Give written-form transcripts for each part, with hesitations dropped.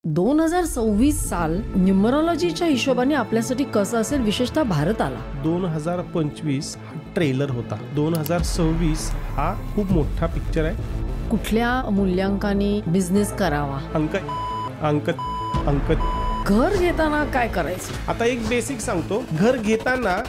2026 साल न्यूमरोलॉजीच्या हिशोबाने आपल्यासाठी कसं असेल, विशेषतः भारताला? 2025 हा ट्रेलर होता. 2026 हा खूप मोठा पिक्चर आहे. कुठल्या मूल्यांकाने बिझनेस करावा? अंक अंक अंक घर घेताना काय करायचं? आता एक बेसिक सांगतो. घर घेताना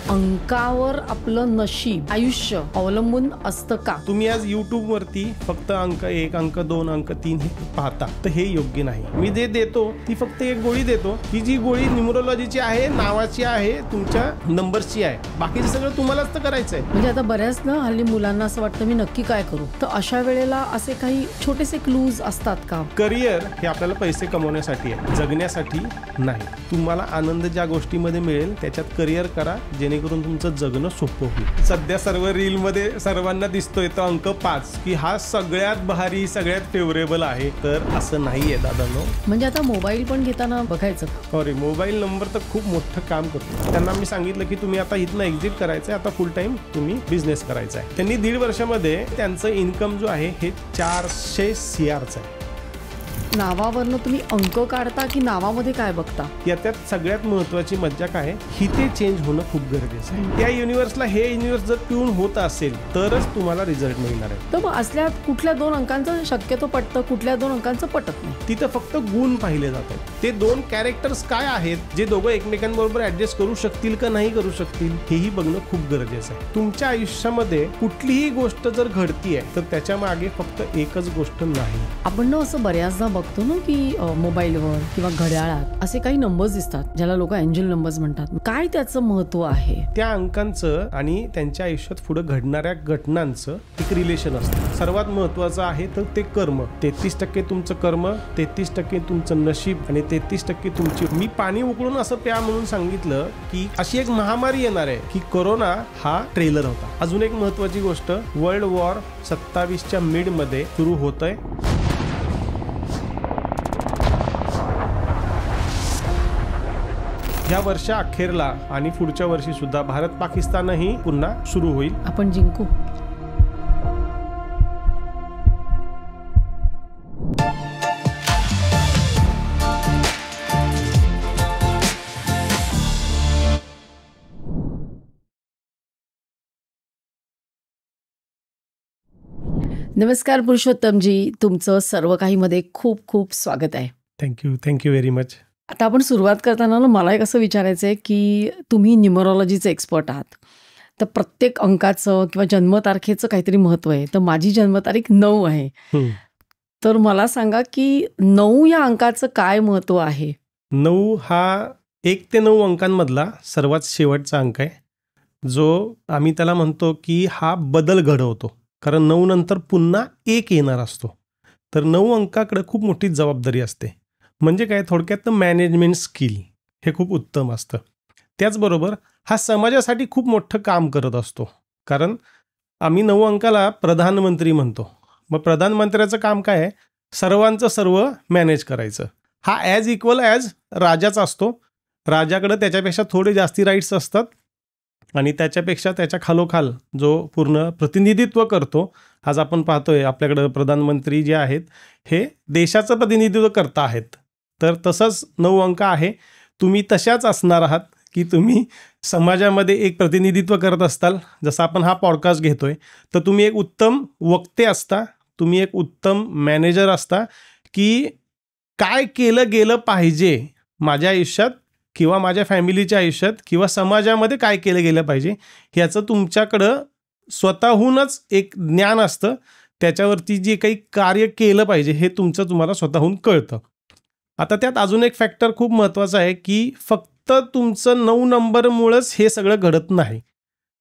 अंकावर आपलं नशीब, आयुष्य अवलंबून असतं का? तुम्ही आज YouTube वरती फक्त अंक 1, अंक 2, अंक 3 हे पाहता, तर हे योग्य नाही. मी जे देतो ती फक्त एक गोळी देतो. ही जी गोळी न्यूमरोलॉजीची आहे, नावाची आहे, तुमच्या नंबरची आहे. बाकीचं सगळं तुम्हालाच तर करायचं आहे. म्हणजे आता बऱ्याच ना हल्ली मुलांना असं वाटतं मी नक्की काय करू, तर अशा वेळेला असे काही छोटेसे क्लूज असतात का? करिअर हे आपल्याला पैसे कमवण्यासाठी आहे, जगण्यासाठी नाही. तुम्हाला आनंद ज्या गोष्टीमध्ये मिळेल त्याच्यात करिअर करा, जेणेकरून तुमचं जगणं सोपं होईल. सध्या सर्व रील मध्ये सर्वांना दिसतोय तो अंक 5 की हा सगळ्यात भारी, सगळ्यात फेवरेबल आहे. तर असं नाहीये दादांनो. म्हणजे आता मोबाईल पण घेताना बघायचं. अरे मोबाईल नंबर तर खूप मोठं काम करतो. त्यांना मी सांगितलं की तुम्ही आता इथनं एक्झिट करायचंय, आता फुल टाइम तुम्ही बिझनेस करायचा आहे. त्यांनी 1.5 वर्षामध्ये त्यांचं इन्कम जो आहे हे 400 CRचं आहे. नावावरनं तुम्ही अंक काढता की नावामध्ये काय बघता? याच्यात सगळ्यात महत्वाची मज्जा काय आहे, ही ते चेंज होणं खूप गरजेचं आहे. त्या युनिव्हर्सला हे युनिव्हर्स जर ट्यून होत असेल तरच तुम्हाला रिझल्ट मिळणार आहे. तर मग असल्यात कुठल्या 2 अंकांचं शक्यतो पटतं, कुठल्या 2 अंकांचं पटत नाही? तिथं फक्त गुण पाहिले जातात. ते 2 कॅरेक्टर्स काय आहेत जे दोघं एकमेकांबरोबर ऍडजस्ट करू शकतील का नाही करू शकतील हेही बघणं खूप गरजेचं आहे. तुमच्या आयुष्यामध्ये कुठलीही गोष्ट जर घडतीये तर त्याच्या मागे फक्त एकच गोष्ट नाही. आपण ना असं बऱ्याचदा बघतो ना की मोबाईलवर किंवा घड्याळात असे काही नंबर्स दिसतात ज्याला लोक एंजल नंबर्स म्हणतात. काय त्याचं महत्व आहे? त्या अंकांचं आणि त्यांच्या आयुष्यात पुढे घडणाऱ्या घटनांचं एक रिलेशन असतं. सर्वात महत्वाचं आहे तर ते कर्म. 33% तुमचं कर्म, 33% तुमचं नशीब आणि 33% तुमची. मी पाणी उकळून असं प्या म्हणून सांगितलं की अशी एक महामारी येणार आहे की कोरोना हा ट्रेलर होता. अजून एक महत्वाची गोष्ट, वर्ल्ड वॉर 27च्या मिड मध्ये सुरू होतंय. या वर्षा अखेरला आणि पुढच्या वर्षी सुद्धा भारत पाकिस्तानही पुन्हा सुरू होईल. आपण जिंकू. नमस्कार पुरुषोत्तमजी, तुमचं सर्व काही मध्ये खूप खूप स्वागत आहे. Thank you very much. आता आपण सुरुवात करताना मला एक असं विचारायचं आहे की तुम्ही न्यूमरोलॉजीचे एक्सपर्ट आहात, तर प्रत्येक अंकाचं किंवा जन्मतारखेचं काहीतरी महत्व आहे. तर माझी जन्मतारीख 9 आहे. तर मला सांगा की 9 या अंकाचं काय महत्व आहे? 9 हा 1 ते 9 अंकांमधला सर्वात शेवटचा अंक आहे, जो आम्ही त्याला म्हणतो की हा बदल घडवतो. कारण 9 नंतर पुन्हा 1 येणार असतो. तर 9 अंकाकडे खूप मोठी जबाबदारी असते. म्हणजे काय, थोडक्यात मॅनेजमेंट स्किल हे खूप उत्तम असतं. त्याचबरोबर हा समाजासाठी खूप मोठं काम करत असतो. कारण आम्ही 9 अंकाला प्रधानमंत्री म्हणतो. मग प्रधानमंत्र्याचं काम काय आहे, सर्वांचं सर्व मॅनेज करायचं. हा ॲज इक्वल ॲज राजाचा असतो. राजाकडे त्याच्यापेक्षा थोडे जास्ती राईट्स असतात आणि त्याच्यापेक्षा त्याच्या खालोखाल जो पूर्ण प्रतिनिधित्व करतो. आज आपण पाहतोय आपल्याकडं प्रधानमंत्री जे आहेत हे देशाचं प्रतिनिधित्व करता आहेत. तर तसंच 9 अंक आहे. तुम्ही तशाच असणार आहात की तुम्ही समाजामध्ये एक प्रतिनिधित्व करत असताल. जसं आपण हा पॉडकास्ट घेतोय तर तुम्ही एक उत्तम वक्ते असता, तुम्ही एक उत्तम मॅनेजर असता की काय केलं गेलं पाहिजे माझ्या आयुष्यात किंवा माझ्या फॅमिलीच्या आयुष्यात किंवा समाजामध्ये काय केलं गेलं पाहिजे ह्याचं तुमच्याकडं स्वतःहूनच एक ज्ञान असतं. त्याच्यावरती जे काही कार्य केलं पाहिजे हे तुम्हाला स्वतःहून कळतं. आता त्यात अजून एक फॅक्टर खूप महत्त्वाचा आहे की फक्त तुमचं 9 नंबरमुळंच हे सगळं घडत नाही.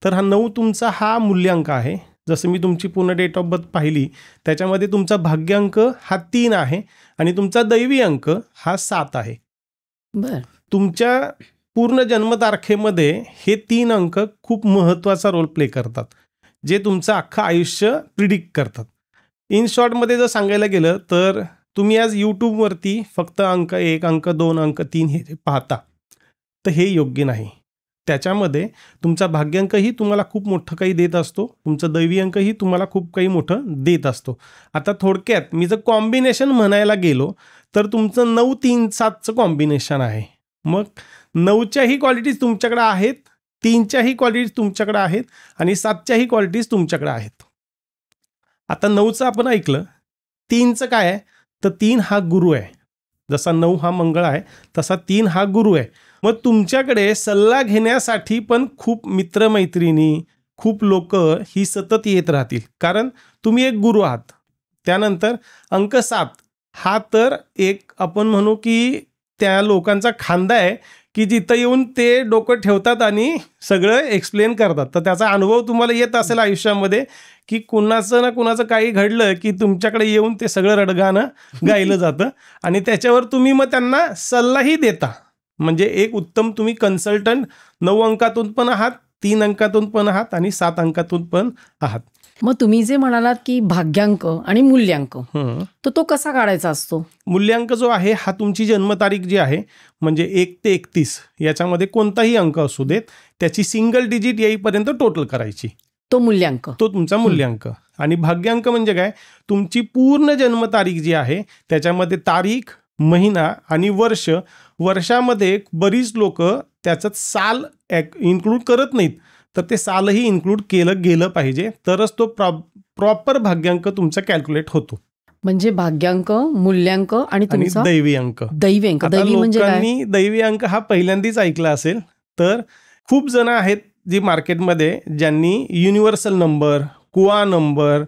तर हा 9 तुमचा हा मूल्यांक आहे. जसं मी तुमची पूर्ण डेट ऑफ बर्थ पाहिली त्याच्यामध्ये तुमचा भाग्यांक हा 3 आहे आणि तुमचा दैवी अंक हा 7 आहे. बरं. तुमच्या पूर्ण जन्मतारखेमध्ये हे 3 अंक खूप महत्त्वाचा रोल प्ले करतात, जे तुमचं अख्खं आयुष्य प्रिडिक्ट करतात. इन शॉर्टमध्ये जर सांगायला गेलं तर तुम्ही आज यूट्यूबवरती फक्त अंक 1, अंक 2, अंक 3 हे पाहता, तर हे योग्य नाही. त्याच्यामध्ये तुमचा भाग्यांकही तुम्हाला खूप मोठं काही देत असतो, तुमचं दैवी अंकही तुम्हाला खूप काही मोठं देत असतो. आता थोडक्यात मी जर कॉम्बिनेशन म्हणायला गेलो तर तुमचं 9, 3, 7चं कॉम्बिनेशन आहे. मग 9च्याही क्वालिटीज तुमच्याकडे आहेत, 3च्याही क्वालिटीज तुमच्याकडे आहेत आणि 7च्याही क्वालिटीज तुमच्याकडे आहेत. आता 9चं आपण ऐकलं. 3चं काय आहे तर 3 हा गुरु आहे. जसा 9 हा मंगळ आहे तसा 3 हा गुरु आहे. मग तुमच्याकडे सल्ला घेण्यासाठी पण खूप मित्रमैत्रिणी, खूप लोक ही सतत येत राहतील, कारण तुम्ही एक गुरु आहात. त्यानंतर अंक 7 हा तर एक आपण म्हणू की त्या लोकांचा खांदा आहे की जिथं येऊन ते डोकं ठेवतात आणि सगळं एक्सप्लेन करतात. तर त्याचा अनुभव तुम्हाला येत असेल आयुष्यामध्ये की कुणाचं ना कुणाचं काही घडलं की तुमच्याकडे येऊन ते सगळं रडगाणं गायलं जातं आणि त्याच्यावर तुम्ही मग त्यांना सल्लाही देता. म्हणजे एक उत्तम तुम्ही कन्सल्टंट 9 अंकातून पण आहात, 3 अंकातून पण आहात आणि 7 अंकातून पण आहात. मग तुम्ही जे म्हणालात की भाग्यांक आणि मूल्यांक, तर तो कसा काढायचा असतो? मूल्यांक जो आहे हा तुमची जन्मतारीख जी आहे म्हणजे 1 ते 31 याच्यामध्ये कोणताही अंक असू देत, त्याची सिंगल डिजिट येईपर्यंत टोटल करायची. तो मूल्यांक, तो तुमचा मूल्यांक. आणि भाग्यांक म्हणजे काय, तुमची पूर्ण जन्मतारीख जी आहे त्याच्यामध्ये तारीख, महिना आणि वर्ष. वर्षामध्ये बरीच लोक त्याच्यात साल इन्क्लूड करत नाहीत, तर ते सालही इन्क्लूड केलं गेलं पाहिजे, तरच तो प्रॉपर भाग्यांक तुमचा कॅल्क्युलेट होतो. म्हणजे भाग्यांक, मूल्यांक आणि तुमचा दैवी अंक. दैवी अंक, दैवी म्हणजे काय? दैवी अंक हा पहिल्यांदाच ऐकला असेल. तर खूप जण आहेत जी मार्केटमध्ये ज्यांनी युनिव्हर्सल नंबर, कुआ नंबर,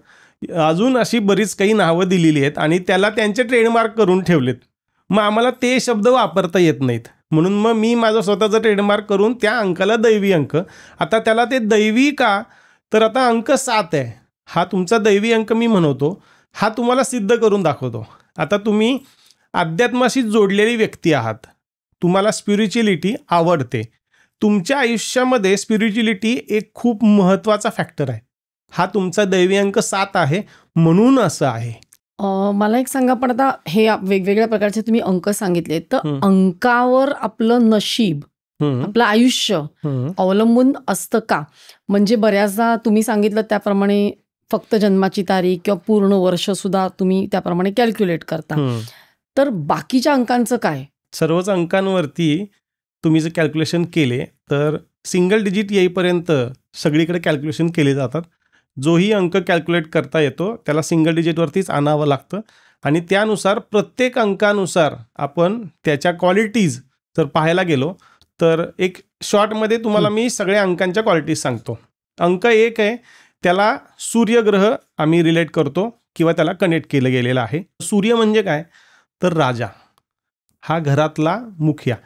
अजून अशी बरीच काही नावं दिलेली आहेत आणि त्याला त्यांचे ट्रेडमार्क करून ठेवलेत. मग आम्हाला ते शब्द वापरता येत नाहीत, म्हणून मग मी माझं स्वतःचं ट्रेडमार्क करून त्या अंकाला दैवी अंक. आता त्याला ते दैवी का, तर आता अंक 7 आहे हा तुमचा दैवी अंक मी म्हणतो, हा तुम्हाला सिद्ध करून दाखवतो. आता तुम्ही अध्यात्माशी जोडलेली व्यक्ती आहात, तुम्हाला स्पिरिच्युअलिटी आवडते, तुमच्या आयुष्यामध्ये स्पिरिच्युअलिटी एक खूप महत्त्वाचा फॅक्टर आहे. हा तुमचा दैवी अंक 7 आहे म्हणून असं आहे. मला एक सांगा, पण आता हे वेगवेगळ्या प्रकारचे तुम्ही अंक सांगितले, तर अंकावर आपलं नशीब, आपलं आयुष्य अवलंबून असतं का? म्हणजे बऱ्याचदा तुम्ही सांगितलं त्याप्रमाणे फक्त जन्माची तारीख किंवा पूर्ण वर्ष सुद्धा तुम्ही त्याप्रमाणे कॅल्क्युलेट करता, तर बाकीच्या अंकांचं काय? सर्वच अंकांवरती तुम्ही जर कॅल्क्युलेशन केले तर सिंगल डिजिट येईपर्यंत सगळीकडे कॅल्क्युलेशन केले जातात. जोही अंक कॅल्क्युलेट करता येतो त्याला सिंगल डिजिटवरतीच आणावं लागतं आणि त्यानुसार प्रत्येक अंकानुसार आपण त्याच्या क्वालिटीज जर पाहायला गेलो तर एक शॉर्टमध्ये तुम्हाला मी सगळ्या अंकांच्या क्वालिटीज सांगतो. अंक 1 आहे त्याला सूर्यग्रह आम्ही रिलेट करतो किंवा त्याला कनेक्ट केलं गेलेलं आहे. सूर्य म्हणजे काय, तर राजा, हा घरातला मुखिया.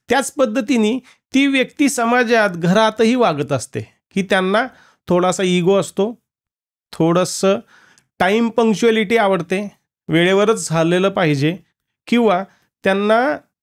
त्याच पद्धतीने ती व्यक्ती समाजात, घरातही वागत असते की त्यांना थोडासा इगो असतो, थोडंसं टाईम पंक्च्युअलिटी आवडते, वेळेवरच झालेलं पाहिजे, किंवा त्यांना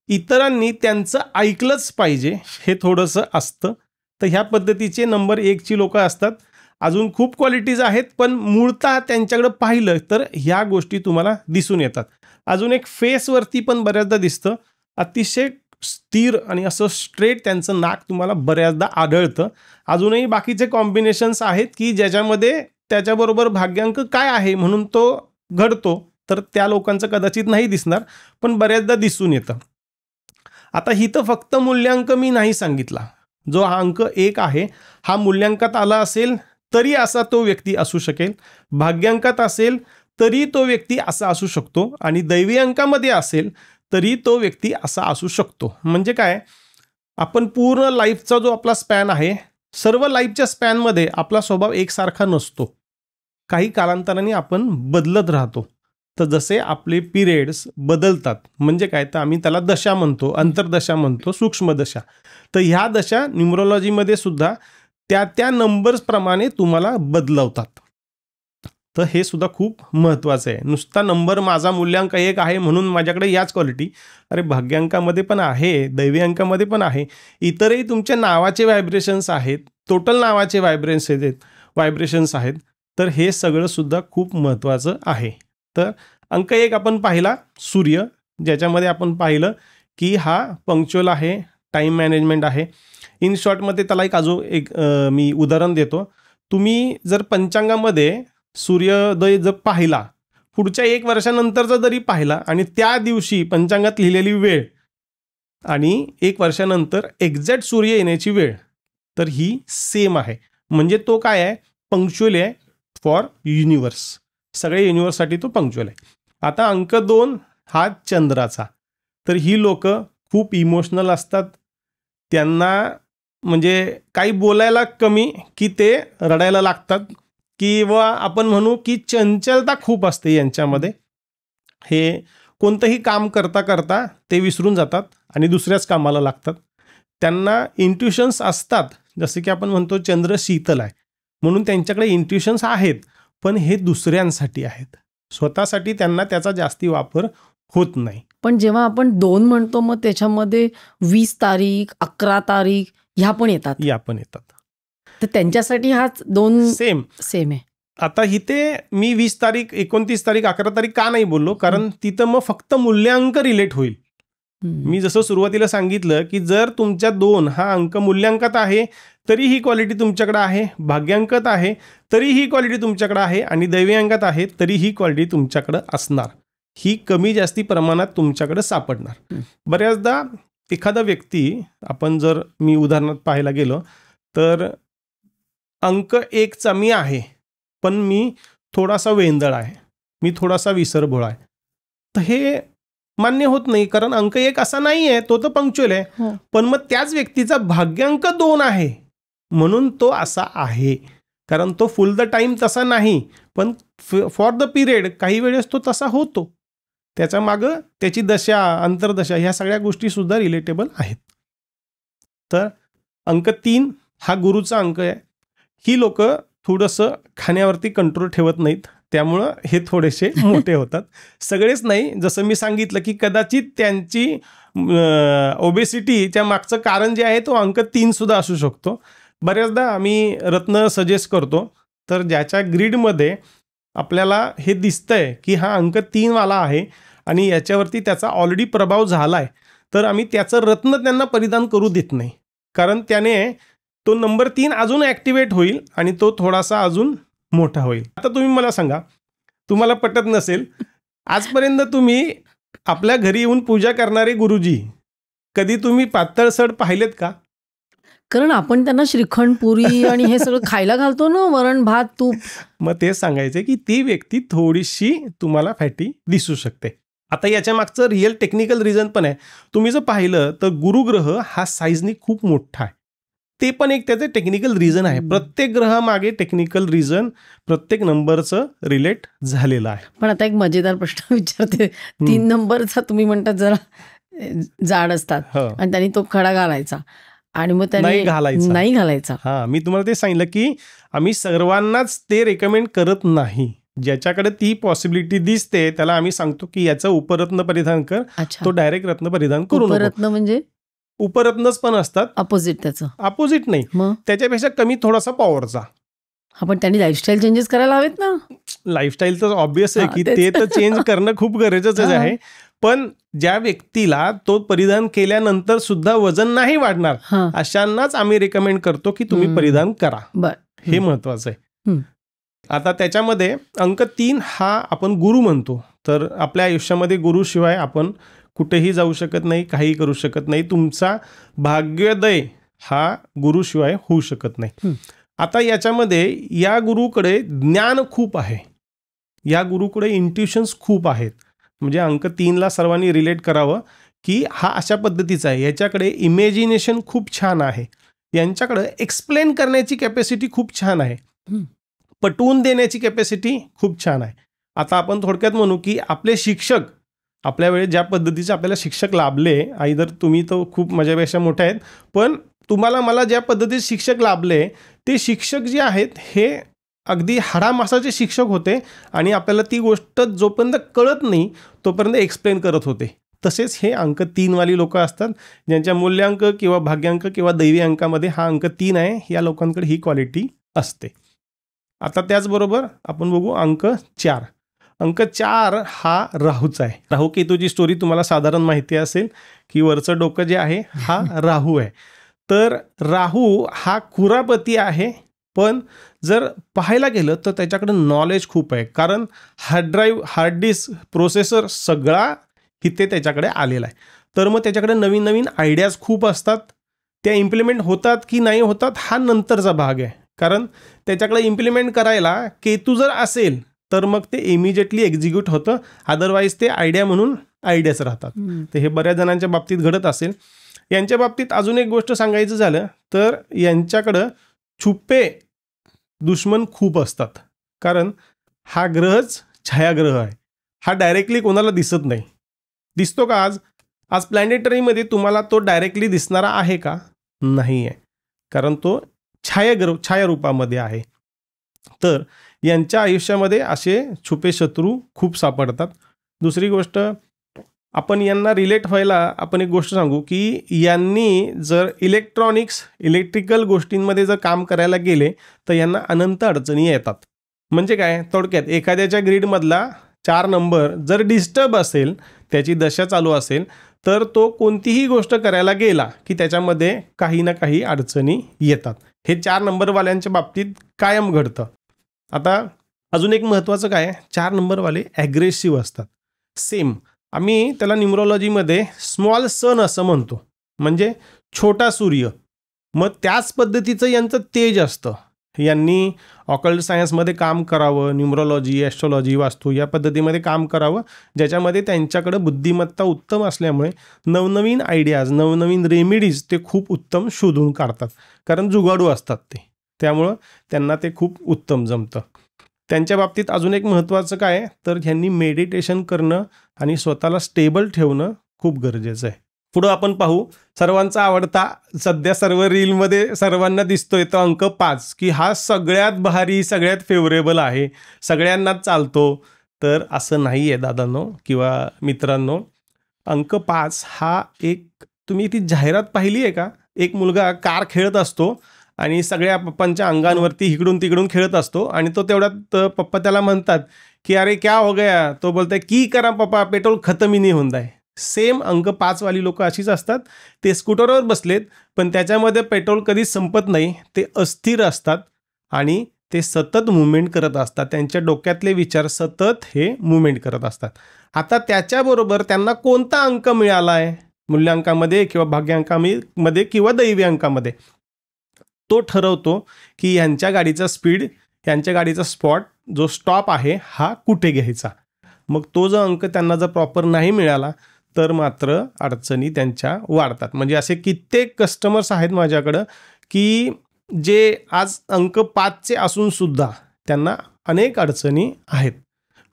इतरांनी त्यांचं ऐकलंच पाहिजे हे थोडंसं असतं. तर ह्या पद्धतीचे नंबर 1ची लोक असतात. अजून खूप क्वालिटीज आहेत, पण मूळतः त्यांच्याकडे पाहिलं तर ह्या गोष्टी तुम्हाला दिसून येतात. अजून एक फेसवरती पण बऱ्याचदा दिसतं, अतिशय स्थिर आणि असं स्ट्रेट त्यांचं नाक तुम्हाला बऱ्याचदा आढळतं. अजूनही बाकीचे कॉम्बिनेशन्स आहेत की ज्याच्यामध्ये त्याच्याबरोबर भाग्यांक काय आहे म्हणून तो घडतो, तर त्या लोकांचं कदाचित नाही दिसणार, पण बऱ्याचदा दिसून येतं. आता हिथं फक्त मूल्यांक मी नाही सांगितला. जो हा अंक 1 आहे हा मूल्यांकात आला असेल तरी असा तो व्यक्ती असू शकेल, भाग्यांकात असेल तरी तो व्यक्ती असा असू शकतो आणि दैवी अंकामध्ये असेल तरी तो व्यक्ती असा असू शकतो. म्हणजे काय, आपण पूर्ण लाईफचा जो आपला स्पॅन आहे, सर्व लाईफच्या स्पॅनमध्ये आपला स्वभाव एकसारखा नसतो. काही कालांतराने आपण बदलत राहतो. तर जसे आपले पिरियड्स बदलतात, म्हणजे काय, तर आम्ही त्याला दशा म्हणतो, अंतर्दशा म्हणतो, सूक्ष्मदशा. तर ह्या दशा न्यूमरोलॉजीमध्ये सुद्धा त्या नंबर्सप्रमाणे तुम्हाला बदलवतात. तर हे सुद्धा खूप महत्त्वाचं आहे. नुसता नंबर माझा मूल्यांक 1 आहे म्हणून माझ्याकडे याच क्वालिटी, अरे भाग्यांकामध्ये पण आहे, दैवी अंकामध्ये पण आहे, इतरही तुमच्या नावाचे व्हायब्रेशन्स आहेत, टोटल नावाचे व्हायब्रेशन्स आहेत. तर हे सगळं सुद्धा खूप महत्त्वाचं आहे. तर अंक 1 आपण पाहिला सूर्य, ज्याच्यामध्ये आपण पाहिलं की हा पंक्च्युअल आहे, टाईम मॅनेजमेंट आहे. इन शॉर्टमध्ये त्याला एक मी उदाहरण देतो. तुम्ही जर पंचांगामध्ये सूर्योदय जर पाहिला, पुढच्या 1 वर्षानंतरचा जरी पाहिला आणि त्या दिवशी पंचांगात लिहिलेली वेळ आणि 1 वर्षानंतर एक्झॅक्ट सूर्य येण्याची वेळ, तर ही सेम आहे. म्हणजे तो काय आहे, पंक्च्युअल आहे फॉर युनिवर्स. सगळ्या युनिवर्ससाठी तो पंक्च्युअल आहे. आता अंक 2 हा चंद्राचा. तर ही लोक खूप इमोशनल असतात. त्यांना म्हणजे काही बोलायला कमी की ते रडायला लागतात, किंवा आपण म्हणू की चंचलता खूप असते यांच्यामध्ये. हे कोणतंही काम करता करता ते विसरून जातात आणि दुसऱ्याच कामाला लागतात. त्यांना इंट्युशन्स असतात, जसं की आपण म्हणतो चंद्र शीतल आहे म्हणून त्यांच्याकडे इंट्युशन्स आहेत, पण हे दुसऱ्यांसाठी आहेत. स्वतःसाठी त्यांना त्याचा जास्ती वापर होत नाही. पण जेव्हा आपण 2 म्हणतो मग त्याच्यामध्ये 20 तारीख 11 तारीख ह्या पण येतात. तर त्यांच्यासाठी हा 2 सेम आहे. आता इथे मी 20 तारीख 29 तारीख 11 तारीख का नाही बोललो, कारण तिथं मग फक्त मूल्यांक रिलेट होईल. मी जसं सुरुवातीला सांगितलं की जर तुमच्या 2 हा अंक मूल्यांकात आहे तरी ही क्वालिटी तुमच्याकडे आहे, भाग्यांकात आहे तरी ही क्वालिटी तुमच्याकडे आहे, आणि दैवी अंकात आहे तरी ही क्वालिटी तुमच्याकडे असणार. ही कमी जास्ती प्रमाणात तुमच्याकडे सापडणार. बऱ्याचदा एखादा व्यक्ती, आपण जर मी उदाहरणात पाहायला गेलो तर अंक 1चा मी आहे, पण मी थोडासा वेंदळ आहे, मी थोडासा विसरभोळा आहे, तर हे मान्य होत नाही. कारण अंक 1 असा नाही आहे, तो तर पंक्च्युअल आहे. पण मग त्याच व्यक्तीचा भाग्यांक 2 आहे म्हणून तो असा आहे, कारण तो फुल द टाइम तसा नाही, पण फॉर द पिरियड काही वेळेस तो तसा होतो. त्याच्या मागं त्याची दशा, अंतर्दशा ह्या सगळ्या गोष्टी सुद्धा रिलेटेबल आहेत. तर अंक 3 हा गुरुचा अंक आहे. ही लोक थोडंसं खाण्यावरती कंट्रोल ठेवत नाहीत, त्यामुळं हे थोडेसे मोठे होतात. सगळेच नाही, जसं मी सांगितलं की कदाचित त्यांची ओबेसिटीच्या मागचं कारण जे आहे तो अंक 3 सुद्धा असू शकतो. बऱ्याचदा आम्ही रत्न सजेस्ट करतो, तर ज्याच्या ग्रीडमध्ये आपल्याला हे दिसतंय की हा अंक 3 वाला आहे आणि याच्यावरती त्याचा ऑलरेडी प्रभाव झाला आहे, तर आम्ही त्याचं रत्न त्यांना परिधान करू देत नाही, कारण त्याने तो नंबर 3 अजून ॲक्टिवेट होईल आणि तो थोडासा अजून मोठा होईल. आता तुम्ही मला सांगा, तुम्हाला पटत नसेल, आजपर्यंत तुम्ही आपल्या घरी येऊन पूजा करणारे गुरुजी कधी तुम्ही पातळसर पाहिलेत का? कारण आपण त्यांना श्रीखंड, पुरी आणि हे सगळं खायला घालतो ना, वरण भात तूप. मग ते सांगायचे की ती व्यक्ती थोडीशी तुम्हाला फॅटी दिसू शकते. आता याच्या मागचं रिअल टेक्निकल रिझन पण आहे. तुम्ही जर पाहिलं तर गुरुग्रह हा साईजनी खूप मोठा आहे, ते पण एक त्याचं टेक्निकल रिझन आहे. प्रत्येक ग्रहामागे टेक्निकल रिझन प्रत्येक नंबरचं रिलेट झालेलं आहे. पण आता एक मजेदार प्रश्न विचारते. 3 नंबरचा तुम्ही म्हणतात जरा जाड असतात आणि त्यांनी तो खडा घालायचा आणि मग नाही घालायचा. हा, मी तुम्हाला ते सांगितलं की आम्ही सर्वांनाच ते रेकमेंड करत नाही. ज्याच्याकडे ती पॉसिबिलिटी दिसते त्याला आम्ही सांगतो की याचं उपरत्न परिधान कर, तो डायरेक्ट रत्न परिधान करू नको. उपरत्न म्हणजे उपरत्नच पण असतात, अपोजिट. त्याचं अपोजिट नाही, त्याच्यापेक्षा कमी थोडासा पॉवरचा. आपण त्यांनी लाईफस्टाईल चेंजेस करायला हवेत ना. लाईफस्टाईल तर ऑब्विस आहे की ते तर चेंज करणं खूप गरजेचंच आहे. पण ज्या व्यक्तीला तो परिधान केल्यानंतर सुद्धा वजन नाही वाढणार, अशांनाच आम्ही रेकमेंड करतो की तुम्ही परिधान करा. हे महत्वाचं आहे. आता त्याच्यामध्ये अंक 3 हा आपण गुरु म्हणतो. तर आपल्या आयुष्यामध्ये गुरुशिवाय आपण कुठेही जाऊ शकत नाही, काही करू शकत नाही. तुमचा भाग्योदय हा गुरुशिवाय होऊ शकत नाही. आता याच्यामध्ये या गुरुकडे ज्ञान खूप आहे, या गुरुकडे इंट्युशन्स खूप आहेत. म्हणजे अंक 3ला सर्वांनी रिलेट करावं की हा अशा पद्धतीचा आहे. याच्याकडे इमॅजिनेशन खूप छान आहे, यांच्याकडे एक्सप्लेन करण्याची कॅपॅसिटी खूप छान आहे, पटवून देण्याची कॅपॅसिटी खूप छान आहे. आता आपण थोडक्यात म्हणू की आपले शिक्षक, आपल्या वेळेस ज्या पद्धतीचे आपल्याला शिक्षक लाभले, आयदर तुम्ही तर खूप माझ्यापेक्षा मोठे आहेत, पण तुम्हाला मला ज्या पद्धतीचे शिक्षक लाभले ते शिक्षक जे आहेत हे अगदी हाडामासाचे शिक्षक होते आणि आपल्याला ती गोष्ट जोपर्यंत कळत नाही तोपर्यंत एक्सप्लेन करत होते. तसेच हे अंक 3 वाली लोक असतात, ज्यांच्या मूल्यांक किंवा भाग्यांक किंवा दैवी अंकामध्ये हा अंक 3 आहे, या लोकांकडे ही क्वालिटी असते. आता त्याचबरोबर आपण बघू अंक 4. अंक 4 हा राहूचा आहे. राहू केतूची स्टोरी तुम्हाला साधारण माहिती असेल की वरचं डोकं जे आहे हा राहू आहे. तर राहू हा खुरापती आहे, पण जर पाहायला गेलं तर त्याच्याकडे नॉलेज खूप आहे, कारण हार्ड डिस्क, प्रोसेसर सगळा इथे त्याच्याकडे आलेला आहे. तर मग त्याच्याकडे नवीन नवीन आयडियाज खूप असतात. त्या इम्प्लिमेंट होतात की नाही होतात हा नंतरचा भाग आहे, कारण त्याच्याकडे इम्प्लिमेंट करायला केतू जर असेल तर मग ते इमिजिएटली एक्झिक्यूट होतं, अदरवाईज ते आयडिया म्हणून आयडियाच राहतात. तर हे बऱ्याच जणांच्या बाबतीत घडत असेल. यांच्या बाबतीत अजून एक गोष्ट सांगायचं झालं तर यांच्याकडं छुपे दुश्मन खूप असतात, कारण हा ग्रहच छायाग्रह आहे. हा डायरेक्टली कोणाला दिसत नाही. दिसतो का आज प्लॅनेटरीमध्ये तुम्हाला तो डायरेक्टली दिसणारा आहे का? नाही आहे, कारण तो छाया रूपामध्ये आहे. तर यांच्या आयुष्यामध्ये असे छुपे शत्रू खूप सापडतात. दुसरी गोष्ट, आपण यांना रिलेट व्हायला आपण एक गोष्ट सांगू की यांनी जर इलेक्ट्रिकल गोष्टींमध्ये जर काम करायला गेले तर यांना अनंत अडचणी येतात. म्हणजे काय, थोडक्यात एखाद्याच्या ग्रीडमधला 4 नंबर जर डिस्टर्ब असेल, त्याची दशा चालू असेल, तर तो कोणतीही गोष्ट करायला गेला की त्याच्यामध्ये काही ना काही अडचणी येतात. हे 4 नंबरवाल्यांच्या बाबतीत कायम घडतं. आता अजून एक महत्त्वाचं काय, 4 नंबरवाले ॲग्रेसिव्ह असतात. सेम आम्ही त्याला न्यूमरॉलॉजीमध्ये स्मॉल सन असं म्हणतो, म्हणजे छोटा सूर्य. मग त्याच पद्धतीचं यांचं तेज असतं. यांनी ऑकल्ट सायन्समध्ये काम करावं, न्यूमरॉलॉजी, ॲस्ट्रॉलॉजी, वास्तू या पद्धतीमध्ये काम करावं, ज्याच्यामध्ये त्यांच्याकडं बुद्धिमत्ता उत्तम असल्यामुळे नवनवीन आयडियाज, नवनवीन रेमेडीज ते खूप उत्तम शोधून काढतात, कारण जुगाडू असतात ते. त्यामुळं त्यांना ते खूप उत्तम जमतं. त्यांच्या बाबतीत अजून एक महत्त्वाचं काय, तर ह्यांनी मेडिटेशन करणं आणि स्वतःला स्टेबल ठेवणं खूप गरजेचं आहे. पुढं आपण पाहू सर्वांचा आवडता, सध्या सर्व रीलमध्ये सर्वांना दिसतोय तो अंक 5, की हा सगळ्यात भारी, सगळ्यात फेवरेबल आहे, सगळ्यांनाच चालतो. तर असं नाही आहे दादांनो किंवा मित्रांनो. अंक 5 हा एक, तुम्ही ती जाहिरात पाहिली आहे का, एक मुलगा कार खेळत असतो आणि सगळ्या पप्पांच्या अंगांवरती इकडून तिकडून खेळत असतो आणि तो तेवढ्यात पप्पा त्याला म्हणतात की अरे क्या हो गया, तो बोलताय की करा पप्पा, पेट्रोल खतम ही नाही होत आहे. सेम अंक 5 वाली लोक अशीच असतात. ते स्कूटरवर बसलेत, पण त्याच्यामध्ये पेट्रोल कधीच संपत नाही. ते अस्थिर असतात आणि ते सतत मुवमेंट करत असतात. त्यांच्या डोक्यातले विचार सतत हे मुवमेंट करत असतात. आता त्याच्याबरोबर त्यांना कोणता अंक मिळाला आहे, मूल्यांकामध्ये किंवा भाग्यांकामध्ये किंवा दैवी अंकामध्ये, तो ठरवतो की यांच्या गाडीचा स्पीड, यांच्या गाडीचा जो स्टॉप आहे हा कुठे घ्यायचा. मग तो जो अंक त्यांना जर प्रॉपर नाही मिळाला तर मात्र अडचणी त्यांच्या वाढतात. म्हणजे असे कित्येक कस्टमर्स आहेत माझ्याकडं की जे आज अंक 5चे असून सुद्धा त्यांना अनेक अडचणी आहेत.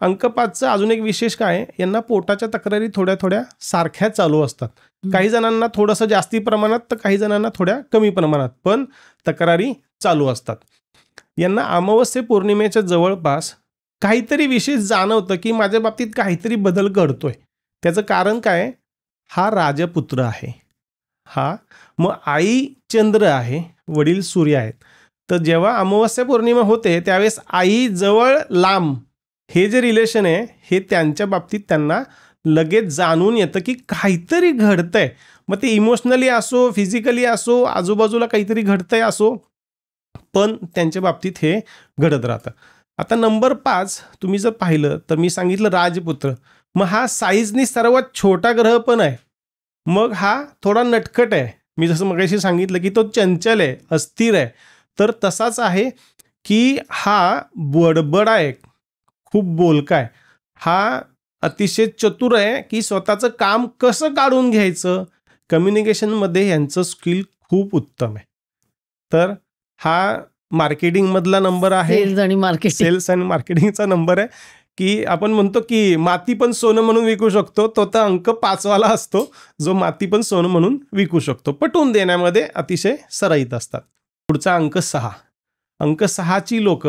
अंक 5चं अजून एक विशेष काय आहे, यांना पोटाच्या तक्रारी थोड्या थोड्या सारख्या चालू असतात. काही जणांना थोडंसं जास्ती प्रमाणात तर काही जणांना थोड्या कमी प्रमाणात, पण तक्रारी चालू असतात. यांना अमावस्ये पौर्णिमेच्या जवळपास काहीतरी विशेष जाणवतं की माझ्या बाबतीत काहीतरी बदल घडतोय. त्याचं कारण काय, हा राजपुत्र आहे हा, मग आई चंद्र आहे, वडील सूर्य आहेत. तर जेव्हा अमावस्या पौर्णिमा होते त्यावेळेस आई जवळ लांब हे जे रिलेशन आहे हे त्यांच्या बाबतीत त्यांना लगेच जाणून येतं की काहीतरी घडतंय. मग ते इमोशनली असो, फिजिकली असो, आजूबाजूला काहीतरी घडतंय असो, पण त्यांच्या बाबतीत हे घडत राहतं. आता नंबर 5 तुम्ही जर पाहिलं तर मी सांगितलं राजपुत्र, मग हा साईजनी सर्वात छोटा ग्रह पण आहे. मग हा थोडा नटखट आहे. मी जसं मगाशी सांगितलं की तो चंचल आहे, अस्थिर आहे. तर तसाच आहे की हा बडबड आहे, खूप बोलका आहे. हा अतिशय चतुर आहे की स्वतःचं काम कसं काढून घ्यायचं, कम्युनिकेशनमध्ये यांचं स्किल खूप उत्तम आहे. तर हा मार्केटिंगमधला नंबर आहे, सेल्स आणि मार्केटिंगचा नंबर आहे, की आपण म्हणतो की माती पण सोनं म्हणून विकू शकतो. तो तर अंक 5 वाला असतो, जो माती पण सोनं म्हणून विकू शकतो. पटवून देण्यामध्ये अतिशय सराईत असतात. पुढचा अंक 6. अंक 6ची लोक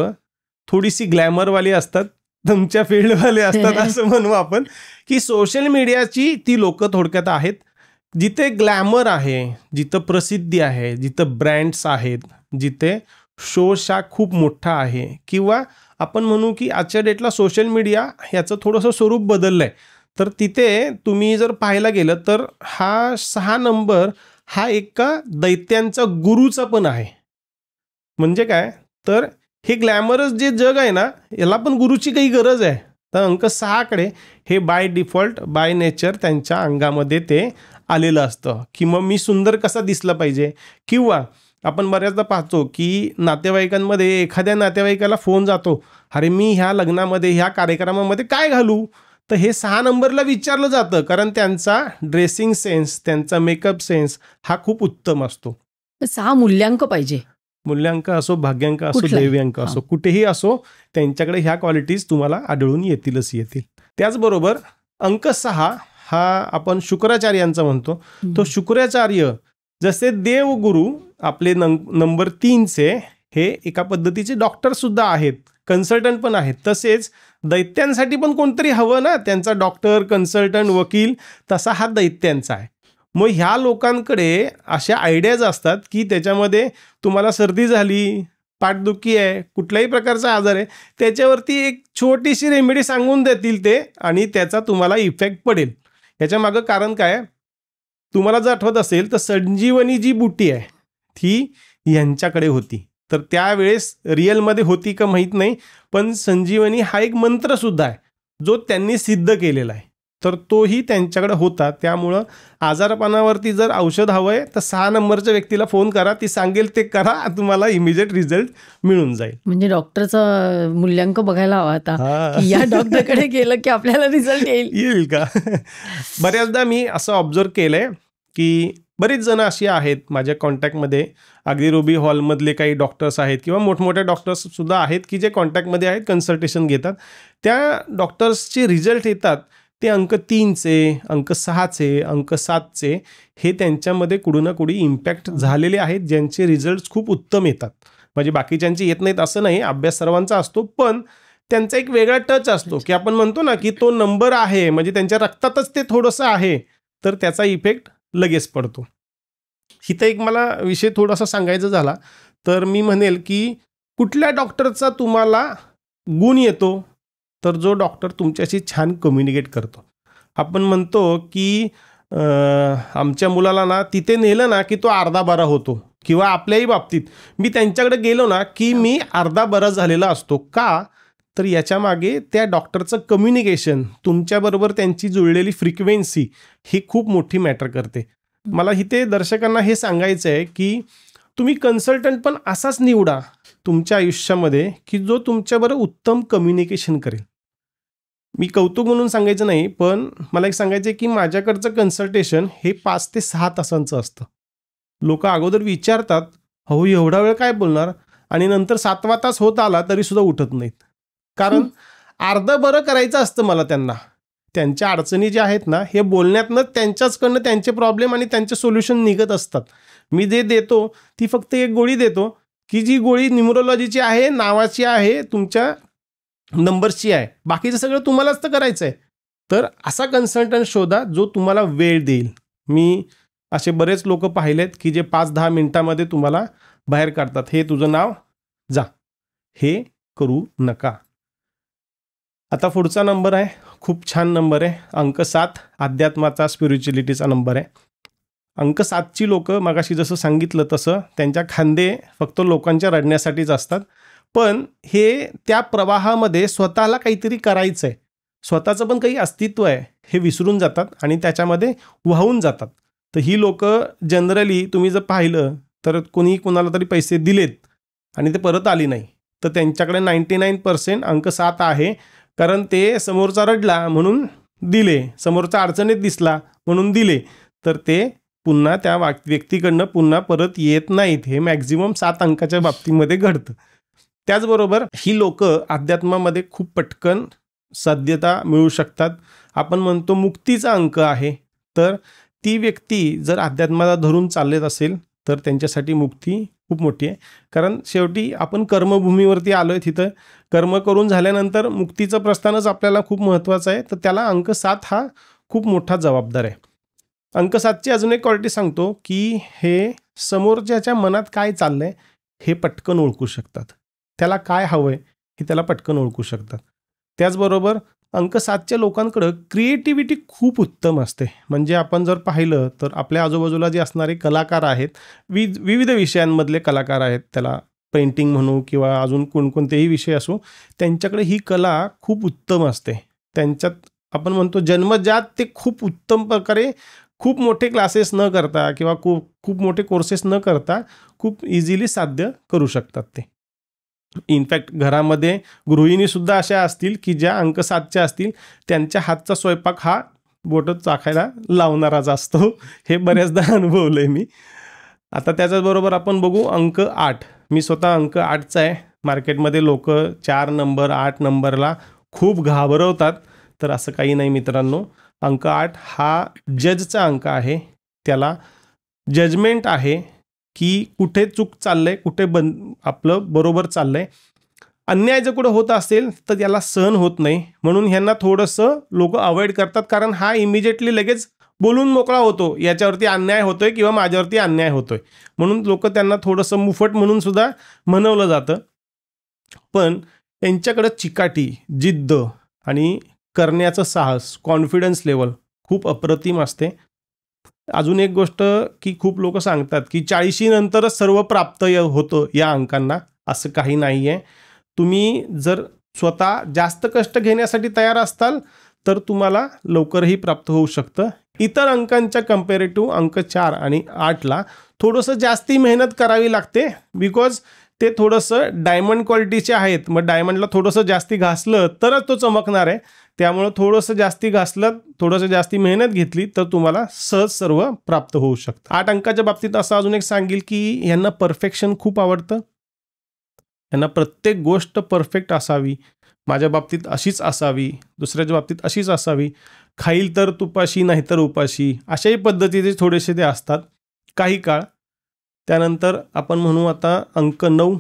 थोडीशी ग्लॅमरवाली असतात, तुमच्या फील्डवाले असतात असं म्हणू आपण, की सोशल मीडियाची ती लोक थोडक्यात आहेत. जिथे ग्लॅमर आहे, जिथं प्रसिद्धी आहे, जिथं ब्रँड्स आहेत, जिथे शोशा खूप मोठा आहे, किंवा आपण म्हणू की आजच्या डेटला सोशल मीडिया ह्याचं थोडंसं स्वरूप बदललं आहे. तर तिथे तुम्ही जर पाहायला गेलं तर हा 6 नंबर हा एका दैत्यांचा गुरुचा पण आहे. म्हणजे काय, तर हे ग्लॅमरस जे जग आहे ना, याला पण गुरुची काही गरज आहे. तर अंक 6कडे हे बाय डिफॉल्ट बाय नेचर त्यांच्या अंगामध्ये ते आलेलं असतं की मग मी सुंदर कसा दिसला पाहिजे. किंवा आपण बऱ्याचदा पाहतो की नातेवाईकांमध्ये एखाद्या नातेवाईकाला फोन जातो, अरे मी ह्या लग्नामध्ये ह्या कार्यक्रमामध्ये काय घालू. तर हे 6 नंबरला विचारलं जातं, कारण त्यांचा ड्रेसिंग सेन्स, त्यांचा मेकअप सेन्स हा खूप उत्तम असतो. 6 मूल्यांक पाहिजे. मूल्यांक असो, भाग्यांक असो, कुठलाही. दैव्यांक असो, कुठेही असो, त्यांच्याकडे ह्या क्वालिटीज तुम्हाला आढळून येतीलच येतील. त्याचबरोबर अंक 6 हा आपण शुक्राचार्यांचा म्हणतो. तो शुक्राचार्य जसे देवगुरु आपले नंबर 3चे हे एका पद्धतीचे डॉक्टर सुद्धा आहेत, कन्सल्टंट पण आहेत. तसेच दैत्यांसाठी पण कोणतरी हवं ना, त्यांचा डॉक्टर, कन्सल्टंट, वकील, तसा हा दैत्यांचा आहे. मग ह्या लोकांकडे अशा आयडियाज असतात की त्याच्यामध्ये तुम्हाला सर्दी झाली, पाठदुखी आहे, कुठल्याही प्रकारचा आजार आहे, त्याच्यावरती एक छोटीशी रेमेडी सांगून देतील ते आणि त्याचा तुम्हाला इफेक्ट पडेल. याच्या मागं कारण काय, तुम्हाला जर आठवत असेल तर संजीवनी जी बुटी आहे ती यांच्याकडे होती. तर त्यावेळेस रिअलमध्ये होती का माहीत नाही, पण संजीवनी हा एक मंत्र सुद्धा आहे जो त्यांनी सिद्ध केलेला आहे. तर तोही त्यांच्याकडे होता. त्यामुळं आजारपणावरती जर औषध हवं आहे तर 6 नंबरच्या व्यक्तीला फोन करा, ती सांगेल ते करा, तुम्हाला इमिजिएट रिझल्ट मिळून जाईल. म्हणजे डॉक्टरचं मूल्यांक बघायला हवा आता, की या डॉक्टरकडे गेलं की आपल्याला रिझल्ट येईल का. बऱ्याचदा मी असं ऑब्झर्व केलंय की बरीच जण अशी आहेत माझ्या कॉन्टॅक्टमध्ये, अगदी रुबी हॉलमधले काही डॉक्टर्स आहेत किंवा मोठमोठ्या डॉक्टर्स सुद्धा आहेत की जे कॉन्टॅक्टमध्ये आहेत, कन्सल्टेशन घेतात. त्या डॉक्टर्सचे रिझल्ट येतात ते अंक 3चे, अंक 6चे, अंक 7चे, हे त्यांच्यामध्ये कुठं ना कुठे इम्पॅक्ट झालेले आहेत, ज्यांचे रिझल्ट खूप उत्तम येतात. म्हणजे बाकीच्यांचे येत नाहीत असं नाही, अभ्यास सर्वांचा असतो, पण त्यांचा एक वेगळा टच असतो की आपण म्हणतो ना की तो नंबर आहे, म्हणजे त्यांच्या रक्तातच ते थोडंसं आहे, तर त्याचा इफेक्ट लगेच पडतो. इथं एक मला विषय थोडासा सांगायचा झाला तर मी म्हणेल की कुठल्या डॉक्टरचा तुम्हाला गुण येतो, तर जो डॉक्टर तुमच्याशी छान कम्युनिकेट करतो. आपण म्हणतो की आमच्या मुलाला ना तिथे नेलं ना की तो अर्धा बरा होतो, किंवा आपल्याही बाबतीत मी त्यांच्याकडे गेलो ना की मी अर्धा बरा झालेला असतो. का, तर याच्या मागे त्या डॉक्टरचं कम्युनिकेशन, तुमच्याबरोबर त्यांची जुळलेली फ्रिक्वेन्सी ही खूप मोठी मॅटर करते. मला इथे दर्शकांना हे सांगायचं आहे की तुम्ही कन्सल्टंट पण असाच निवडा तुमच्या आयुष्यामध्ये की जो तुमच्याबरोबर उत्तम कम्युनिकेशन करेल. मी कौतुक म्हणून सांगायचं नाही, पण मला एक सांगायचं आहे की माझ्याकडचं कन्सल्टेशन हे 5 ते 6 तासांचं असतं. लोक अगोदर विचारतात, हो एवढा वेळ काय बोलणार, आणि नंतर 7वा तास होत आला तरी सुद्धा उठत नाहीत. कारण अर्धं बरं करायचं असतं मला त्यांना. त्यांच्या अडचणी ज्या आहेत ना, हे बोलण्यातनं त्यांच्याचकडनं त्यांचे प्रॉब्लेम आणि त्यांचे सोल्युशन निघत असतात. मी जे देतो ती फक्त एक गोळी देतो की जी गोळी न्यूमरोलॉजीची आहे, नावाची आहे, तुमच्या नंबर्सची आहे, बाकीचं सगळं तुम्हालाच तर करायचं आहे. तर असा कन्सल्टंट शोधा जो तुम्हाला वेळ देईल. मी असे बरेच लोक पाहिलेत की जे 5-10 मिनिटामध्ये तुम्हाला बाहेर काढतात. हे तुझं नाव, जा, हे करू नका. आता पुढचा नंबर आहे, खूप छान नंबर आहे, अंक 7, अध्यात्माचा, स्पिरिच्युअलिटीचा नंबर आहे. अंक 7ची लोक मगाशी जसं सांगितलं तसं त्यांच्या खांदे फक्त लोकांच्या रडण्यासाठीच असतात, पण हे त्या प्रवाहामध्ये स्वतःला काहीतरी करायचं आहे, स्वतःचं पण काही अस्तित्व आहे हे विसरून जातात आणि त्याच्यामध्ये वाहून जातात. तर ही लोक जनरली तुम्ही जर पाहिलं तर कोणी कोणाला तरी पैसे दिलेत आणि ते परत आली नाही, तर त्यांच्याकडे 99% अंक 7 आहे. कारण ते समोरचा रडला म्हणून दिले, समोरचा अडचणीत दिसला म्हणून दिले, तर ते पुन्हा त्या व्यक्तीकडनं पुन्हा परत येत नाहीत. हे मॅक्झिमम 7 अंकाच्या बाबतीमध्ये घडतं. त्याचबरोबर ही लोक अध्यात्मामध्ये खूप पटकन साध्यता मिळू शकतात. आपण म्हणतो मुक्तीचा अंक आहे, तर ती व्यक्ती जर अध्यात्माला धरून चालत असेल तर त्यांच्यासाठी मुक्ती खूप मोठी आहे. कारण शेवटी आपण कर्मभूमीवरती आलो आहे, तिथं कर्म करून झाल्यानंतर मुक्तीचं प्रस्थानच आपल्याला खूप महत्त्वाचं आहे. तर त्याला अंक 7 हा खूप मोठा जबाबदार आहे. अंक 7ची अजून एक क्वालिटी सांगतो की हे समोरच्याच्या मनात काय चाललंय हे पटकन ओळखू शकतात, त्याला काय हवंय हे त्याला पटकन ओळखू शकतात. त्याचबरोबर अंक 7च्या लोकांकडं क्रिएटिव्हिटी खूप उत्तम असते. म्हणजे आपण जर पाहिलं तर आपल्या आजूबाजूला जे असणारे कलाकार आहेत, विविध विषयांमधले कलाकार आहेत, त्याला पेंटिंग म्हणू किंवा अजून कोणकोणतेही विषय असो, त्यांच्याकडे ही कला खूप उत्तम असते. त्यांच्यात आपण म्हणतो जन्मजात ते खूप उत्तम प्रकारे खूप मोठे क्लासेस न करता किंवा खूप मोठे कोर्सेस न करता खूप इझिली साध्य करू शकतात ते. इनफॅक्ट घरामध्ये गृहिणीसुद्धा अशा असतील की ज्या अंक 7च्या असतील, त्यांच्या हातचा स्वयंपाक हा बोटं चाखायला लावणाराच असतो. हे बऱ्याचदा अनुभवलं आहे मी. आता त्याच्याचबरोबर आपण बघू अंक 8. मी स्वतः अंक 8चा आहे. मार्केटमध्ये लोक 4 नंबर 8 नंबरला खूप घाबरवतात, तर असं काही नाही मित्रांनो. अंक 8 हा जजचा अंक आहे. त्याला जजमेंट आहे की कुठे चूक चाललंय, कुठे आपलं बरोबर चाललंय. अन्याय जर कुठं होत असेल तर त्याला सहन होत नाही, म्हणून ह्यांना थोडंसं लोक अवॉइड करतात. कारण हा इमिजिएटली लगेच बोलून मोकळा होतो, याच्यावरती अन्याय होतोय किंवा माझ्यावरती अन्याय होतोय, म्हणून लोक त्यांना थोडंसं मुफट म्हणून सुद्धा म्हणवलं जातं. पण यांच्याकडं चिकाटी, जिद्द आणि करण्याचं साहस, कॉन्फिडन्स लेवल खूप अप्रतिम असते. अजून एक गोष्ट की खूप लोक सांगतात की 40 नंतरच सर्व प्राप्त होतं या अंकांना. असं काही नाही आहे. तुम्ही जर स्वतः जास्त कष्ट घेण्यासाठी तयार असताल तर तुम्हाला लवकरही प्राप्त होऊ शकतं. इतर अंकांच्या कम्पॅरेटिव्ह अंक 4 आणि 8ला थोडंसं जास्ती मेहनत करावी लागते, बिकॉज ते थोडंसं डायमंड क्वालिटीचे आहेत. मग डायमंडला थोडंसं जास्ती घासलं तरच तो चमकणार आहे. त्यामुळं थोडंसं जास्ती घासलं, थोडंसं जास्ती मेहनत घेतली तर तुम्हाला सहज सर्व प्राप्त होऊ शकतं. 8 अंकाच्या बाबतीत असं अजून एक सांगेल की यांना परफेक्शन खूप आवडतं. यांना प्रत्येक गोष्ट परफेक्ट असावी. माझ्या बाबतीत अशीच असावी, दुसऱ्याच्या बाबतीत अशीच असावी, खाईल तर तुपाशी नाही तर उपाशी, अशाही पद्धतीचे थोडेसे ते असतात काही काळ. त्यानंतर आपण म्हणू आता अंक 9.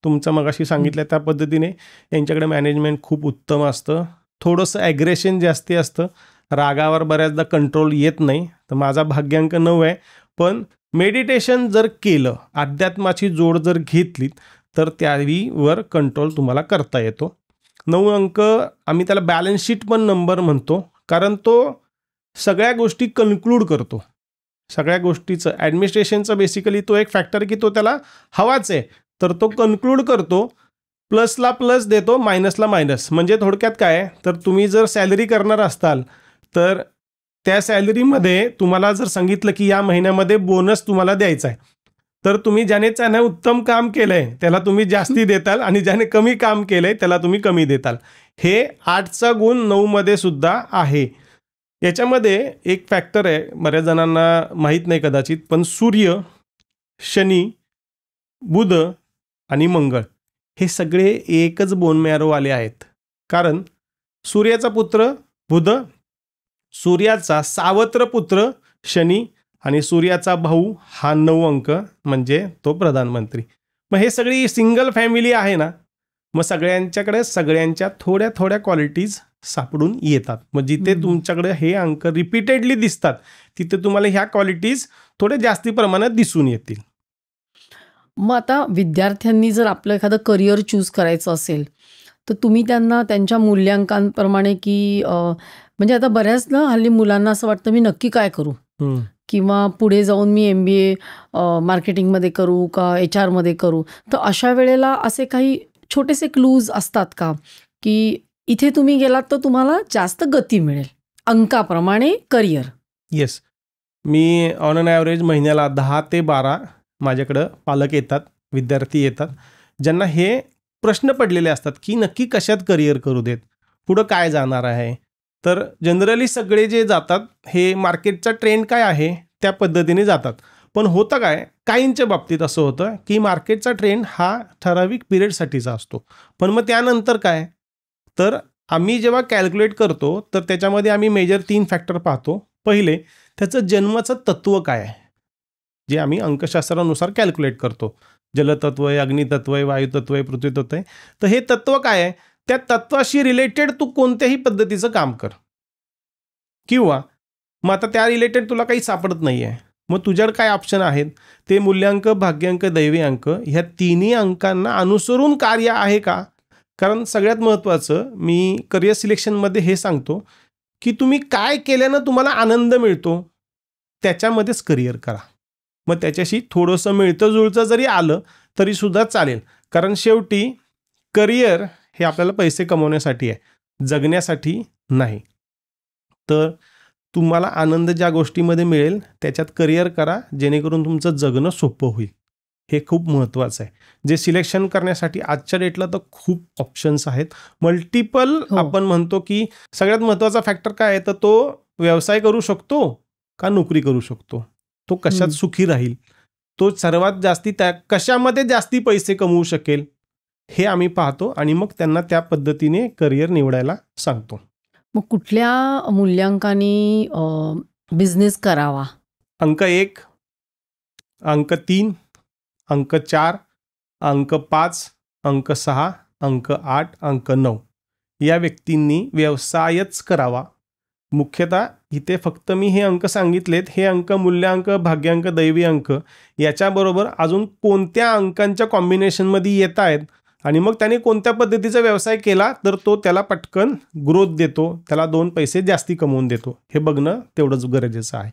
तुमचं मगाशी सांगितलं त्या पद्धतीने यांच्याकडे मॅनेजमेंट खूप उत्तम असतं. थोडंसं ॲग्रेशन जास्ती असतं, रागावर बऱ्याचदा कंट्रोल येत नाही. तर माझा भाग्यांक 9 आहे. पण मेडिटेशन जर केलं, अध्यात्माची जोड जर घेतली तर त्यावर कंट्रोल तुम्हाला करता येतो. 9 अंक आम्ही त्याला बॅलन्स शीट पण नंबर म्हणतो, कारण तो सगळ्या गोष्टी कन्क्लूड करतो. सगळ्या गोष्टीचं ॲडमिनिस्ट्रेशनचं बेसिकली तो एक फॅक्टर की तो त्याला हवाच आहे, तर तो कन्क्लूड करतो. प्लसला प्लस देतो, मायनसला मायनस. म्हणजे थोडक्यात काय, तर तुम्ही जर सॅलरी करणार असताल तर त्या सॅलरीमध्ये तुम्हाला जर सांगितलं की या महिन्यामध्ये बोनस तुम्हाला द्यायचा आहे, तर तुम्ही ज्याने उत्तम काम केलंय त्याला तुम्ही जास्ती देताल आणि ज्याने कमी काम केलंय त्याला तुम्ही कमी देताल. हे 8चा गुण 9मध्ये सुद्धा आहे. याच्यामध्ये एक फॅक्टर आहे, बऱ्याच जणांना माहीत नाही कदाचित, पण सूर्य, शनी, बुध आणि मंगळ हे सगळे एकच बोन मॅरोवाले आहेत. कारण सूर्याचा पुत्र बुध, सूर्याचा सावत्र पुत्र शनी आणि सूर्याचा भाऊ हा 9 अंक म्हणजे तो प्रधानमंत्री. मग हे सगळी सिंगल फॅमिली आहे ना, मग सगळ्यांच्याकडे सगळ्यांच्या थोड्या थोड्या क्वालिटीज सापडून येतात. मग जिथे तुमच्याकडे हे अंक रिपीटेडली दिसतात तिथे तुम्हाला ह्या क्वालिटीज थोड्या जास्ती प्रमाणात दिसून येतील. मग आता विद्यार्थ्यांनी जर आपलं एखादं करिअर चूज करायचं असेल तर तुम्ही त्यांना त्यांच्या मूल्यांकांप्रमाणे की म्हणजे आता बऱ्याच ना हल्ली मुलांना असं वाटतं मी नक्की काय करू, किंवा पुढे जाऊन मी MBA मार्केटिंगमध्ये करू का HR मध्ये करू. तर अशा वेळेला असे काही छोटेसे क्लूज असतात का की इथे तुम्ही गेलात तर तुम्हाला जास्त गती मिळेल अंकाप्रमाणे करिअर? येस, मी ऑन अन ॲव्हरेज महिन्याला 10 ते 12 माझ्याकडं पालक येतात, विद्यार्थी येतात, ज्यांना हे प्रश्न पडलेले असतात की नक्की कशात करिअर करू देत, पुढं काय जाणार आहे. तर जनरली सगळे जे जातात हे मार्केटचा ट्रेंड काय आहे त्या पद्धतीने जातात. पण होतं काय, काहींच्या बाबतीत असं होतं की मार्केटचा ट्रेंड हा ठराविक पिरियडसाठीचा असतो, पण मग त्यानंतर काय, तर आम्ही जेव्हा कॅल्क्युलेट करतो तर त्याच्यामध्ये आम्ही मेजर 3 फॅक्टर पाहतो. पहिले, त्याचं जन्माचं तत्त्व काय आहे, जे आम्ही अंकशास्त्रानुसार कॅल्क्युलेट करतो. जलतत्व आहे, अग्नितत्व आहे, वायुतत्व आहे, पृथ्वीतत्व आहे. तर हे तत्त्व काय आहे, त्या तत्त्वाशी रिलेटेड तू कोणत्याही पद्धतीचं काम कर, किंवा मग आता त्या रिलेटेड तुला काही सापडत नाही आहे, मग तुझ्याकडे काय ऑप्शन आहेत, ते मूल्यांक, भाग्यांक, दैवी अंक ह्या तिन्ही अंकांना अनुसरून कार्य आहे का, कारण सगळ्यात महत्त्वाचं मी करिअर सिलेक्शनमध्ये हे सांगतो की तुम्ही काय केल्यानं तुम्हाला आनंद मिळतो त्याच्यामध्येच करिअर करा. मग त्याच्याशी थोडंसं मिळतं जुळतं जरी आलं तरीसुद्धा चालेल, कारण शेवटी करिअर हे आपल्याला पैसे कमवण्यासाठी आहे, जगण्यासाठी नाही. तर तुम्हाला आनंद ज्या गोष्टीमध्ये मिळेल त्याच्यात करिअर करा, जेणेकरून तुमचं जगणं सोपं होईल. हे खूप महत्त्वाचं आहे. जे सिलेक्शन करण्यासाठी आजच्या डेटला तर खूप ऑप्शन्स आहेत, मल्टिपल. आपण म्हणतो की सगळ्यात महत्त्वाचा फॅक्टर काय आहे, तर तो व्यवसाय करू शकतो का नोकरी करू शकतो, तो कशात सुखी राहील, तो सर्वात जास्ती कशामध्ये जास्ती पैसे कमवू शकेल हे आम्ही पाहतो आणि मग त्यांना त्या पद्धतीने करिअर निवडायला सांगतो. मग कुठल्या मूल्यांकानी बिझनेस करावा? अंक 1, अंक 3, अंक 4, अंक 5, अंक 6, अंक 8, अंक 9 या व्यक्तींनी व्यवसायच करावा. मुख्यतः इथे फक्त मी हे अंक सांगितलेत, हे अंक मूल्यांक, भाग्यांक, दैवी अंक याच्याबरोबर अजून कोणत्या अंकांच्या कॉम्बिनेशनमध्ये येत आहेत आणि मग त्याने कोणत्या पद्धतीचा व्यवसाय केला तर तो त्याला पटकन ग्रोथ देतो, त्याला 2 पैसे जास्ती कमवून देतो, हे बघणं तेवढंच गरजेचं आहे.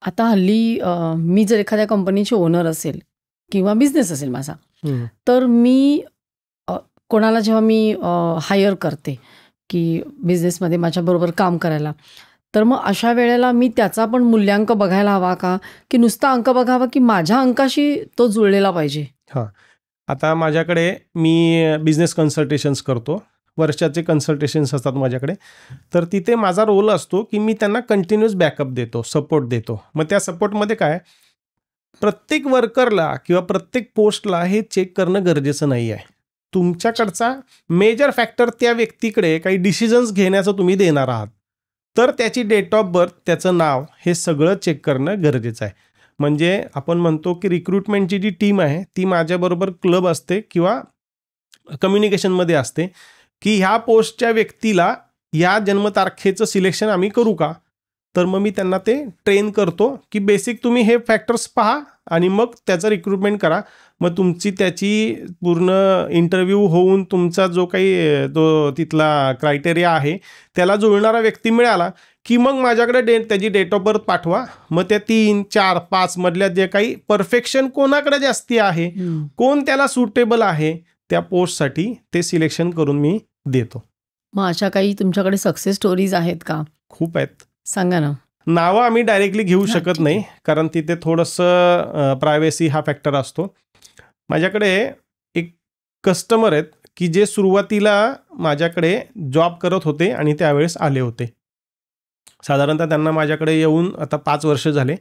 आता हल्ली मी जर एखाद्या कंपनीचे ओनर असेल किंवा बिझनेस असेल माझा, तर मी कोणाला जेव्हा मी हायर करते की बिझनेसमध्ये माझ्याबरोबर काम करायला, तर मग अशा वेळेला मी त्याचा पण मूल्यांक बघायला हवा का, की नुसता अंक बघावा, की माझ्या अंकाशी तो जुळलेला पाहिजे? हां, आता माझ्याकडे मी बिझनेस कन्सल्टेशन्स करतो, वर्षाचे कन्सल्टेशन्स असतात माझ्याकडे. तर तिथे माझा रोल असतो की मी त्यांना कंटिन्यूअस बॅकअप देतो, सपोर्ट देतो. मग त्या सपोर्टमध्ये काय, प्रत्येक वर्करला किंवा प्रत्येक पोस्टला हे चेक करणं गरजेचं नाही आहे. तुमच्याकडचा मेजर फॅक्टर त्या व्यक्तीकडे काही डिसिजन्स घेण्याचं तुम्ही देणार आहात, तर त्याची डेट ऑफ बर्थ, त्याचं नाव, हे सगळं चेक करणं गरजेचं आहे. म्हणजे आपण म्हणतो की रिक्रुटमेंटची जी टीम आहे ती माझ्याबरोबर क्लब असते किंवा कम्युनिकेशनमध्ये असते की ह्या पोस्टच्या व्यक्तीला या जन्मतारखेचं सिलेक्शन आम्ही करू का. तर मग मी त्यांना ते ट्रेन करतो की बेसिक तुम्ही हे फॅक्टर्स पहा आणि मग त्याचं रिक्रुटमेंट करा. मग तुमची त्याची पूर्ण इंटरव्ह्यू होऊन तुमचा जो काही तो तिथला क्रायटेरिया आहे त्याला जुळणारा व्यक्ती मिळाला की मग माझ्याकडे त्याची डेट ऑफ बर्थ पाठवा. मग त्या 3, 4, 5 मधल्या जे काही परफेक्शन कोणाकडे जास्ती आहे, कोण त्याला सुटेबल आहे त्या पोस्टसाठी, ते सिलेक्शन करून मी देतो. मग अशा काही तुमच्याकडे सक्सेस स्टोरीज आहेत का? खूप आहेत, सांगा ना. नावं आम्ही डायरेक्टली घेऊ शकत नाही, कारण तिथे थोडंसं प्रायव्हसी हा फॅक्टर असतो. माझ्याकडे एक कस्टमर आहेत की जे सुरुवातीला माझ्याकडे जॉब करत होते आणि त्यावेळेस आले होते. साधारणतः त्यांना माझ्याकडे येऊन आता 5 वर्ष झाले.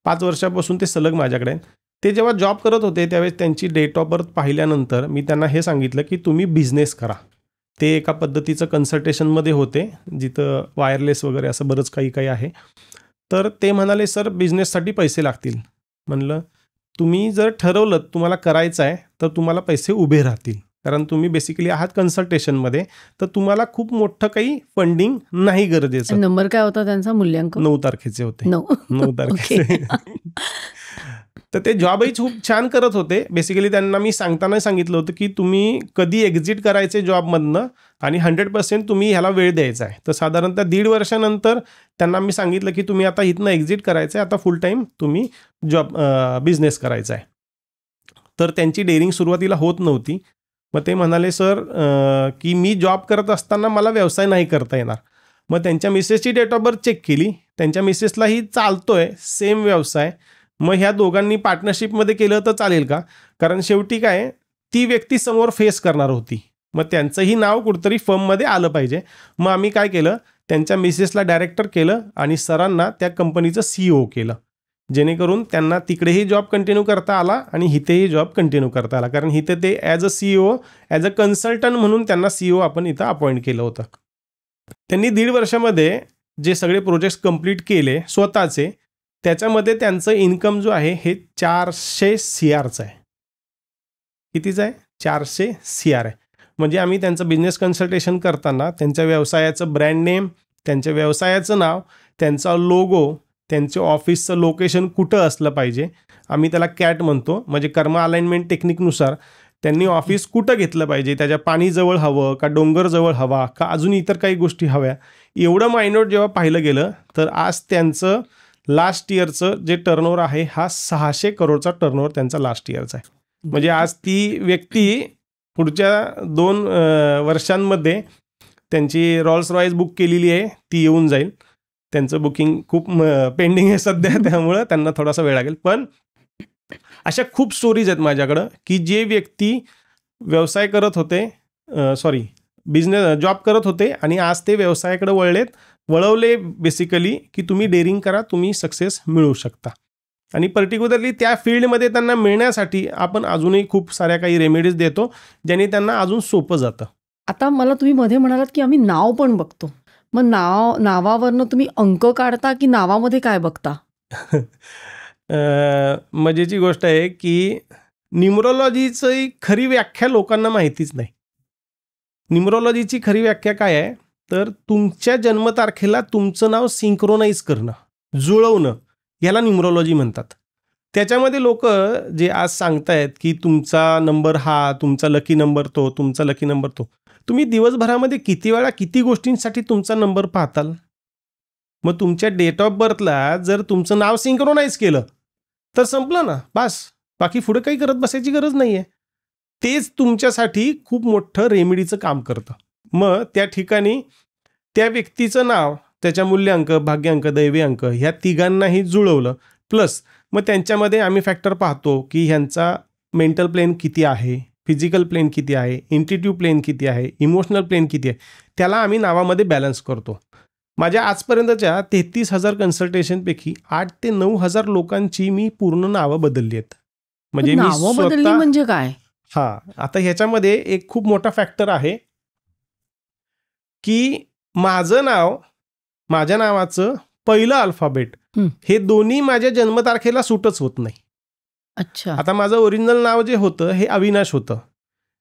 5 वर्षापासून ते सलग माझ्याकडे आहेत. ते जेव्हा जॉब करत होते त्यावेळेस त्यांची डेट ऑफ बर्थ पाहिल्यानंतर मी त्यांना हे सांगितलं की तुम्ही बिझनेस करा. ते एका पद्धतीचं कन्सल्टेशनमध्ये होते जिथं वायरलेस वगैरे असं बरंच काही आहे. तर ते म्हणाले, सर बिझनेससाठी पैसे लागतील. म्हणलं तुम्ही जर ठरवलं तुम्हाला करायचं आहे तर तुम्हाला पैसे उभे राहतील, कारण तुम्ही बेसिकली आहात कन्सल्टेशनमध्ये, तर तुम्हाला खूप मोठं काही फंडिंग नाही गरजेचं. नंबर काय होता त्यांचा, मूल्यांक? 9 तारखेचे होते. 9 तारखेचे. तर ते जॉबही खूप छान करत होते. बेसिकली त्यांना मी सांगताना सांगितलं होतं की तुम्ही कधी एक्झिट करायचे जॉबमधनं आणि 100% तुम्ही ह्याला वेळ द्यायचा आहे. तर साधारणतः 1.5 वर्षानंतर त्यांना मी सांगितलं की तुम्ही आता इथनं एक्झिट करायचं आहे, आता फुल टाईम तुम्ही बिझनेस करायचा आहे. तर त्यांची डेअरिंग सुरुवातीला होत नव्हती. मग ते म्हणाले, सर की मी जॉब करत असताना मला व्यवसाय नाही करता येणार. मग त्यांच्या मिसेसची डेट ऑफ बर्थ चेक केली, त्यांच्या मिसेसलाही चालतोय सेम व्यवसाय. मग ह्या दोघांनी पार्टनरशिपमध्ये केलं तर चालेल का, कारण शेवटी काय ती व्यक्ती समोर फेस करणार होती. मग त्यांचंही नाव कुठंतरी फर्ममध्ये आलं पाहिजे. मग आम्ही काय केलं, त्यांच्या मिसेसला डायरेक्टर केलं आणि सरांना त्या कंपनीचं CEO केलं, जेणेकरून त्यांना तिकडेही जॉब कंटिन्यू करता आला आणि इथेही जॉब कंटिन्यू करता आला. कारण इथे ते as a CEO, as a consultant म्हणून त्यांना CEO आपण इथं अपॉइंट केलं होतं. त्यांनी 1.5 वर्षामध्ये जे सगळे प्रोजेक्ट्स कंप्लीट केले स्वतःचे, त्याच्यामध्ये त्यांचं इन्कम जो आहे हे 400 CRचं आहे. कितीचं आहे? 400 CR आहे. म्हणजे आम्ही त्यांचं बिझनेस कन्सल्टेशन करताना त्यांच्या व्यवसायाचं ब्रँड नेम, त्यांच्या व्यवसायाचं नाव, त्यांचा लोगो, त्यांच्या ऑफिसचं लोकेशन कुठं असलं पाहिजे, आम्ही त्याला कॅट म्हणतो, म्हणजे कर्मा अलाइनमेंट टेक्निकनुसार त्यांनी ऑफिस कुठं घेतलं पाहिजे, त्याच्या पाणी जवळ हवं का डोंगर जवळ हवा का अजून इतर काही गोष्टी हव्या, एवढं मायन्यूट जेव्हा पाहिलं गेलं तर आज त्यांचं लास्ट इयरचं जे टर्नओव्हर आहे हा 600 करोडचा टर्नओव्हर त्यांचा लास्ट इयरचा आहे. म्हणजे आज ती व्यक्ती पुढच्या 2 वर्षांमध्ये त्यांची रॉल्स रॉयस बुक केलेली आहे, ती येऊन जाईल. त्यांचं बुकिंग खूप पेंडिंग आहे सध्या, त्यामुळं त्यांना थोडासा वेळ लागेल. पण अशा खूप स्टोरीज आहेत माझ्याकडं की जे व्यक्ती व्यवसाय करत होते, बिझनेस जॉब करत होते आणि आज ते व्यवसायाकडे वळवले बेसिकली की तुम्ही डेअरिंग करा, तुम्ही सक्सेस मिळवू शकता. आणि पर्टिक्युलरली त्या फील्डमध्ये त्यांना मिळण्यासाठी आपण अजूनही खूप साऱ्या काही रेमेडीज देतो ज्यांनी त्यांना अजून सोपं जातं. आता मला तुम्ही मध्ये म्हणालात की आम्ही नाव पण बघतो, मग नावावरनं तुम्ही अंक काढता की नावामध्ये काय बघता? मजेची गोष्ट आहे की न्यूमरोलॉजीची खरी व्याख्या लोकांना माहितीच नाही. न्यूमरोलॉजीची खरी व्याख्या काय आहे तर तुमच्या जन्मतारखेला तुमचं नाव सिंक्रोनाइज करणं, जुळवणं, याला न्यूमरोलॉजी म्हणतात. त्याच्यामध्ये लोक जे आज सांगतायत की तुमचा नंबर हा, तुमचा लकी नंबर तो, तुमचा लकी नंबर तो, तुम्ही दिवसभरामध्ये किती वेळा किती गोष्टींसाठी तुमचा नंबर पाहताल? मग तुमच्या डेट ऑफ बर्थला जर तुमचं नाव सिंक्रोनाइज केलं तर संपलं ना, बस. बाकी पुढे काही करत बसायची गरज नाही आहे. तेच तुमच्यासाठी खूप मोठं रेमेडीचं काम करतं. मग त्या ठिकाणी त्या व्यक्तीचं नाव, त्याच्या मूल्यांक, भाग्यांक, दैवी अंक ह्या तिघांनाही जुळवलं, प्लस मग त्यांच्यामध्ये आम्ही फॅक्टर पाहतो की ह्यांचा मेंटल प्लेन किती आहे, फिजिकल प्लेन किती आहे, इंट्युटिव्ह प्लेन किती आहे, इमोशनल प्लेन किती आहे, त्याला आम्ही नावामध्ये बॅलन्स करतो. माझ्या आजपर्यंतच्या 33,000 कन्सल्टेशनपैकी 8,000 ते 9,000 लोकांची मी पूर्ण नावं बदलली आहेत. म्हणजे मी नावं बदलली स्वतः म्हणजे काय? आता ह्याच्यामध्ये एक खूप मोठा फॅक्टर आहे की माझं नाव, माझ्या नावाचं पहिलं अल्फाबेट हे दोन्ही माझ्या जन्मतारखेला सूटच होत नाही. अच्छा. आता माझं ओरिजिनल नाव जे होतं हे अविनाश होतं,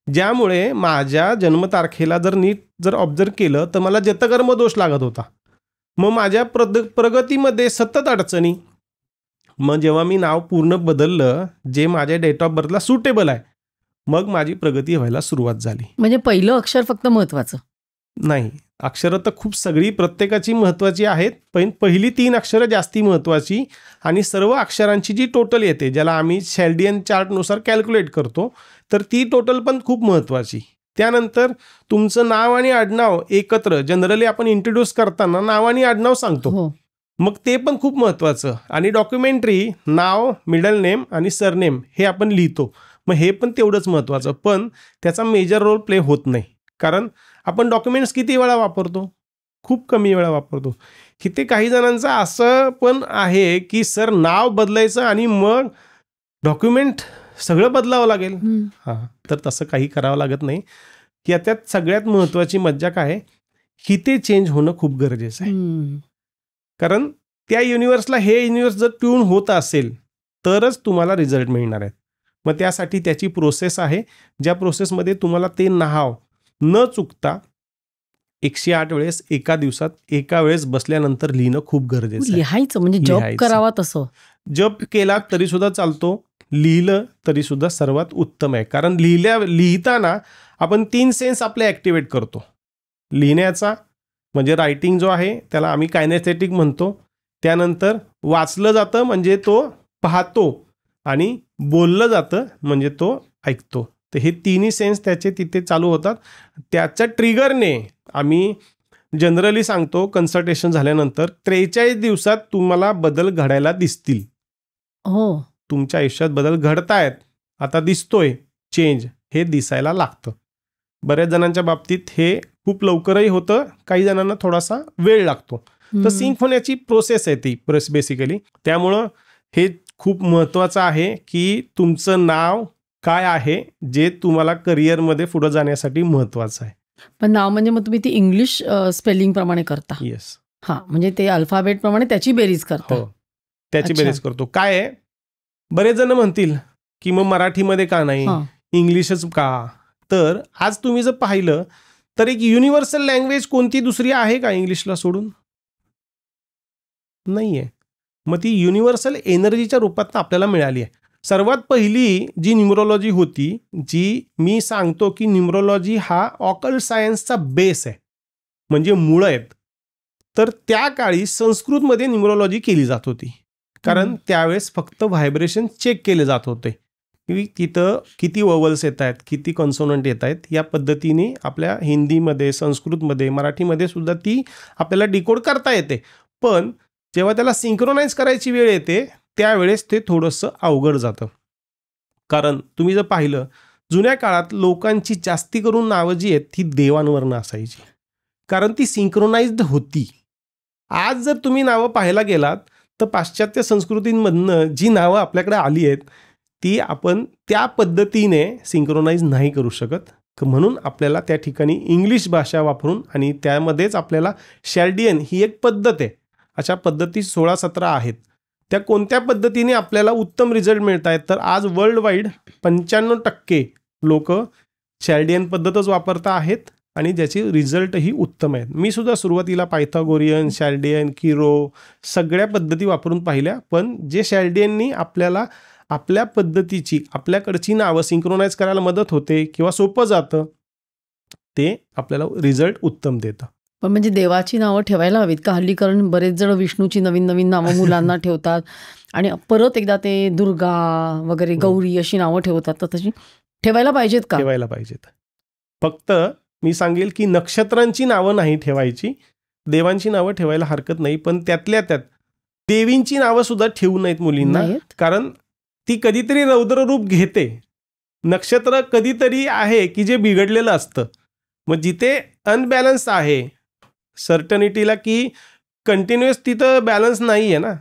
ज्यामुळे माझ्या जन्मतारखेला जर ऑब्झर्व केलं तर मला जतकर्म दोष लागत होता. मग माझ्या प्रगतीमध्ये सतत अडचणी. मग जेव्हा मी नाव पूर्ण बदललं जे माझ्या डेट ऑफ बर्थला सुटेबल आहे, मग माझी प्रगती व्हायला सुरुवात झाली. म्हणजे पहिलं अक्षर फक्त महत्वाचं नाही, अक्षरं तर खूप सगळी प्रत्येकाची महत्त्वाची आहेत, पण पहिली 3 अक्षरं जास्ती महत्त्वाची आणि सर्व अक्षरांची जी टोटल येते, ज्याला आम्ही शेल्डियन चार्टनुसार कॅल्क्युलेट करतो, तर ती टोटल पण खूप महत्त्वाची. त्यानंतर तुमचं नाव आणि आडनाव एकत्र जनरली आपण इंट्रोड्यूस करताना नाव आणि आडनाव सांगतो, मग ते पण खूप महत्त्वाचं. आणि डॉक्युमेंटरी नाव, मिडल नेम आणि सरनेम हे आपण लिहितो, मग हे पण तेवढंच महत्त्वाचं. पण त्याचा मेजर रोल प्ले होत नाही, कारण आपण डॉक्युमेंट्स किती वेळा वापरतो? खूप कमी वेळा वापरतो. किती काही जणांचं असं पण आहे की सर नाव बदलायचं आणि मग डॉक्युमेंट सगळं बदलावं लागेल. तर तसं काही करावं लागत नाही. की त्यात सगळ्यात महत्त्वाची मज्जा काय आहे की ते चेंज होणं खूप गरजेचं आहे. कारण त्या युनिव्हर्सला हे युनिव्हर्स जर ट्यून होत असेल तरच तुम्हाला रिझल्ट मिळणार आहेत. मग त्यासाठी त्याची प्रोसेस आहे, ज्या प्रोसेसमध्ये तुम्हाला ते नाव न चुकता 108 वेळेस एका दिवसात एका वेळेस बसल्यानंतर लिहिणं खूप गरजेचं आहे. लिहायचं म्हणजे जप करावा तसं. जप केला तरी सुद्धा चालतो, लिहिलं तरी सुद्धा सर्वात उत्तम आहे. कारण लिहिताना आपण 3 सेन्स आपले ॲक्टिवेट करतो. लिहिण्याचा म्हणजे रायटिंग जो आहे त्याला आम्ही कायनेस्थेटिक म्हणतो. त्यानंतर वाचलं जातं म्हणजे तो पाहतो आणि बोललं जातं म्हणजे तो ऐकतो. तर हे तिन्ही सेन्स त्याचे तिथे चालू होतात. त्याच्या ट्रिगरने आम्ही जनरली सांगतो कन्सल्टेशन झाल्यानंतर 43 दिवसात तुम्हाला बदल घडायला दिसतील. हो, तुमच्या आयुष्यात बदल घडतायत, आता दिसतोय चेंज, हे दिसायला लागतं. बऱ्याच जणांच्या बाबतीत हे खूप लवकरही होतं, काही जणांना थोडासा वेळ लागतो. तर सिंक होण्याची प्रोसेस आहे ती बेसिकली. त्यामुळं हे खूप महत्त्वाचं आहे की तुमचं नाव काय आहे जे तुम्हाला करिअरमध्ये पुढे जाण्यासाठी महत्त्वाचं आहे. पण नाव म्हणजे मग तुम्ही ती इंग्लिश स्पेलिंग प्रमाणे करता? येस. म्हणजे ते अल्फाबेट प्रमाणे त्याची बेरीज करता? हो, त्याची बेरीज करतो. काय आहे, बरेच जण म्हणतील की मग मराठीमध्ये का नाही, इंग्लिशच का? तर आज तुम्ही जर पाहिलं तर एक युनिव्हर्सल लँग्वेज कोणती दुसरी आहे का इंग्लिशला सोडून? नाही आहे. मग ती युनिव्हर्सल एनर्जीच्या रूपात आपल्याला मिळाली आहे. सर्वात पहिली जी न्यूमरॉलॉजी होती, जी मी सांगतो की न्यूमरॉलॉजी हा ऑकल्ट सायन्सचा बेस आहे, म्हणजे मुळं आहेत. तर त्या काळी संस्कृतमध्ये न्यूमरॉलॉजी केली जात होती, कारण त्यावेळेस फक्त व्हायब्रेशन चेक केले जात होते की तिथं किती ववल्स येत आहेत, किती कॉन्सोनंट येत आहेत. या पद्धतीने आपल्या हिंदीमध्ये, संस्कृतमध्ये, मराठीमध्ये सुद्धा ती आपल्याला डिकोड करता येते. पण जेव्हा त्याला सिंक्रोनाइज करायची वेळ येते त्यावेळेस ते थोडंसं अवघड जातं. कारण तुम्ही जर पाहिलं, जुन्या काळात लोकांची जास्ती करून नावं जी आहेत ती देवांवरनं असायची, कारण ती सिंक्रोनाइज्ड होती. आज जर तुम्ही नावं पाहायला गेलात तर पाश्चात्य संस्कृतींमधनं जी नावं आपल्याकडे आली आहेत ती आपण त्या पद्धतीने सिंक्रोनाइज नाही करू शकत. म्हणून आपल्याला त्या ठिकाणी इंग्लिश भाषा वापरून, आणि त्यामध्येच आपल्याला शॅल्डियन ही एक पद्धत आहे, अशा पद्धती 16-17 आहेत. त्या कोणत्या पद्धतीने आपल्याला उत्तम रिझल्ट मिळत आहेत, तर आज वर्ल्ड वाईड 95% लोक शॅल्डियन पद्धतच वापरता आहेत आणि ज्याची रिझल्टही उत्तम आहेत. मी सुद्धा सुरुवातीला पायथागोरियन, शॅल्डियन, किरो सगळ्या पद्धती वापरून पाहिल्या, पण जे शॅल्डियननी आपल्याला आपल्या पद्धतीची, आपल्याकडची नावं सिंक्रोनाइज करायला मदत होते किंवा सोपं जातं, ते आपल्याला रिझल्ट उत्तम देतं. पण म्हणजे देवाची नावं ठेवायला हवीत का? हल्ली कारण बरेच जण विष्णूची नवीन नवीन नावं मुलांना ठेवतात आणि परत एकदा ते दुर्गा वगैरे, गौरी अशी नावं ठेवतात, तर तशी ठेवायला पाहिजेत का? ठेवायला पाहिजेत. फक्त मी सांगेल की नक्षत्रांची नावं नाही ठेवायची, देवांची नावं ठेवायला हरकत नाही, पण त्यातल्या त्यात देवींची नावं सुद्धा ठेवू नयेत मुलींना, कारण ती कधीतरी रौद्ररूप घेते. नक्षत्र कधीतरी आहे की जे बिघडलेलं असतं. मग जिथे अनबॅलन्स आहे सर्टनिटीला, की कंटिन्युअस तिथं बॅलन्स नाही आहे ना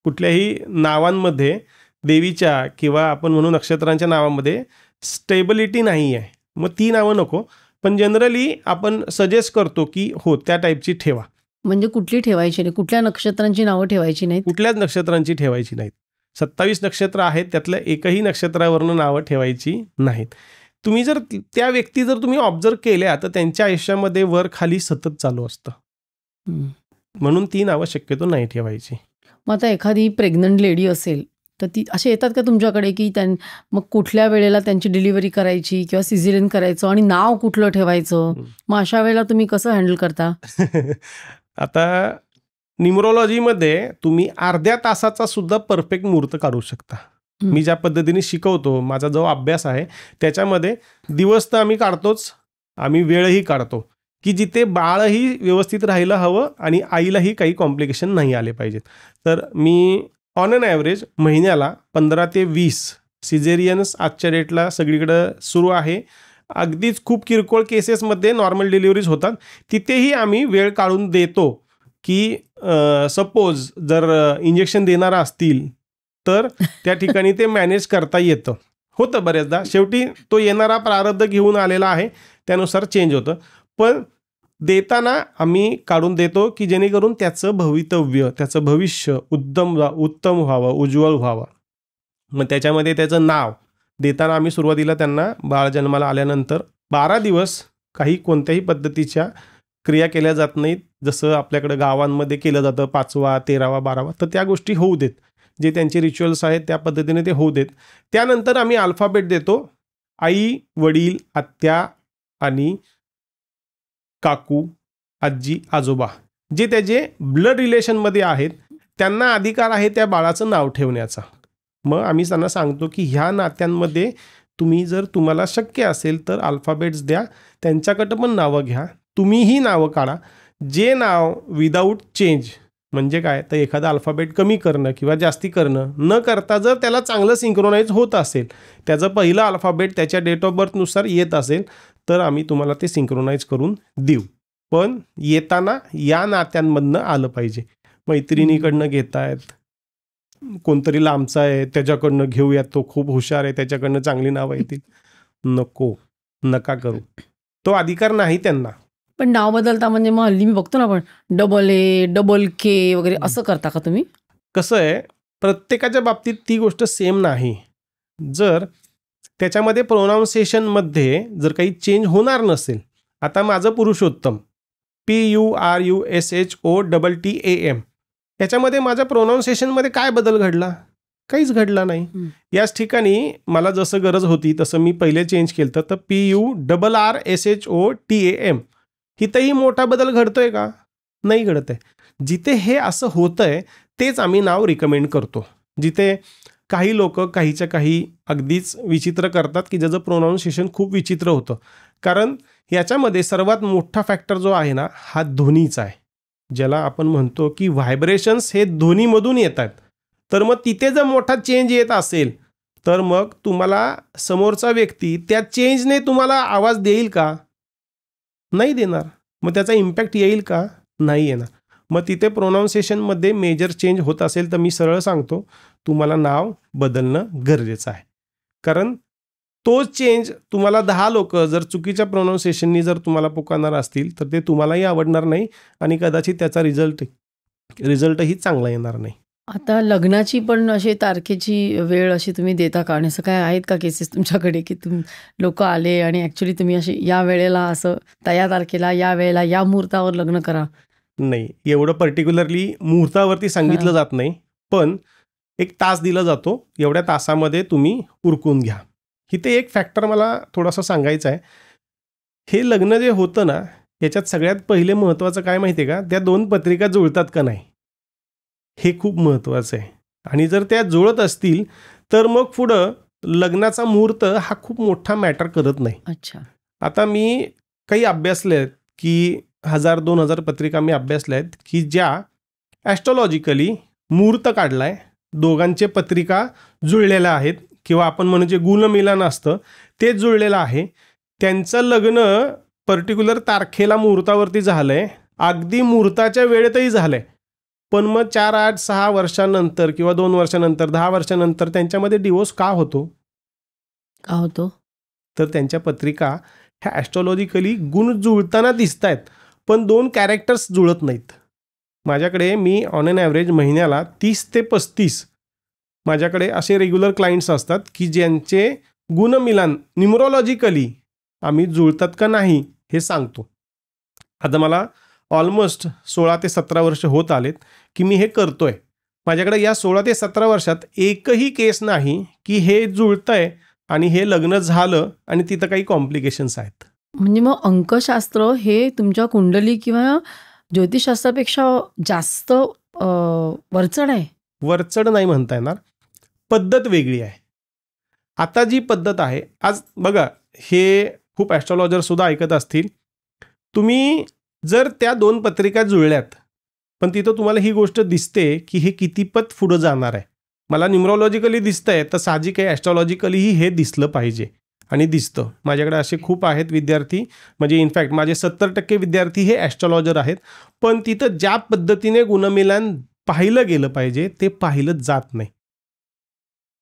कुठल्याही नावांमध्ये, देवीच्या किंवा आपण म्हणू नक्षत्रांच्या नावामध्ये स्टेबिलिटी नाही आहे, मग ती नावं नको. पण जनरली आपण सजेस्ट करतो की हो त्या टाईपची ठेवा. म्हणजे कुठली ठेवायची नाही, कुठल्या नक्षत्रांची नावं ठेवायची नाहीत? कुठल्याच नक्षत्रांची ठेवायची नाहीत. 27 नक्षत्र आहेत, त्यातल्या एकही नक्षत्रावरनं नावं ठेवायची नाहीत. तुम्ही जर त्या व्यक्ती जर तुम्ही ऑब्झर्व केल्या तर त्यांच्या आयुष्यामध्ये वर खाली सतत चालू असतं, म्हणून ती नावं शक्यतो नाही ठेवायची. मग आता एखादी प्रेग्नंट लेडी असेल तर ती असे येतात का तुमच्याकडे की मग कुठल्या वेळेला त्यांची डिलिव्हरी करायची किंवा सिझेरियन करायचं आणि नाव कुठलं ठेवायचं, मग अशा वेळेला तुम्ही कसं हँडल करता? आता न्यूमरॉलॉजीमध्ये तुम्ही अर्ध्या तासाचा सुद्धा परफेक्ट मुहूर्त काढू शकता. मी ज्या पद्धतीने शिकवतो, माझा जो अभ्यास आहे त्याच्यामध्ये दिवस तर आम्ही काढतोच, आम्ही वेळही काढतो की जिथे बाळही व्यवस्थित राहायला हवं आणि आईलाही काही कॉम्प्लिकेशन नाही आले पाहिजेत. तर मी ऑन अन ॲव्हरेज महिन्याला 15 ते 20 सिझेरियन्स आजच्या डेटला सगळीकडं सुरू आहे. अगदीच खूप किरकोळ केसेसमध्ये नॉर्मल डिलिव्हरीज होतात, तिथेही आम्ही वेळ काढून देतो की सपोज जर इंजेक्शन देणारा असतील तर त्या ठिकाणी ते मॅनेज करता येतं. होतं बऱ्याचदा, शेवटी तो येणारा प्रारब्ध घेऊन आलेला आहे, त्यानुसार चेंज होतं. पण देताना आम्ही काढून देतो की जेणेकरून त्याचं भवितव्य, त्याचं भविष्य उत्तम व्हावं, उज्ज्वल व्हावं. मग त्याच्यामध्ये त्याचं नाव देताना आम्ही सुरुवातीला त्यांना बाळ जन्माला आल्यानंतर 12 दिवस काही कोणत्याही पद्धतीच्या क्रिया केल्या जात नाहीत, जसं आपल्याकडं गावांमध्ये केलं जातं 5वा, 13वा, 12वा, तर त्या गोष्टी होऊ देत. जे त्यांचे रिच्युअल्स आहेत त्या पद्धतीने ते होऊ देत. त्यानंतर आम्ही अल्फाबेट देतो. आई, वडील, आत्या आणि काकू, आजी, आजोबा जे त्याचे ब्लड रिलेशनमध्ये आहेत त्यांना अधिकार आहे त्या बाळाचं नाव ठेवण्याचा. मग आम्ही त्यांना सांगतो की ह्या नात्यांमध्ये तुम्ही जर तुम्हाला शक्य असेल तर अल्फाबेट्स द्या, त्यांच्याकडं पण नावं घ्या, तुम्हीही नावं काढा. जे नाव विदाऊट चेंज म्हणजे काय, तर एखादा अल्फाबेट कमी करणं किंवा जास्ती करणं न करता जर त्याला चांगलं सिंक्रोनाइज होत असेल, त्याचं पहिलं अल्फाबेट त्याच्या डेट ऑफ बर्थनुसार येत असेल तर आम्ही तुम्हाला ते सिंक्रोनाइज करून देऊ. पण येताना या नात्यांमधनं आलं पाहिजे. मैत्रिणीकडनं घेतायत, कोणतरी लांबचा आहे त्याच्याकडनं घेऊयात, तो खूप हुशार आहे त्याच्याकडनं चांगली नावं येतील, नका करू, तो अधिकार नाही त्यांना. पण नाव बदलता म्हणजे मग हल्ली मी बघतो ना आपण AA, KK वगैरे असं करता का तुम्ही? कसं आहे, प्रत्येकाच्या बाबतीत ती गोष्ट सेम नाही. जर त्याच्यामध्ये प्रोनाऊन्सिएशनमध्ये जर काही चेंज होणार नसेल, आता माझं पुरुषोत्तम PURUSHOTTAM, याच्यामध्ये माझ्या प्रोनाऊन्सिएशनमध्ये काय बदल घडला? काहीच घडलं नाही. याच ठिकाणी मला जसं गरज होती तसं मी पहिले चेंज केलं तर PURRSHOTAM इथंही मोठा बदल घडतोय का? नाही घडत आहे. जिथे हे असं होतंय तेच आम्ही नाव रिकमेंड करतो. जिथे काही लोक काहीच्या काही अगदीच विचित्र करतात की ज्याचं प्रोनाऊन्सिएशन खूप विचित्र होतं. कारण याच्यामध्ये सर्वात मोठा फॅक्टर जो आहे ना हा ध्वनीचा आहे, ज्याला आपण म्हणतो की व्हायब्रेशन्स हे ध्वनीमधून येतात. तर मग तिथे जर मोठा चेंज येत असेल तर मग तुम्हाला समोरचा व्यक्ती त्या चेंजने तुम्हाला आवाज देईल का? नाही देणार. मग त्याचा इम्पॅक्ट येईल का? नाही येणार. मग तिथे प्रोनाऊन्सिएशनमध्ये मेजर चेंज होत असेल तर मी सरळ सांगतो तुम्हाला नाव बदलणं गरजेचं आहे. कारण तो चेंज तुम्हाला 10 लोक जर चुकीच्या प्रोनाऊन्सिएशननी जर तुम्हाला पुकारणार असतील तर ते तुम्हालाही आवडणार नाही आणि कदाचित त्याचा रिझल्टही चांगला येणार नाही. आता लग्नाची पण अशी तारखेची वेळ अशी तुम्ही देता का? आणि असं काय आहेत का केसेस तुमच्याकडे की लोक आले आणि ॲक्च्युली तुम्ही अशी या वेळेला असं या तारखेला या वेळेला या मुहूर्तावर लग्न करा? नाही, एवढं पर्टिक्युलरली मुहूर्तावरती सांगितलं जात नाही, पण एक तास दिला जातो. एवढ्या तासामध्ये तुम्ही उरकून घ्या. इथे एक फॅक्टर मला थोडासा सांगायचा आहे. हे लग्न जे होतं ना याच्यात सगळ्यात पहिले महत्त्वाचं काय माहिती आहे का? त्या 2 पत्रिका जुळतात का नाही हे खूप महत्त्वाचं आहे. आणि जर त्या जुळत असतील तर मग पुढं लग्नाचा मुहूर्त हा खूप मोठा मॅटर करत नाही. अच्छा. आता मी काही अभ्यासले आहेत की 1000-2000 पत्रिका मी अभ्यासल्या आहेत की ज्या ॲस्ट्रॉलॉजिकली मुहूर्त काढलाय, दोघांचे पत्रिका जुळलेल्या आहेत किंवा आपण म्हणजे गुणमिलन असतं ते जुळलेलं आहे. त्यांचं लग्न पर्टिक्युलर तारखेला मुहूर्तावरती झालंय, अगदी मुहूर्ताच्या वेळेतही झालंय. पण मग 4, 8, 6 वर्षानंतर किंवा 2 वर्षानंतर 10 वर्षानंतर त्यांच्यामध्ये डिवोर्स का होतो? तर त्यांच्या पत्रिका ह्या ॲस्ट्रॉलॉजिकली गुण जुळताना दिसत आहेत पण 2 कॅरेक्टर्स जुळत नाहीत. माझ्याकडे मी ऑन एन ॲव्हरेज महिन्याला 30 ते 35 माझ्याकडे असे रेग्युलर क्लायंट्स असतात की ज्यांचे गुणमिलन न्यूमरोलॉजिकली आम्ही जुळतात का नाही हे सांगतो. आता मला ऑलमोस्ट 16 ते 17 वर्ष होत आलेत की मी हे करतोय. माझ्याकडे या 16 ते 17 वर्षात एकही केस नाही की हे जुळतंय आणि हे लग्न झालं आणि तिथं काही कॉम्प्लिकेशन्स आहेत. म्हणजे मग अंकशास्त्र हे तुमच्या कुंडली किंवा ज्योतिषशास्त्रापेक्षा जास्त वरचढ आहे? वरचढ नाही म्हणता येणार, पद्धत वेगळी आहे. आता जी पद्धत आहे आज बघा, हे खूप ॲस्ट्रॉलॉजर सुद्धा ऐकत असतील. तुम्ही जर त्या 2 पत्रिका जुळल्यात पण तिथं तुम्हाला ही गोष्ट दिसते की हे कितीपत पुढं जाणार आहे. मला न्यूमरोलॉजिकली दिसतंय तर साहजिक आहे ॲस्ट्रॉलॉजिकलीही हे दिसलं पाहिजे आणि दिसतं. माझ्याकडे असे खूप आहेत विद्यार्थी, म्हणजे इनफॅक्ट माझे 70% विद्यार्थी हे ॲस्ट्रॉलॉजर आहेत. पण तिथं ज्या पद्धतीने गुणमिलन पाहिलं गेलं पाहिजे ते पाहिलं जात नाही,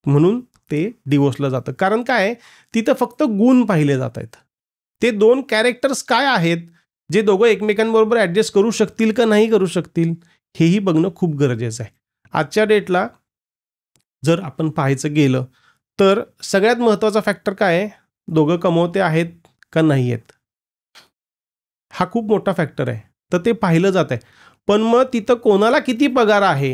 म्हणून ते डिवोर्सला जातं. कारण काय, तिथं फक्त गुण पाहिले जात आहेत. ते 2 कॅरेक्टर्स काय आहेत जे दोघं एकमेकांबरोबर ॲडजस्ट करू शकतील का नाही करू शकतील हेही बघणं खूप गरजेचं आहे. आजच्या डेटला जर आपण पाहायचं गेलं तर सगळ्यात महत्त्वाचा फॅक्टर काय आहे, दोघं कमवते आहेत का नाही आहेत, हा खूप मोठा फॅक्टर आहे. तर ते पाहिलं जात आहे. पण मग तिथं कोणाला किती पगार आहे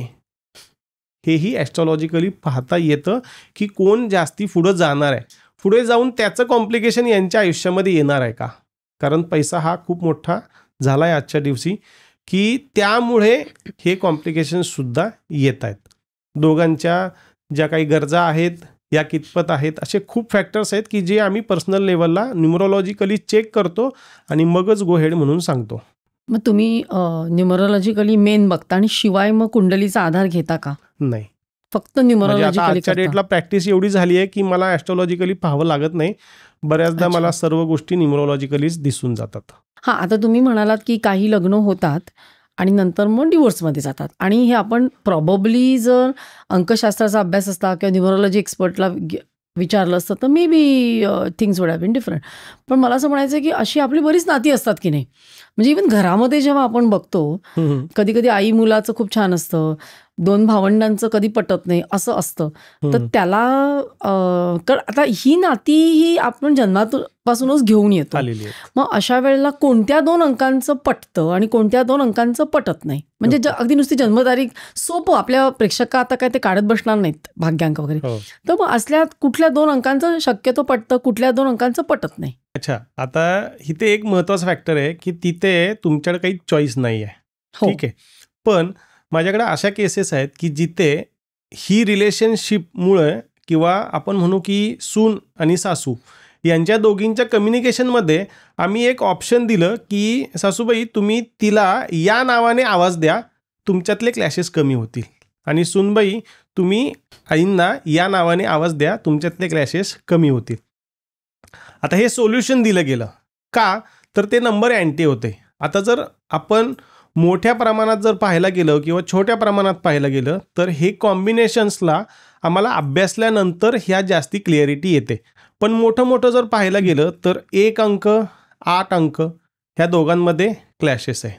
हेही ॲस्ट्रॉलॉजिकली पाहता येतं की कोण जास्ती पुढं जाणार आहे, पुढे जाऊन त्याचं कॉम्प्लिकेशन यांच्या आयुष्यामध्ये येणार आहे का. कारण पैसा हा खूप मोठा झाला आहे आजच्या दिवशी की त्यामुळे हे कॉम्प्लिकेशनसुद्धा येत आहेत. दोघांच्या ज्या काही गरजा आहेत या कितपत आहेत, असे खूप फॅक्टर्स आहेत की जे आम्ही पर्सनल लेवलला न्यूमरोलॉजिकली चेक करतो आणि मगच गो हेड म्हणून सांगतो. मग तुम्ही न्यूमरोलॉजिकली मेन बघता आणि शिवाय मग कुंडलीचा आधार घेता का? नाही, फक्त न्यूमरोलॉजिकली. आजच्या डेटला प्रॅक्टिस एवढी झाली आहे की मला ॲस्ट्रॉलॉजिकली पाहावं लागत नाही. बऱ्याचदा मला सर्व गोष्टी न्यूमरोलॉजिकलीच दिसून जातात. हां, आता तुम्ही म्हणालात की काही लग्न होतात आणि नंतर मग डिवोर्समध्ये जातात आणि हे आपण प्रॉबब्ली जर अंकशास्त्राचा अभ्यास असता किंवा न्यूमरोलॉजी एक्सपर्टला विचारलं असतं तर maybe things would have been different. पण मला असं म्हणायचं आहे की अशी आपली बरीच नाती असतात की नाही, म्हणजे इव्हन घरामध्ये जेव्हा आपण बघतो कधी कधी आई मुलाचं खूप छान असतं, 2 भावंडांचं कधी पटत नाही असं असतं. तर त्याला आता ही नाती ही आपण जन्मापासूनच घेऊन येतो. आलेली आहे. मग अशा वेळेला कोणत्या 2 अंकांचं पटतं आणि कोणत्या 2 अंकांचं पटत नाही. म्हणजे अगदी नुसती जन्मतारीख सोपं, आपल्या प्रेक्षक आता काय ते काढत बसणार नाहीत भाग्यांक वगैरे. हो. तर मग असल्यात कुठल्या 2 अंकांचं शक्यतो पटतं, कुठल्या 2 अंकांचं पटत नाही. अच्छा, आता इथे एक महत्वाचा फॅक्टर आहे की तिथे तुमच्याकडे काही चॉईस नाही आहे. हो. ठीक आहे. पण माझ्याकडे अशा केसेस आहेत की जिथे ही रिलेशनशिपमुळे किंवा आपण म्हणू की सून आणि सासू यांच्या दोघींच्या कम्युनिकेशनमध्ये आम्ही एक ऑप्शन दिलं की सासूबाई तुम्ही तिला या नावाने आवाज द्या, तुमच्यातले क्लॅशेस कमी होतील, आणि सूनबाई तुम्ही आईंना या नावाने आवाज द्या, तुमच्यातले क्लॅशेस कमी होतील. आता हे सोल्युशन दिलं गेलं का, तर ते नंबर अँटी होते. आता जर आपण मोठ्या प्रमाणात जर पाहायला गेलं किंवा छोट्या प्रमाणात पाहायला गेलं तर हे कॉम्बिनेशन्सला आम्हाला अभ्यासल्यानंतर ह्या जास्ती क्लिअरिटी येते. पण मोठं जर पाहायला गेलं तर 1 अंक 8 अंक ह्या दोघांमध्ये क्लॅशेस आहे.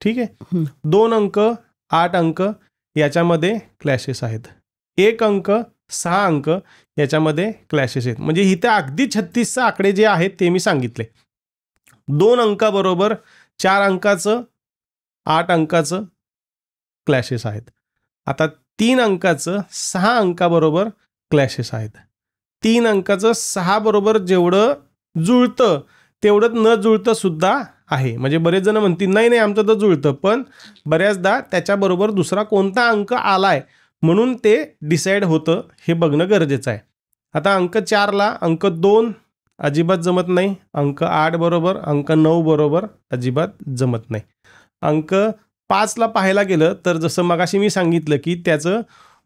ठीक आहे. 2 अंक 8 अंक याच्यामध्ये क्लॅशेस आहेत. 1 अंक 6 अंक याच्यामध्ये क्लॅशेस आहेत. म्हणजे इथे अगदी 36 आकडे जे आहेत ते मी सांगितले. 2 अंकाबरोबर 4 अंकाचं 8 अंकाचं क्लॅशेस आहेत. आता 3 अंकाचं 6 अंकाबरोबर क्लॅशेस आहेत. 3 अंकाचं 6 बरोबर जेवढं जुळतं तेवढं न जुळतं सुद्धा आहे. म्हणजे बरेच जण म्हणतील नाही आमचं तर जुळतं, पण बऱ्याचदा त्याच्याबरोबर दुसरा कोणता अंक आलाय म्हणून ते डिसाईड होतं, हे बघणं गरजेचं आहे. आता अंक 4ला अंक 2 अजिबात जमत नाही, अंक 8 बरोबर, अंक 9 बरोबर अजिबात जमत नाही. अंक 5ला पाहायला गेलं तर जसं मगाशी मी सांगितलं की त्याचं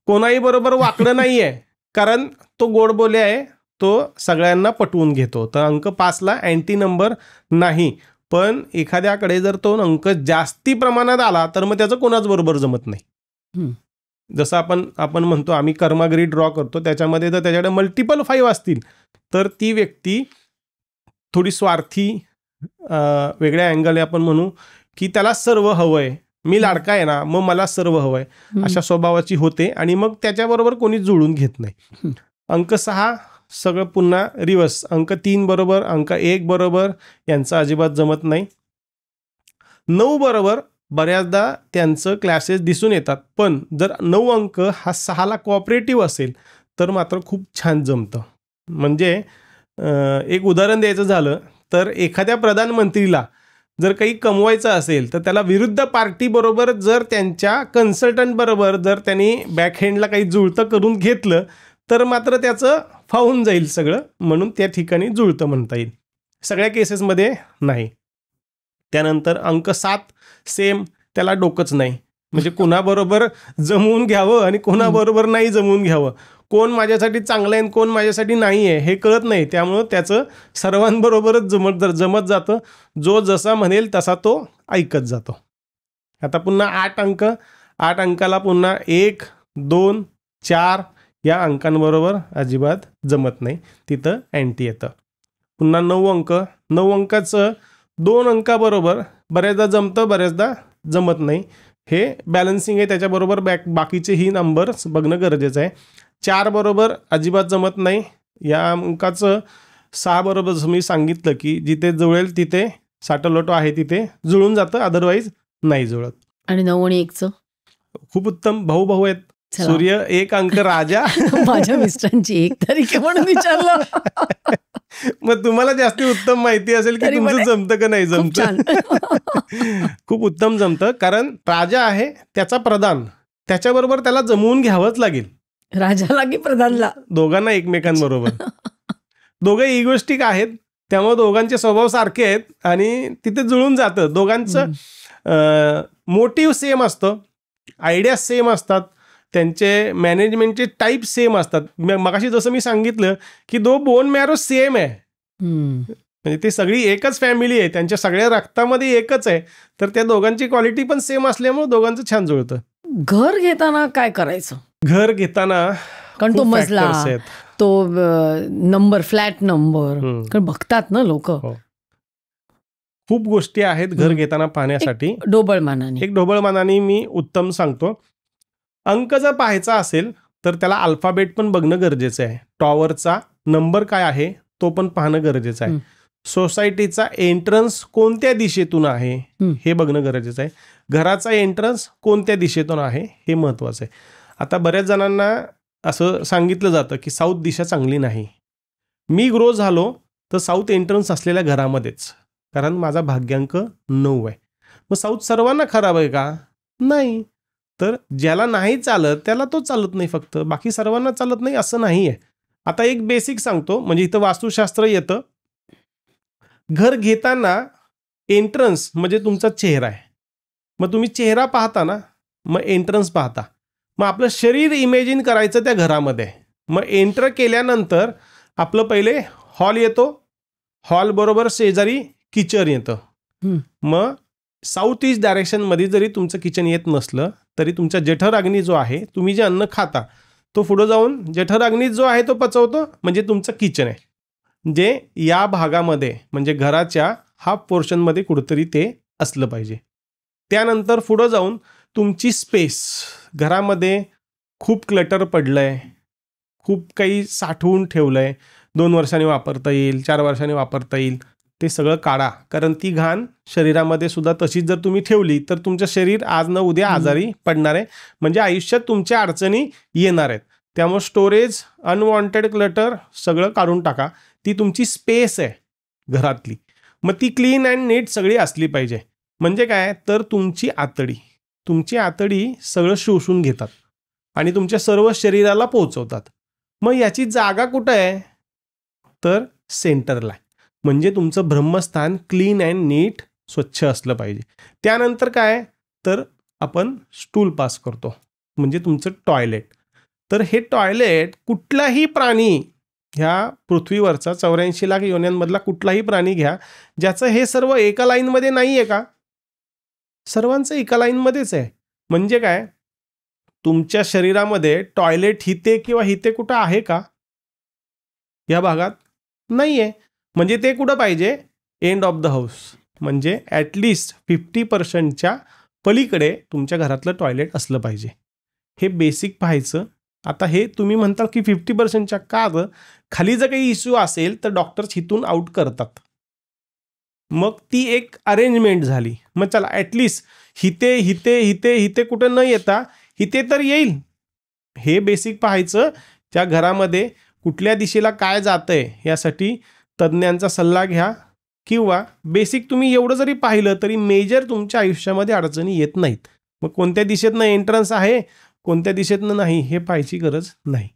कोणाही बरोबर वाकडं नाही आहे, कारण तो गोडबोले आहे, तो सगळ्यांना पटवून घेतो. तर अंक 5ला अँटी नंबर नाही. पण एखाद्याकडे जर तो अंक जास्ती प्रमाणात आला तर मग त्याचं कोणाच बरोबर जमत नाही. जसं आपण म्हणतो आम्ही कर्मागिरी ड्रॉ करतो, त्याच्यामध्ये जर त्याच्याकडे मल्टिपल 5 असतील तर ती व्यक्ती थोडी स्वार्थी, वेगळ्या अँगल आपण म्हणू की त्याला सर्व हवंय, मी लाडका आहे ना मग मला सर्व हवंय, अशा स्वभावाची होते आणि मग त्याच्याबरोबर कोणी जुळून घेत नाही. अंक 6 सगळं पुन्हा रिवर्स. अंक 3 बरोबर, अंक 1 बरोबर यांचं अजिबात जमत नाही. 9 बरोबर बऱ्याचदा त्यांचं क्लॅसेस दिसून येतात, पण जर 9 अंक हा 6ला कोऑपरेटिव्ह असेल तर मात्र खूप छान जमतं. म्हणजे एक उदाहरण द्यायचं झालं तर एखाद्या प्रधानमंत्रीला जर काही कमवायचं असेल तर त्याला विरुद्ध पार्टीबरोबर जर त्यांच्या कन्सल्टंट बरोबर जर त्यांनी बॅकहँडला काही जुळतं करून घेतलं तर मात्र त्याचं फावून जाईल सगळं, म्हणून त्या ठिकाणी जुळतं म्हणता येईल. सगळ्या केसेसमध्ये नाही. त्यानंतर अंक 7 सेम, त्याला डोकंच नाही. म्हणजे कोणाबरोबर जमवून घ्यावं आणि कोणाबरोबर नाही जमवून घ्यावं, कोण माझ्यासाठी चांगलं आहे आणि कोण माझ्यासाठी नाही आहे हे कळत नाही. त्यामुळं त्याचं सर्वांबरोबरच जमत जातं. जो जसा म्हणेल तसा तो ऐकत जातो. आता पुन्हा 8 अंक, 8 अंकाला पुन्हा 1, 2, 4 या अंकांबरोबर अजिबात जमत नाही, तिथं अँटी येतं. पुन्हा 9 अंक, 9 अंकाचं 2 अंकाबरोबर बऱ्याचदा जमतं, बऱ्याचदा जमत नाही. हे बॅलन्सिंग आहे, त्याच्याबरोबर बाकीचेही नंबर्स बघणं गरजेचं आहे. 4 बरोबर अजिबात जमत नाही. या अंकाचं 6 बरोबर जसं मी सांगितलं की जिथे जुळेल तिथे साटलोटो आहे तिथे जुळून जातं, अदरवाईज नाही जुळत. आणि 9 आणि 1चं खूप उत्तम. भाऊ आहेत. सूर्य 1 अंक राजा. माझ्या मिस्टरांची 1 तारीख आहे म्हणून विचारलं. मग तुम्हाला जास्ती उत्तम माहिती असेल की तुमचं जमतं का नाही जमतं. खूप उत्तम जमतं, कारण राजा आहे त्याचा प्रधान, त्याच्याबरोबर त्याला जमवून घ्यावंच लागेल. राजाला की प्रधानला? दोघांना एकमेकांबरोबर. दोघं इगोइस्टिक आहेत, त्यामुळे दोघांचे स्वभाव सारखे आहेत आणि तिथे जुळून जातं. दोघांचं मोटिव्ह सेम असतं, आयडिया सेम असतात, त्यांचे मॅनेजमेंटचे टाईप सेम असतात. मगाशी जसं मी सांगितलं की बोन मॅरो सेम आहे, म्हणजे ती सगळी एकच फॅमिली आहे, त्यांच्या सगळ्या रक्तामध्ये एकच आहे, तर त्या दोघांची क्वालिटी पण सेम असल्यामुळे दोघांचं छान जुळतं. घर घेताना काय करायचं? घर घेताना कारण तो मजला, तो नंबर, फ्लॅट नंबर, कारण बघतात ना लोक. खूप गोष्टी आहेत घर घेताना पाहण्यासाठी. ढोबळमानाने मी उत्तम सांगतो. अंक जर पाहायचा असेल तर त्याला अल्फाबेट पण बघणं गरजेचं आहे. टॉवरचा नंबर काय आहे तो पण पाहणं गरजेचं आहे. सोसायटीचा एंट्रन्स कोणत्या दिशेतून आहे हे बघणं गरजेचं आहे. घराचा एंट्रन्स कोणत्या दिशेतून आहे हे महत्त्वाचं आहे. आता बऱ्याच जणांना असं सांगितलं जातं की साऊथ दिशा चांगली नाही. मी ग्रो झालो तर साऊथ एंट्रन्स असलेल्या घरामध्येच, कारण माझा भाग्यांक 9 आहे. मग साऊथ सर्वांना खराब आहे का? नाही. तर ज्याला नाही चालत त्याला तो चालत नाही, फक्त बाकी सर्वांना चालत नाही असं नाही आहे. आता एक बेसिक सांगतो, म्हणजे इथं वास्तुशास्त्र येतं. घर घेताना एंट्रन्स म्हणजे तुमचा चेहरा आहे. मग तुम्ही चेहरा पाहता ना, मग एंट्रन्स पाहता. मग आपलं शरीर इमेजिन करायचं त्या घरामध्ये. मग एंटर केल्यानंतर आपलं पहिले हॉल येतो, हॉल बरोबर शेजारी किचन येतं. मग साऊथ ईस्ट डायरेक्शनमध्ये जरी तुमचं किचन येत नसलं तरी तुमचा जठराग्नी जो आहे, तुम्ही जे अन्न खाता तो पुढं जाऊन जठराग्नी जो आहे तो पचवतो, म्हणजे तुमचं किचन आहे. जे या भागामध्ये म्हणजे घराच्या हा पोर्शनमध्ये कुठंतरी ते असलं पाहिजे. त्यानंतर पुढं जाऊन तुमची स्पेस, घरामध्ये खूप क्लटर पडलं आहे, खूप काही साठवून ठेवलं आहे, 2 वर्षांनी वापरता येईल, 4 वर्षांनी वापरता येईल, ते सगळं काढा. कारण ती घाण शरीरामध्ये सुद्धा तशीच जर तुम्ही ठेवली तर तुमचं शरीर आज न उद्या आजारी पडणार आहे, म्हणजे आयुष्यात तुमच्या अडचणी येणार आहेत. त्यामुळे स्टोरेज, अनवॉन्टेड क्लटर सगळं काढून टाका. ती तुमची स्पेस आहे घरातली, मग ती क्लीन अँड नीट सगळी असली पाहिजे. म्हणजे काय, तर तुमची आतडी सगळं शोषून घेतात आणि तुमच्या सर्व शरीराला पोहोचवतात. मग याची जागा कुठं आहे, तर सेंटरला आहे. म्हणजे तुमचं ब्रह्मस्थान क्लीन अँड नीट स्वच्छ असलं पाहिजे. त्यानंतर काय, तर आपण स्टूल पास करतो, म्हणजे तुमचं टॉयलेट. तर हे टॉयलेट कुठलाही प्राणी, ह्या पृथ्वीवरचा 84 लाख योन्यांमधला कुठलाही प्राणी घ्या, ज्याचं हे सर्व एका लाईनमध्ये नाही आहे का? सर्वांचं एका लाईनमध्येच आहे. म्हणजे काय, तुमच्या शरीरामध्ये टॉयलेट हिते किंवा हिते कुठं आहे का? या भागात नाही आहे. म्हणजे ते कुठं पाहिजे, एंड ऑफ द हाऊस, म्हणजे ॲटलिस्ट 50% पलीकडे तुमच्या घरातलं टॉयलेट असलं पाहिजे. हे बेसिक पाहायचं. आता हे तुम्ही म्हणता की 50% का? खाली जर काही इश्यू असेल तर डॉक्टर्स इथून आउट करतात. मग ती एक अरेंजमेंट झाली. मग चला ॲटलिस्ट हिते हिते हिते हिते कुठं न येता हिते तर येईल, हे बेसिक पाहायचं. त्या घरामध्ये कुठल्या दिशेला काय जातंय यासाठी तज्ज्ञांचा सल्ला घ्या, किंवा बेसिक तुम्ही एवढं जरी पाहिलं तरी मेजर तुमच्या आयुष्यामध्ये अडचणी येत नाहीत. मग कोणत्या दिशेतनं एंट्रन्स आहे, कोणत्या दिशेतनं नाही, हे पाहायची गरज नाही.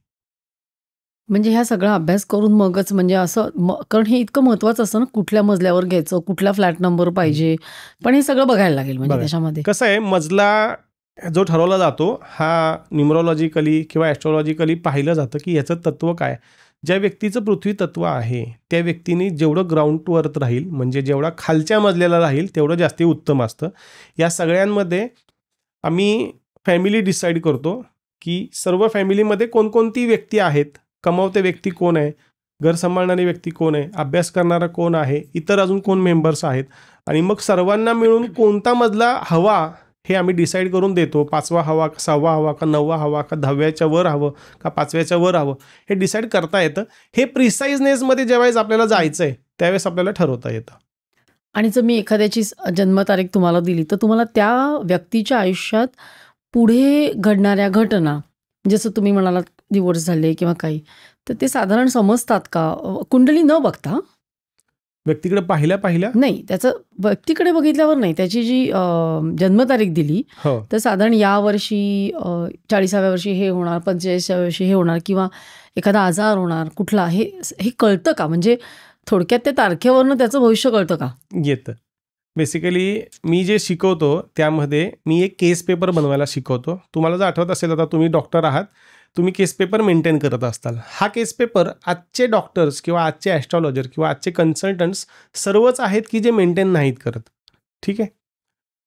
म्हणजे ह्या सगळा अभ्यास करून मगच, म्हणजे असं कारण हे इतकं महत्वाचं असतं ना, कुठल्या मजल्यावर घ्यायचं, कुठला फ्लॅट नंबर पाहिजे, पण हे सगळं बघायला लागेल. म्हणजे त्याच्यामध्ये कसं आहे, मजला जो ठरवला जातो हा न्यूमरोलॉजिकली किंवा ॲस्ट्रोलॉजिकली पाहिलं जातं की याचं तत्व काय. ज्या व्यक्तीचं पृथ्वी तत्व आहे त्या व्यक्तीने जेवढं ग्राउंड टू अर्थ राहील, म्हणजे जेवढा खालच्या मजल्याला राहील तेवढं जास्त उत्तम असतं. या सगळ्यांमध्ये आम्ही फॅमिली डिसाईड करतो की सर्व फॅमिलीमध्ये कोणकोणती व्यक्ती आहेत, कमावते व्यक्ती कोण आहे, घर सांभाळणारी व्यक्ती कोण आहे, अभ्यास करणारा कोण आहे, इतर अजून कोण मेंबर्स आहेत, आणि मग सर्वांना मिळून कोणता मजला हवा हे आम्ही डिसाईड करून देतो. 5वा हवा का 6वा हवा का 9वा हवा का 10व्याच्या वर हवं का 5व्याच्या वर हवं, हे डिसाईड करता येतं. हे प्रिसाईजनेसमध्ये ज्यावेळेस आपल्याला जायचं आहे त्यावेळेस आपल्याला ठरवता येतं. आणि जर मी एखाद्याची जन्मतारीख तुम्हाला दिली तर तुम्हाला त्या व्यक्तीच्या आयुष्यात पुढे घडणाऱ्या घटना, जसं तुम्ही म्हणालात डिवोर्स झाले किंवा काही, तर ते साधारण समजतात का कुंडली न बघता? व्यक्तीकडे पाहिल्या नाही, त्याचं व्यक्तीकडे बघितल्यावर नाही, त्याची जी जन्मतारीख दिली तर साधारण या वर्षी 40व्या वर्षी हे होणार, 45व्या वर्षी हे होणार, किंवा एखादा आजार होणार कुठला, हे कळतं का? म्हणजे थोडक्यात त्या तारखेवरनं त्याचं भविष्य कळतं का? येतं. बेसिकली मी जे शिकवतो त्यामध्ये मी एक केस पेपर बनवायला शिकवतो. तुम्हाला जर आठवत असेल, आता तुम्ही डॉक्टर आहात, तुम्ही केस पेपर मेंटेन करत असताल. हा केस पेपर आजचे डॉक्टर्स किंवा आजचे ॲस्ट्रॉलॉजर किंवा आजचे कन्सल्टंट्स सर्वच आहेत की जे मेंटेन नाहीत करत. ठीक आहे.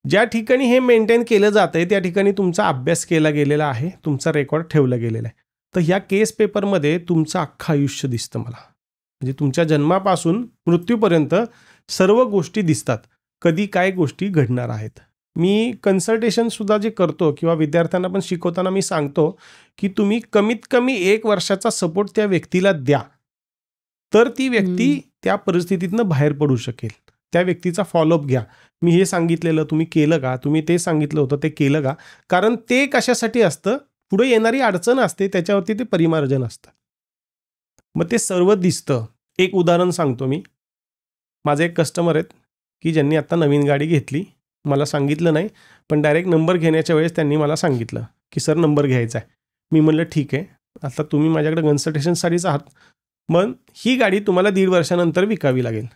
ज्या ठिकाणी हे मेंटेन केलं जातं आहे त्या ठिकाणी तुमचा अभ्यास केला गेलेला आहे, तुमचा रेकॉर्ड ठेवला गेलेला आहे. तर ह्या केस पेपरमध्ये तुमचं अख्खं आयुष्य दिसतं मला. म्हणजे तुमच्या जन्मापासून मृत्यूपर्यंत सर्व गोष्टी दिसतात, कधी काय गोष्टी घडणार आहेत. मी कन्सल्टेशन सुद्धा जे करतो किंवा विद्यार्थ्यांना पण शिकवताना मी सांगतो की तुम्ही कमीत कमी 1 वर्षाचा सपोर्ट त्या व्यक्तीला द्या, तर ती व्यक्ती त्या परिस्थितीतनं बाहेर पडू शकेल. त्या व्यक्तीचा फॉलोअप घ्या. मी हे सांगितलेलं तुम्ही केलं का, तुम्ही ते सांगितलं होतं ते केलं का, कारण ते कशासाठी असतं, पुढे येणारी अडचण असते त्याच्यावरती ते परिमार्जन असतं. मग ते सर्व दिसतं. एक उदाहरण सांगतो मी. माझे एक कस्टमर आहेत की ज्यांनी आता नवीन गाडी घेतली, मला सांगितलं नाही, पण डायरेक्ट नंबर घेण्याच्या वेळेस त्यांनी मला सांगितलं की सर नंबर घ्यायचा आहे. मी म्हणलं ठीक आहे, आता तुम्ही माझ्याकडे कन्सल्टेशनसाठीच आहात, मग ही गाडी तुम्हाला 1.5 वर्षानंतर विकावी लागेल.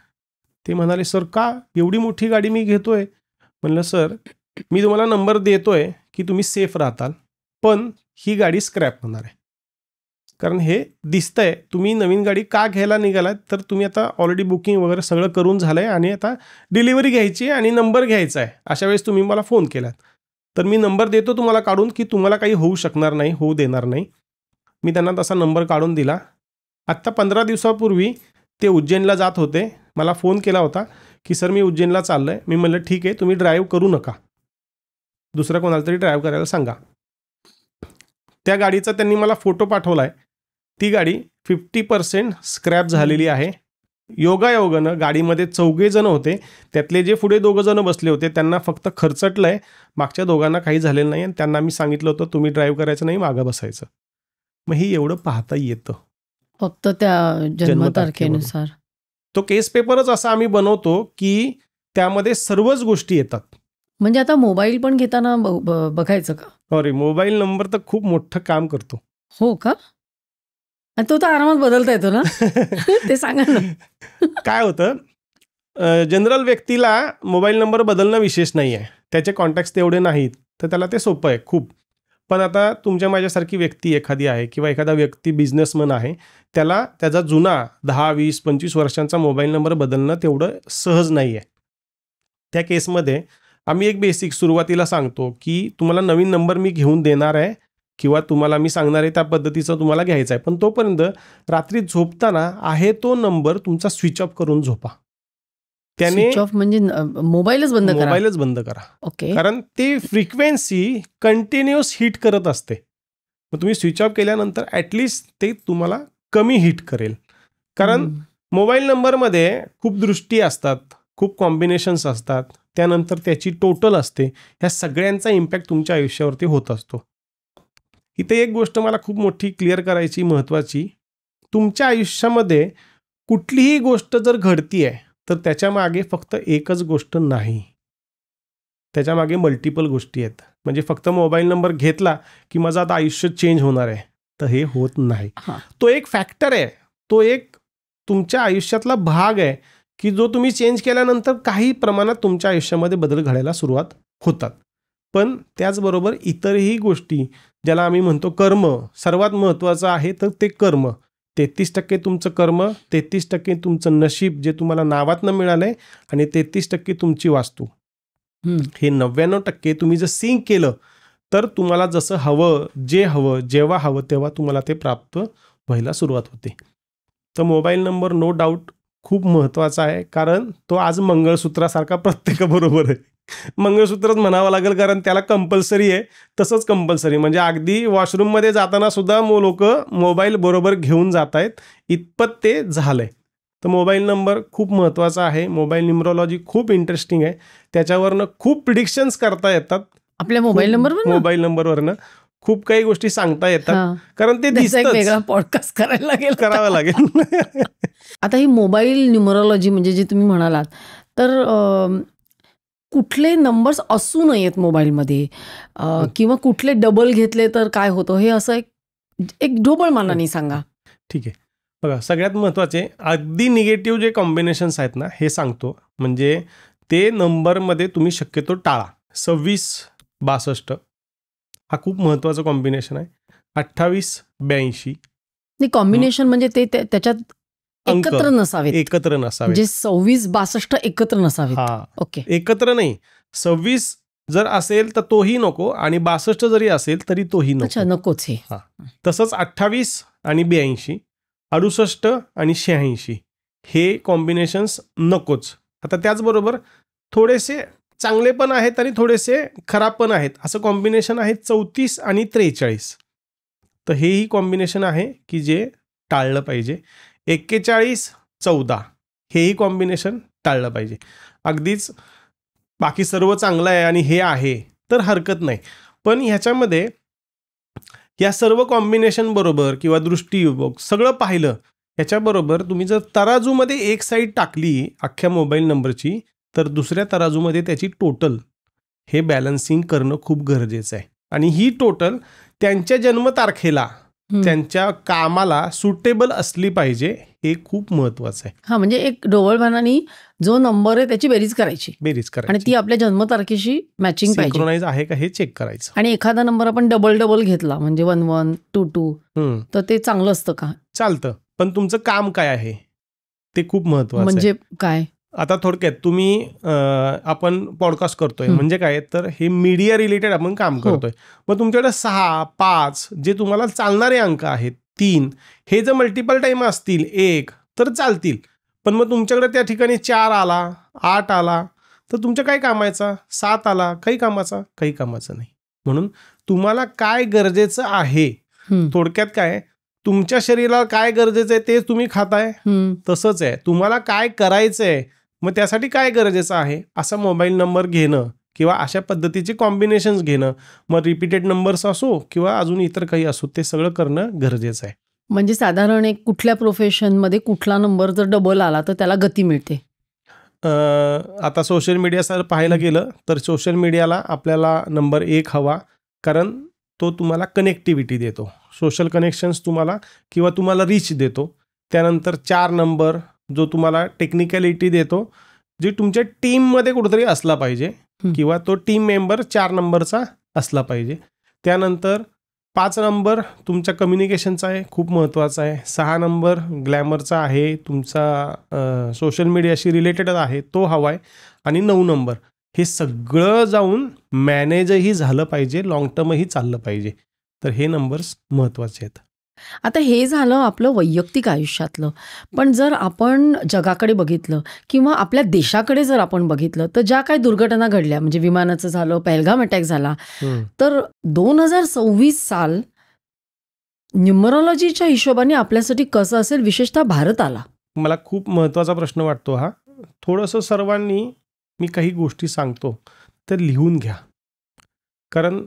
ते म्हणाले सर का, एवढी मोठी गाडी मी घेतोय. म्हणलं सर मी तुम्हाला नंबर देतोय की तुम्ही सेफ राहताल, पण ही गाडी स्क्रॅप होणार आहे. कारण हे दिसतंय तुम्ही नवीन गाडी का घ्यायला निघालात, तर तुम्ही आता ऑलरेडी बुकिंग वगैरे सगळं करून झालं आहे आणि आता डिलिव्हरी घ्यायची आणि नंबर घ्यायचा आहे. अशा वेळेस तुम्ही मला फोन केलात, तर मी नंबर देतो तुम्हाला काढून की तुम्हाला काही होऊ शकणार नाही, होऊ देणार नाही. मी त्यांना तसा नंबर काढून दिला. आत्ता 15 दिवसापूर्वी ते उज्जैनला जात होते. मला फोन केला होता की सर मी उज्जैनला चाललो आहे. मी म्हणलं ठीक आहे, तुम्ही ड्राईव्ह करू नका, दुसरा कोणाला तरी ड्राईव्ह करायला सांगा. त्या गाडीचा त्यांनी मला फोटो पाठवला आहे. ती गाडी 50% स्क्रॅप झालेली आहे. योगायोगानं गाडीमध्ये 4 जण होते, त्यातले जे पुढे 2 जण बसले होते त्यांना फक्त खरचटलं आहे, मागच्या दोघांना काही झालेलं नाही. आणि त्यांना मी सांगितलं होतं तुम्ही ड्राईव्ह करायचं नाही, मागं बसायचं. मग हे एवढं पाहता येतं फक्त त्या जन्मतारखेनुसार. तो केस पेपरच असा आम्ही बनवतो की त्यामध्ये सर्वच गोष्टी येतात. म्हणजे आता मोबाईल पण घेताना बघायचं का? अरे मोबाईल नंबर तर खूप मोठं काम करतो. हो का? आणि तो तर आरामात बदलता येतो ना? ते सांगा ना. काय होतं, जनरल व्यक्तीला मोबाईल नंबर बदलणं विशेष नाही आहे, त्याचे कॉन्टॅक्ट्स तेवढे नाहीत, तर त्याला ते सोपं आहे खूप. पण आता तुमच्या माझ्यासारखी व्यक्ती एखादी आहे किंवा एखादा व्यक्ती बिझनेसमन आहे, त्याला त्याचा जुना 10, 20, 25 वर्षांचा मोबाईल नंबर बदलणं तेवढं सहज नाही आहे. त्या केसमध्ये आम्ही एक बेसिक सुरुवातीला सांगतो की तुम्हाला नवीन नंबर मी घेऊन देणार आहे किंवा तुम्हाला मी सांगणार आहे त्या पद्धतीचं तुम्हाला घ्यायचं आहे, पण तोपर्यंत रात्री झोपताना आहे तो नंबर तुमचा स्विच ऑफ करून झोपा. त्याने स्विच ऑफ म्हणजे मोबाईलच बंद करा. मोबाईलच बंद करा. ओके. कारण ती फ्रिक्वेन्सी कंटिन्युअस हिट करत असते. मग तुम्ही स्विच ऑफ केल्यानंतर ॲटलिस्ट ते तुम्हाला कमी हिट करेल. कारण मोबाईल नंबरमध्ये खूप दृष्टी असतात, खूप कॉम्बिनेशन्स असतात, त्यानंतर त्याची टोटल असते. ह्या सगळ्यांचा इम्पॅक्ट तुमच्या आयुष्यावरती होत असतो. इथे एक गोष्ट मला खूप मोठी क्लिअर करायची महत्त्वाची, तुमच्या आयुष्यामध्ये कुठलीही गोष्ट जर घडती आहे तर त्याच्यामागे फक्त एकच गोष्ट नाही, त्याच्यामागे मल्टिपल गोष्टी आहेत. म्हणजे फक्त मोबाईल नंबर घेतला की माझं आता आयुष्य चेंज होणार आहे, तर हे होत नाही. तो एक फॅक्टर आहे, तो एक तुमच्या आयुष्यातला भाग आहे की जो तुम्ही चेंज केल्यानंतर काही प्रमाणात तुमच्या आयुष्यामध्ये बदल घडायला सुरुवात होतात. पण त्याचबरोबर इतरही गोष्टी, ज्याला आम्ही म्हणतो कर्म, सर्वात महत्त्वाचं आहे तर ते कर्म. 33% तुमचं कर्म, 33% तुमचं नशीब जे तुम्हाला नावातनं मिळालं आहे, आणि 33% तुमची वास्तू. हे 99% तुम्ही जर सिंक केलं तर तुम्हाला जसं हवं, जे हवं, जेव्हा हवं तेव्हा तुम्हाला ते प्राप्त व्हायला सुरुवात होते. तर मोबाईल नंबर नो डाऊट खूप महत्त्वाचा आहे, कारण तो आज मंगळसूत्रासारखा प्रत्येकाबरोबर आहे. मंगळसूत्रच म्हणावं लागेल, कारण त्याला कंपल्सरी आहे. तसंच कंपल्सरी म्हणजे अगदी वॉशरूममध्ये जाताना सुद्धा लोक मोबाईल बरोबर घेऊन जात आहेत, इतपत ते झालंय. तर मोबाईल नंबर खूप महत्त्वाचा आहे. मोबाईल न्यूमरोलॉजी खूप इंटरेस्टिंग आहे. त्याच्यावरनं खूप प्रिडिक्शन्स करता येतात. आपल्या मोबाईल नंबरवरनं खूप काही गोष्टी सांगता येतात, कारण ते दिसतं. वेगळा पॉडकास्ट करावं लागेल. आता ही मोबाईल न्यूमरोलॉजी म्हणजे जे तुम्ही म्हणालात, तर कुठले नंबर्स असू नयेत मोबाईलमध्ये, किंवा कुठले डबल घेतले तर काय होतं, हे असं एक ढोबळ मानाने सांगा. ठीक आहे, बघा सगळ्यात महत्त्वाचे अगदी निगेटिव्ह जे कॉम्बिनेशन्स आहेत ना, हे सांगतो. म्हणजे ते नंबरमध्ये तुम्ही शक्यतो टाळा. 26-62 हा खूप महत्त्वाचा कॉम्बिनेशन आहे. 28-82 कॉम्बिनेशन म्हणजे ते त्याच्यात एकत्र नसावे. म्हणजे 26-62 एकत्र नसावे. ओके, एकत्र नाही. 26 जर असेल तर तोही नको, आणि 62 जरी असेल तरी तोही नको. नकोच हे. तसंच 28 आणि 82, 68 आणि 86 हे कॉम्बिनेशन्स नकोच. आता त्याचबरोबर थोडेसे चांगले पण आहेत आणि थोडेसे खराब पण आहेत. असं कॉम्बिनेशन आहे 34 आणि 43. तर हेही कॉम्बिनेशन आहे की जे टाळलं पाहिजे. 41, 14 हेही कॉम्बिनेशन टाळलं पाहिजे. अगदीच बाकी सर्व चांगलं आहे आणि हे आहे तर हरकत नाही. पण ह्याच्यामध्ये या सर्व कॉम्बिनेशन बरोबर किंवा दृष्टियुगक सगळं पाहिलं, याच्याबरोबर तुम्ही जर तराजूमध्ये एक साईड टाकली अख्ख्या मोबाईल नंबरची, तर दुसऱ्या तराजूमध्ये त्याची टोटल हे बॅलन्सिंग करणं खूप गरजेचं आहे. आणि ही टोटल त्यांच्या जन्मतारखेला त्यांच्या कामाला सुटेबल असली पाहिजे, हे खूप महत्वाचं आहे. हा, म्हणजे एक ढोबळमानाने जो नंबर आहे त्याची बेरीज करायची आणि ती आपल्या जन्मतारखेशी मॅचिंग पाहिजे, सिंक्रोनाइज आहे का हे चेक करायचं. आणि एखादा नंबर आपण डबल घेतला म्हणजे 11, 22 तर ते चांगलं असतं का? चालतं, पण तुमचं काम काय आहे ते खूप महत्वाचं आहे. म्हणजे काय? आता थोडक्यात तुम्ही आपण पॉडकास्ट करतोय म्हणजे काय, तर हे मीडिया रिलेटेड आपण काम करतोय. मग तुमच्याकडे 6, 5 जे तुम्हाला चालणारे अंक आहेत, 3 हे जर मल्टिपल टाइम असतील 1 तर चालतील. पण मग तुमच्याकडे त्या ठिकाणी 4 आला, 8 आला तर तुमच्या काय कामाचा, 7 आला काही कामाचा नाही. म्हणून तुम्हाला काय गरजेचं आहे, थोडक्यात काय तुमच्या शरीराला काय गरजेचं आहे ते तुम्ही खाताय, तसंच आहे तुम्हाला काय करायचंय, मग त्यासाठी काय गरजेचं आहे असा मोबाईल नंबर घेणं किंवा अशा पद्धतीचे कॉम्बिनेशन्स घेणं, मग रिपीटेड नंबर्स असो किंवा अजून इतर काही असो, ते सगळं करणं गरजेचं आहे. म्हणजे साधारण एक कुठल्या प्रोफेशनमध्ये कुठला नंबर जर डबल आला तर त्याला गती मिळते. आता सोशल मीडिया सर पाहायला गेलं तर सोशल मीडियाला आपल्याला नंबर 1 हवा, कारण तो तुम्हाला कनेक्टिव्हिटी देतो, सोशल कनेक्शन्स तुम्हाला किंवा तुम्हाला रीच देतो. त्यानंतर 4 नंबर जो तुम्हाला टेक्निकॅलिटी देतो, जे तुमच्या टीममध्ये कुठेतरी असला पाहिजे किंवा तो टीम मेंबर 4 नंबरचा असला पाहिजे. त्यानंतर 5 नंबर तुमच्या कम्युनिकेशनचा आहे, खूप महत्त्वाचा आहे. 6 नंबर ग्लॅमरचा आहे, तुमचा सोशल मीडियाशी रिलेटेड आहे, तो हवा आहे. आणि 9 नंबर हे सगळं जाऊन मॅनेजही झालं पाहिजे, लॉंग टर्मही चाललं पाहिजे. तर हे नंबर्स महत्त्वाचे आहेत. आता हे झालं आपलं वैयक्तिक आयुष्यातलं, पण जर आपण जगाकडे बघितलं किंवा आपल्या देशाकडे जर आपण बघितलं तर ज्या काही दुर्घटना घडल्या, म्हणजे विमानाचं झालं, पहलगाम अटॅक झाला, तर 2026 साल न्यूमरोलॉजीच्या हिशोबाने आपल्यासाठी कसं असेल, विशेषतः भारताला? मला खूप महत्त्वाचा प्रश्न वाटतो हा. थोडंसं सर्वांनी, मी काही गोष्टी सांगतो तर लिहून घ्या, कारण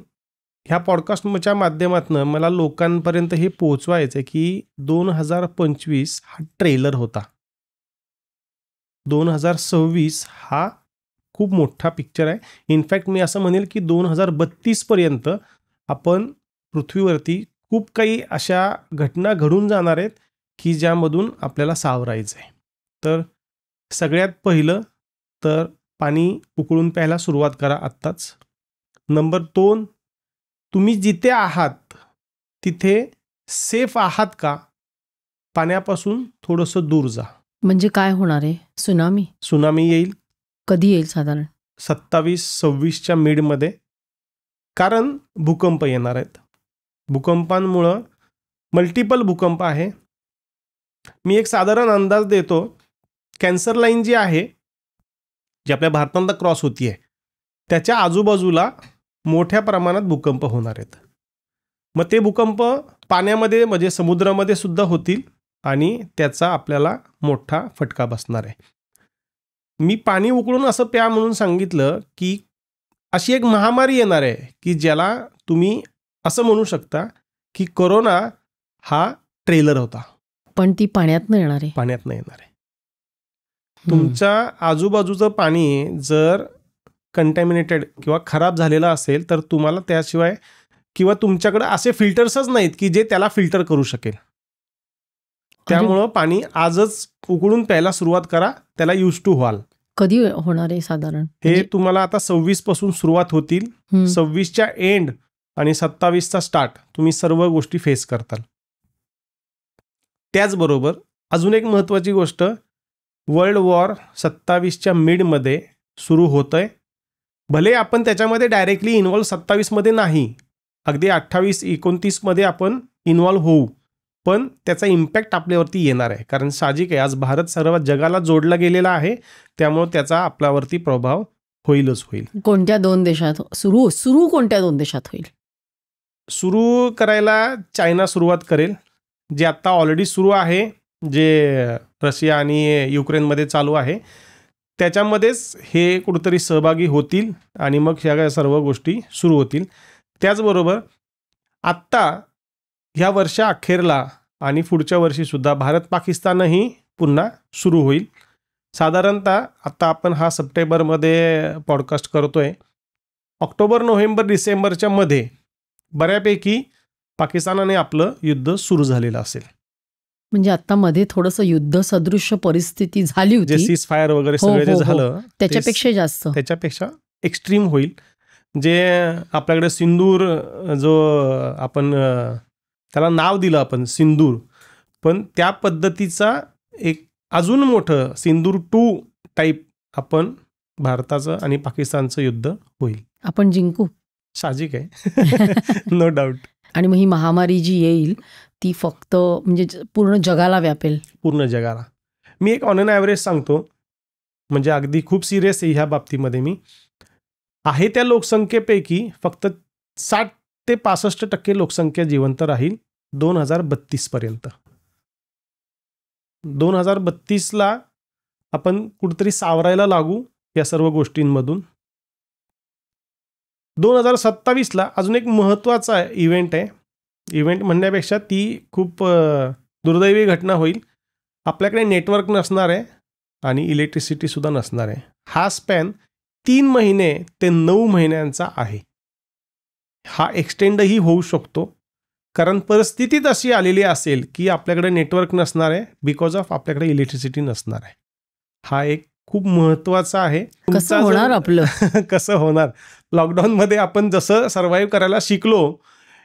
ह्या पॉडकास्टच्या माध्यमातून मला लोकांपर्यंत हे पोहोचवायचं आहे की 2025 हा ट्रेलर होता, 2026 हा खूप मोठा पिक्चर आहे. इनफॅक्ट मी असं म्हणेल की 2032 पर्यंत आपण पृथ्वीवरती खूप काही अशा घटना घडून जाणार आहेत की ज्यामधून आपल्याला सावरायचं आहे. तर सगळ्यात पहिलं तर पाणी उकळून प्यायला सुरुवात करा आत्ताच. नंबर 2, तुम्ही जिथे आहात तिथे सेफ आहात का, पाण्यापासून थोडंसं दूर जा. म्हणजे काय होणार आहे? सुनामी येईल. कधी येईल? साधारण 27-26च्या मिडमध्ये, कारण भूकंप येणार आहेत. भूकंपांमुळं मल्टिपल भूकंप आहे. मी एक साधारण अंदाज देतो, कॅन्सर लाईन जी आहे जी आपल्या भारताला क्रॉस होती आहे त्याच्या आजूबाजूला मोठ्या प्रमाणात भूकंप होणार आहेत. मग ते भूकंप पाण्यामध्ये म्हणजे समुद्रामध्ये सुद्धा होतील आणि त्याचा आपल्याला मोठा फटका बसणार आहे. मी पाणी उकळून असं प्या म्हणून सांगितलं की अशी एक महामारी येणार आहे की ज्याला तुम्ही असं म्हणू शकता की कोरोना हा ट्रेलर होता, पण ती पाण्यातनं येणार आहे. तुमच्या आजूबाजूचं पाणी जर कंटॅमिनेटेड किंवा खराब झालेला असेल तर तुम्हाला त्याशिवाय किंवा तुमच्याकडे असे फिल्टर्सच नाहीत की जे त्याला फिल्टर करू शकेल. त्यामुळं पाणी आजच उकळून प्यायला सुरुवात करा, त्याला यूज टू व्हाल. कधी होणार आहे साधारण? हे तुम्हाला आता 26 पासून सुरुवात होतील, 26च्या एंड आणि 27चा स्टार्ट तुम्ही सर्व गोष्टी फेस करताल. त्याचबरोबर अजून एक महत्त्वाची गोष्ट, वर्ल्ड वॉर 27च्या मिडमध्ये सुरू होतंय. भले आपण त्याच्यामध्ये डायरेक्टली इन्व्हॉल्व 27मध्ये नाही, अगदी 28-29मध्ये आपण इन्व्हॉल्व होऊ, पण त्याचा इम्पॅक्ट आपल्यावरती येणार आहे. कारण साहजिक आहे, आज भारत सर्व जगाला जोडला गेलेला आहे, त्यामुळे त्याचा आपल्यावरती प्रभाव होईलच होईल. कोणत्या 2 देशात सुरू कोणत्या 2 देशात होईल? सुरू करायला चायना सुरुवात करेल, जे आत्ता ऑलरेडी सुरू आहे, जे रशिया आणि युक्रेनमध्ये चालू आहे. त्याच्यामध्येच हे कुठेतरी सहभागी होतील आणि मग ह्या सर्व गोष्टी सुरू होतील. त्याचबरोबर आत्ता ह्या वर्षा अखेरला आणि पुढच्या वर्षीसुद्धा भारत पाकिस्तानही पुन्हा सुरू होईल. साधारणतः आत्ता आपण हा सप्टेंबरमध्ये पॉडकास्ट करतोय. ऑक्टोबर, नोव्हेंबर, डिसेंबरच्या मध्ये बऱ्यापैकी पाकिस्तानाने आपलं युद्ध सुरू झालेलं असेल. म्हणजे आता मध्ये थोडंसं युद्ध सदृश्य परिस्थिती झाली होती, जे सीज फायर वगैरे सगळं जे झालं त्याच्यापेक्षा जास्त, त्याच्यापेक्षा एक्स्ट्रीम होईल. जे आपल्याकडे सिंदूर, जो आपण त्याला नाव दिलं आपण सिंदूर, पण त्या पद्धतीचा एक अजून मोठं सिंदूर 2 टाईप आपण भारताचं आणि पाकिस्तानचं युद्ध होईल. आपण जिंकू, साहजिक आहे. No doubt. आणि मग ही महामारी जी येईल ती फक्त म्हणजे पूर्ण जगाला व्यापेल. पूर्ण जगाला. मी एक ऑन एन ॲव्हरेज सांगतो, म्हणजे अगदी खूप सिरियस आहे ह्या बाबतीमध्ये. मी आहे त्या लोकसंख्येपैकी फक्त 60 ते 65% लोकसंख्या जिवंत राहील 2032 पर्यंत. 2032ला आपण कुठेतरी सावरायला लागू या सर्व गोष्टींमधून. 2027ला अजून एक महत्त्वाचा इव्हेंट आहे. इव्हेंट म्हणण्यापेक्षा ती खूप दुर्दैवी घटना होईल. आपल्याकडे नेटवर्क नसणार आहे आणि इलेक्ट्रिसिटीसुद्धा नसणार आहे. हा स्पॅन 3 महिने ते 9 महिन्यांचा आहे. हा एक्सटेंडही होऊ शकतो, कारण परिस्थितीत अशी आलेली असेल की आपल्याकडे नेटवर्क नसणार आहे बिकॉज ऑफ आपल्याकडे इलेक्ट्रिसिटी नसणार आहे. हा एक खूप महत्त्वाचा आहे. कसं होणार आपलं? कसं होणार? लॉकडाऊनमध्ये आपण जसं सर्व्हाइव्ह करायला शिकलो,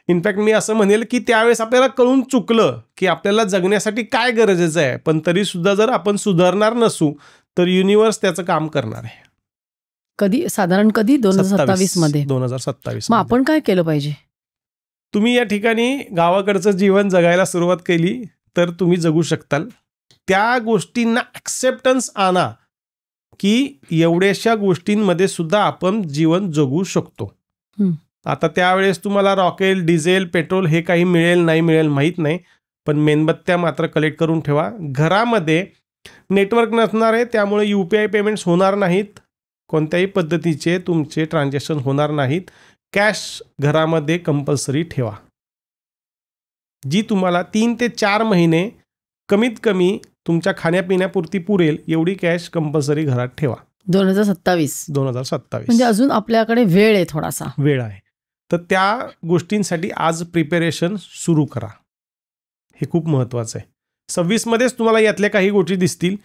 इनफॅक्ट मी असं म्हणेल की त्यावेळेस आपल्याला कळून चुकलं की आपल्याला जगण्यासाठी काय गरजेचं आहे, पण तरीसुद्धा जर आपण सुधारणार नसू तर युनिव्हर्स त्याचं काम करणार आहे. कधी साधारण कधी 2027 मध्ये? 2027. मग आपण काय केलं पाहिजे? तुम्ही या ठिकाणी गावाकडचं जीवन जगायला सुरुवात केली तर तुम्ही जगू शकताल. त्या गोष्टींना ॲक्सेप्टन्स आणा की एवढ्याशा गोष्टींमध्ये सुद्धा आपण जीवन जगू शकतो. आता त्यावेळेस तुम्हाला रॉकेल, डिझेल, पेट्रोल हे काही मिळेल नाही मिळेल माहीत नाही, पण मेणबत्त्या मात्र कलेक्ट करून ठेवा. घरामध्ये नेटवर्क नसणार आहे, त्यामुळे UPI पेमेंट्स होणार नाहीत, कोणत्याही पद्धतीचे तुमचे ट्रान्झॅक्शन होणार नाहीत. कॅश घरामध्ये कंपल्सरी ठेवा. जी तुम्हाला 3 ते 4 महिने कमीत कमी तुमच्या खाण्यापिण्यापुरती पुरेल एवढी कॅश कंपल्सरी घरात ठेवा. 2027 म्हणजे अजून आपल्याकडे वेळ आहे, थोडासा वेळ आहे. तर त्या गोष्टींसाठी आज प्रिपेरेशन सुरू करा. हे खूप महत्त्वाचं आहे. 26 मध्येच तुम्हाला यातल्या काही गोष्टी दिसतील.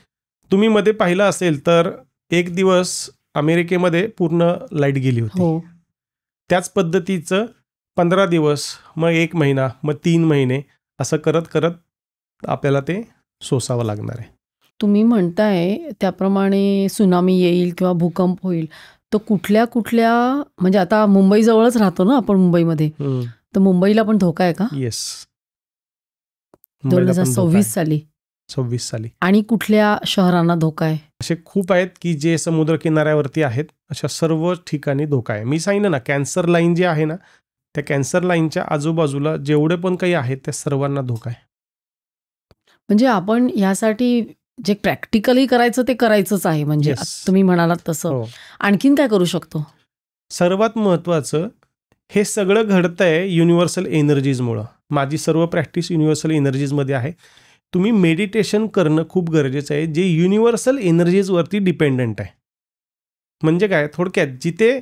तुम्ही मध्ये पाहिलं असेल तर एक दिवस अमेरिकेमध्ये पूर्ण लाईट गेली होती. त्याच पद्धतीचं 15 दिवस, मग 1 महिना, मग 3 महिने असं करत करत आपल्याला ते सोसावं लागणार आहे. तुम्ही म्हणताय त्याप्रमाणे सुनामी येईल किंवा भूकंप होईल, तर कुठल्या कुठल्या, म्हणजे आता मुंबई जवळच राहतो ना आपण, मुंबईमध्ये, तर मुंबईला पण धोका आहे का? येस. 2026 साली. आणि कुठल्या शहरांना धोका आहे? असे खूप आहेत की जे समुद्र किनाऱ्यावरती आहेत, अशा सर्व ठिकाणी धोका आहे. मी सांगितलं ना, कॅन्सर लाईन जी आहे ना, त्या कॅन्सर लाईनच्या आजूबाजूला जेवढे पण काही आहेत त्या सर्वांना धोका आहे. म्हणजे आपण यासाठी जे प्रॅक्टिकली करायचं ते करायचंच आहे. म्हणजे तुम्ही म्हणालात तसं. आणखीन काय करू शकतो? सर्वात महत्त्वाचं, हे सगळं घडतंय युनिव्हर्सल एनर्जीजमुळं. माझी सर्व प्रॅक्टिस युनिव्हर्सल एनर्जीजमध्ये आहे. तुम्ही मेडिटेशन करणं खूप गरजेचं आहे, जे युनिव्हर्सल एनर्जीजवरती डिपेंडंट आहे. म्हणजे काय, थोडक्यात जिथे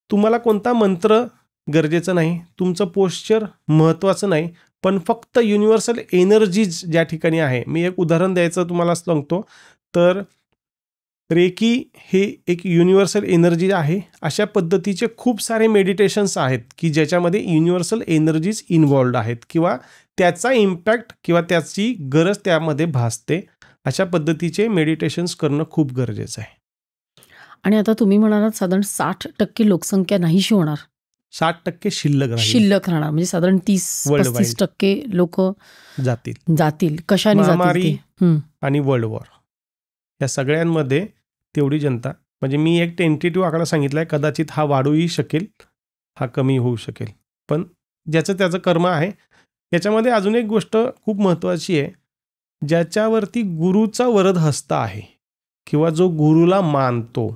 तुम्हाला कोणता मंत्र गरजेचं नाही, तुमचं पोश्चर महत्त्वाचं नाही, पण फक्त युनिव्हर्सल एनर्जीज ज्या ठिकाणी आहे. मी एक उदाहरण द्यायचं तुम्हाला सांगतो. तर रेकी हे एक युनिव्हर्सल एनर्जी आहे. अशा पद्धतीचे खूप सारे मेडिटेशन्स आहेत की ज्याच्यामध्ये युनिव्हर्सल एनर्जीज इन्व्हॉल्ड आहेत किंवा त्याचा इम्पॅक्ट किंवा त्याची गरज त्यामध्ये भासते. अशा पद्धतीचे मेडिटेशन्स करणं खूप गरजेचं आहे. आणि आता तुम्ही म्हणालात साधारण 60% लोकसंख्या नाहीशी होणार, 60% शिल्लक राहणार, म्हणजे साधारण 30-35% लोक जातील. कशाने महामारी जातील? आणि वर्ल्ड वॉर या सगळ्यांमध्ये तेवढी जनता म्हणजे मी एक टेंटेटिव्ह आकडा सांगितला आहे, कदाचित हा वाढूही शकेल, हा कमी होऊ शकेल, पण ज्याचं त्याचं कर्म आहे. याच्यामध्ये अजून एक गोष्ट खूप महत्त्वाची आहे, ज्याच्यावरती गुरुचा वरद हस्त आहे किंवा जो गुरुला मानतो,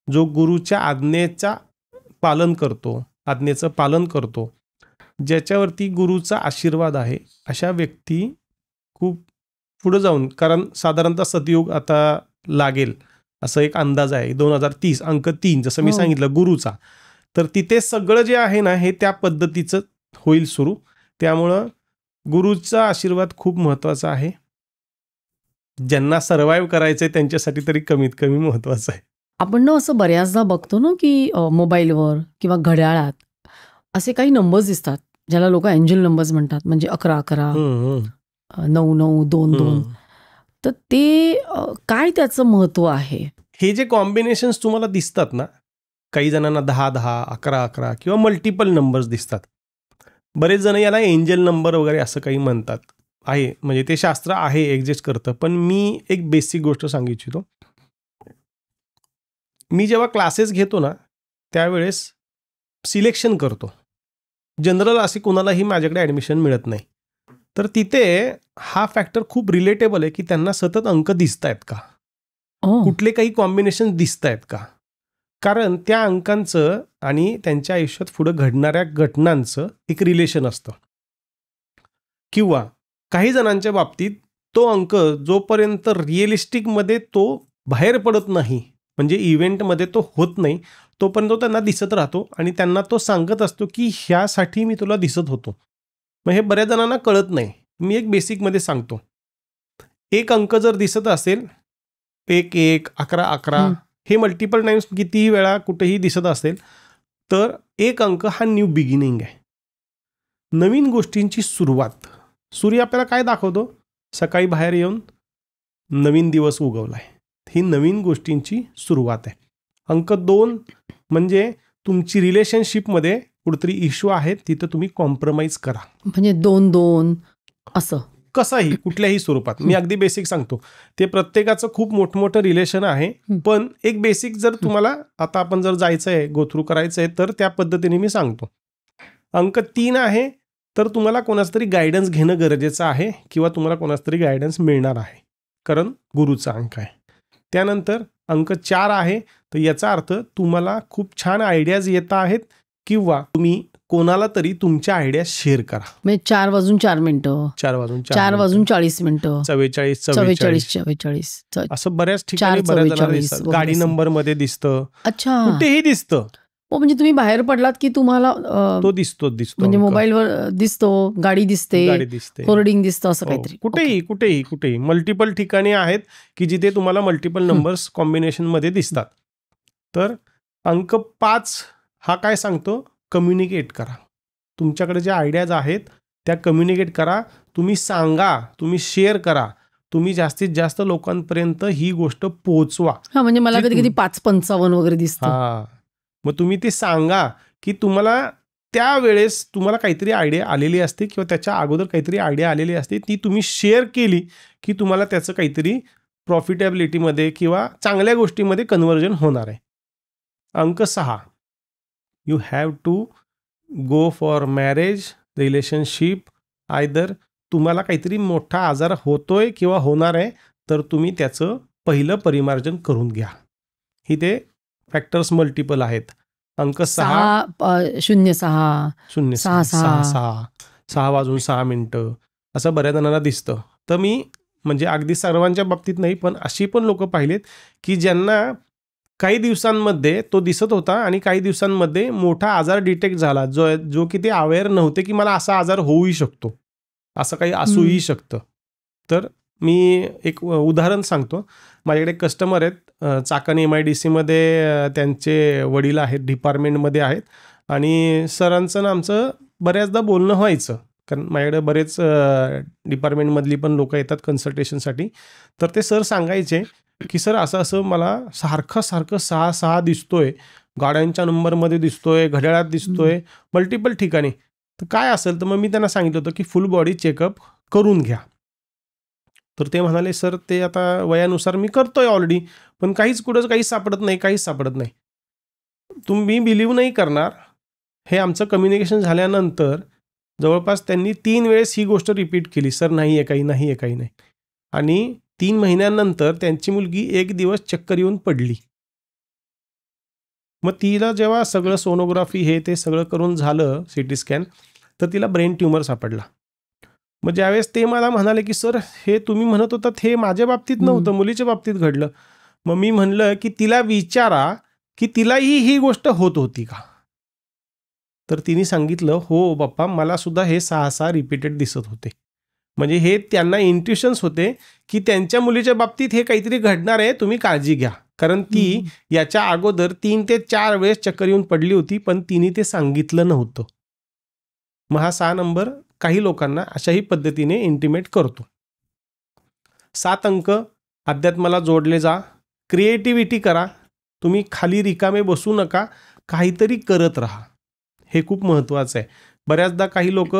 जो गुरुच्या आज्ञेचं पालन करतो, ज्याच्यावरती गुरुचा आशीर्वाद आहे, अशा व्यक्ती खूप पुढे जाऊन, कारण साधारणतः सतयुग आता लागेल असं एक अंदाज आहे, 2030 अंक 3 जसं मी सांगितलं गुरुचा, तर तिथे सगळं जे आहे ना हे त्या पद्धतीचं होईल सुरू. त्यामुळं गुरुचा आशीर्वाद खूप महत्त्वाचा आहे. ज्यांना सर्व्हाइव्ह करायचंय त्यांच्यासाठी तरी कमीत कमी महत्त्वाचं आहे. आपण ना असं बऱ्याचदा बघतो ना की मोबाईलवर किंवा घड्याळात असे काही नंबर्स दिसतात ज्याला लोक एंजल नंबर्स म्हणतात, म्हणजे 1111, 9922. तर ते काय त्याचं महत्व आहे? हे जे कॉम्बिनेशन्स तुम्हाला दिसतात ना, काही जणांना 10-10, 11-11 किंवा मल्टिपल नंबर्स दिसतात. बरेच जण याला एंजल नंबर वगैरे असं काही म्हणतात आहे, म्हणजे ते शास्त्र आहे, एक्झिस्ट करतं. पण मी एक बेसिक गोष्ट सांगू इच्छितो. मी जेव्हा क्लासेस घेतो ना त्यावेळेस सिलेक्शन करतो. जनरल असे कोणालाही माझ्याकडे ॲडमिशन मिळत नाही. तर तिथे हा फॅक्टर खूप रिलेटेबल आहे की त्यांना सतत अंक दिसत आहेत का, कुठले काही कॉम्बिनेशन दिसत आहेत का. कारण त्या अंकांचं आणि त्यांच्या आयुष्यात पुढे घडणाऱ्या घटनांचं एक रिलेशन असतं. किंवा काही जणांच्या बाबतीत तो अंक जोपर्यंत रिअलिस्टिकमध्ये तो बाहेर पडत नाही, म्हणजे इव्हेंटमध्ये तो होत नाही, तोपर्यंत तो त्यांना दिसत राहतो आणि त्यांना तो सांगत असतो की ह्यासाठी मी तुला दिसत होतो. मग हे बऱ्याच जणांना कळत नाही. मी एक बेसिकमध्ये सांगतो. एक अंक जर दिसत असेल 1-1, 11-11 हे मल्टिपल टाइम्स कितीही वेळा कुठेही दिसत असेल, तर एक अंक हा न्यू बिगिनिंग आहे, नवीन गोष्टींची सुरुवात. सूर्य आपल्याला काय दाखवतो? सकाळी बाहेर येऊन नवीन दिवस उगवलाय, ही नवीन गोष्टींची सुरुवात आहे. अंक 2 म्हणजे तुमची रिलेशनशिपमध्ये कुठेतरी इश्यू आहेत, तिथं तुम्ही कॉम्प्रोमाइज करा. म्हणजे 2-2 असं कसंही कुठल्याही स्वरूपात. मी अगदी बेसिक सांगतो, ते प्रत्येकाचं खूप मोठमोठं रिलेशन आहे, पण एक बेसिक जर तुम्हाला आता आपण जर जायचं आहे, गो थ्रू करायचं आहे, तर त्या पद्धतीने मी सांगतो. अंक 3 आहे, तर तुम्हाला कोणाचं तरी गायडन्स घेणं गरजेचं आहे किंवा तुम्हाला कोणाचं तरी गायडन्स मिळणार आहे, कारण गुरुचा अंक आहे. त्यानंतर अंक 4 आहे, तर याचा अर्थ तुम्हाला खूप छान आयडियाज येत आहेत किंवा तुम्ही कोणाला तरी तुमच्या आयडिया शेअर करा. म्हणजे 4 वाजून 4 मिनिटं, 4 वाजून 40 मिनिटं, 44 असं बऱ्याच ठिकाणी बऱ्याच जणांना दिसतं. गाडी नंबर मध्ये दिसतं, अच्छा कुठेही दिसतं. म्हणजे तुम्ही बाहेर पडलात की तुम्हाला तो दिसतो म्हणजे मोबाईलवर दिसतो, गाडी दिसते, होर्डिंग दिसतं, असं काहीतरी. कुठेही मल्टिपल ठिकाणी आहेत की जिथे तुम्हाला मल्टिपल नंबर्स कॉम्बिनेशन मध्ये दिसतात. तर अंक 5 हा काय सांगतो? कम्युनिकेट करा. तुमच्याकडे ज्या आयडियाज आहेत त्या कम्युनिकेट करा, तुम्ही सांगा, तुम्ही शेअर करा, तुम्ही जास्तीत जास्त लोकांपर्यंत ही गोष्ट पोहोचवा. हा, म्हणजे मला कधी कधी 5-55 वगैरे दिसतं. हा, मग तुम्ही ते सांगा की तुम्हाला त्यावेळेस तुम्हाला काहीतरी आयडिया आलेली असते किंवा त्याच्या अगोदर काहीतरी आयडिया आलेली असते, ती तुम्ही शेअर केली की तुम्हाला त्याचं काहीतरी प्रॉफिटेबिलिटीमध्ये किंवा चांगल्या गोष्टीमध्ये कन्व्हर्जन होणार आहे. अंक 6, you have to go for marriage, relationship. Either तुम्हाला काहीतरी मोठा आजार होतोय किंवा होणार आहे, तर तुम्ही त्याचं पहिलं परिमार्जन करून घ्या. ही ते फॅक्टर्स मल्टिपल आहेत. अंक 6 6 वाजून 6 मिनिटं असं बऱ्याच जणांना दिसतं. तर मी म्हणजे अगदी सर्वांच्या बाबतीत नाही, पण अशी पण लोक पाहिलेत की ज्यांना काही दिवसांमध्ये तो दिसत होता आणि काही दिवसांमध्ये मोठा आजार डिटेक्ट झाला, जो की ते अवेअर नव्हते की मला असा आजार होऊही शकतो, असं काही असूही शकतं. तर मी एक उदाहरण सांगतो. माझ्याकडे कस्टमर आहेत, चाकण MIDC मध्ये त्यांचे वडील आहेत, डिपार्टमेंटमध्ये आहेत, आणि सरांचं ना आमचं बऱ्याचदा बोलणं व्हायचं, कारण माझ्याकडे बरेच डिपार्टमेंटमधली पण लोक येतात कन्सल्टेशनसाठी. तर ते सर सांगायचे की सर असं असं मला सारखं 6 दिसतोय, गाड्यांच्या नंबरमध्ये दिसतोय, घड्याळात दिसतोय, मल्टिपल ठिकाणी. तर काय असेल? तर मग मी त्यांना सांगितलं होतं की फुल बॉडी चेकअप करून घ्या. तर ते म्हणाले सर ते आता वयानुसार मी करतोय ऑलरेडी, पण काहीच सापडत नाही. तुम्ही बिलीव्ह नाही करणार, हे आमचं कम्युनिकेशन झाल्यानंतर जवळपास त्यांनी 3 वेळेस ही गोष्ट रिपीट केली, सर नाही आहे काही. आणि 3 महिन्यानंतर त्यांची मुलगी एक दिवस चक्कर येऊन पडली. मग तिला जेव्हा सगळं सोनोग्राफी हे ते सगळं करून झालं, सिटी स्कॅन, तर तिला ब्रेन ट्यूमर सापडला. मग ज्यावेळेस ते मला म्हणाले की सर हे तुम्ही म्हणत होतात हे माझ्या बाबतीत नव्हतं, मुलीच्या बाबतीत घडलं. मग मी म्हणलं की तिला विचारा की तिलाही ही गोष्ट होत होती का. तर तिने सांगितलं, हो बाप्पा, मला सुद्धा हे 6 रिपीटेड दिसत होते. म्हणजे हे त्यांना इंट्युशन्स होते की त्यांच्या मुलीच्या बाबतीत हे काहीतरी घडणार आहे, तुम्ही काळजी घ्या. कारण ती याच्या अगोदर 3 ते 4 वेळेस चक्कर येऊन पडली होती, पण तिने ते सांगितलं नव्हतं. मग हा 6 नंबर काही लोकांना अशाही पद्धतीने इंटिमेट करतो. 7 अंक अध्यात्माला जोडले जा, क्रिएटिव्हिटी करा, तुम्ही खाली रिकामे बसू नका, काहीतरी करत राहा. हे खूप महत्त्वाचं आहे. बऱ्याचदा काही लोक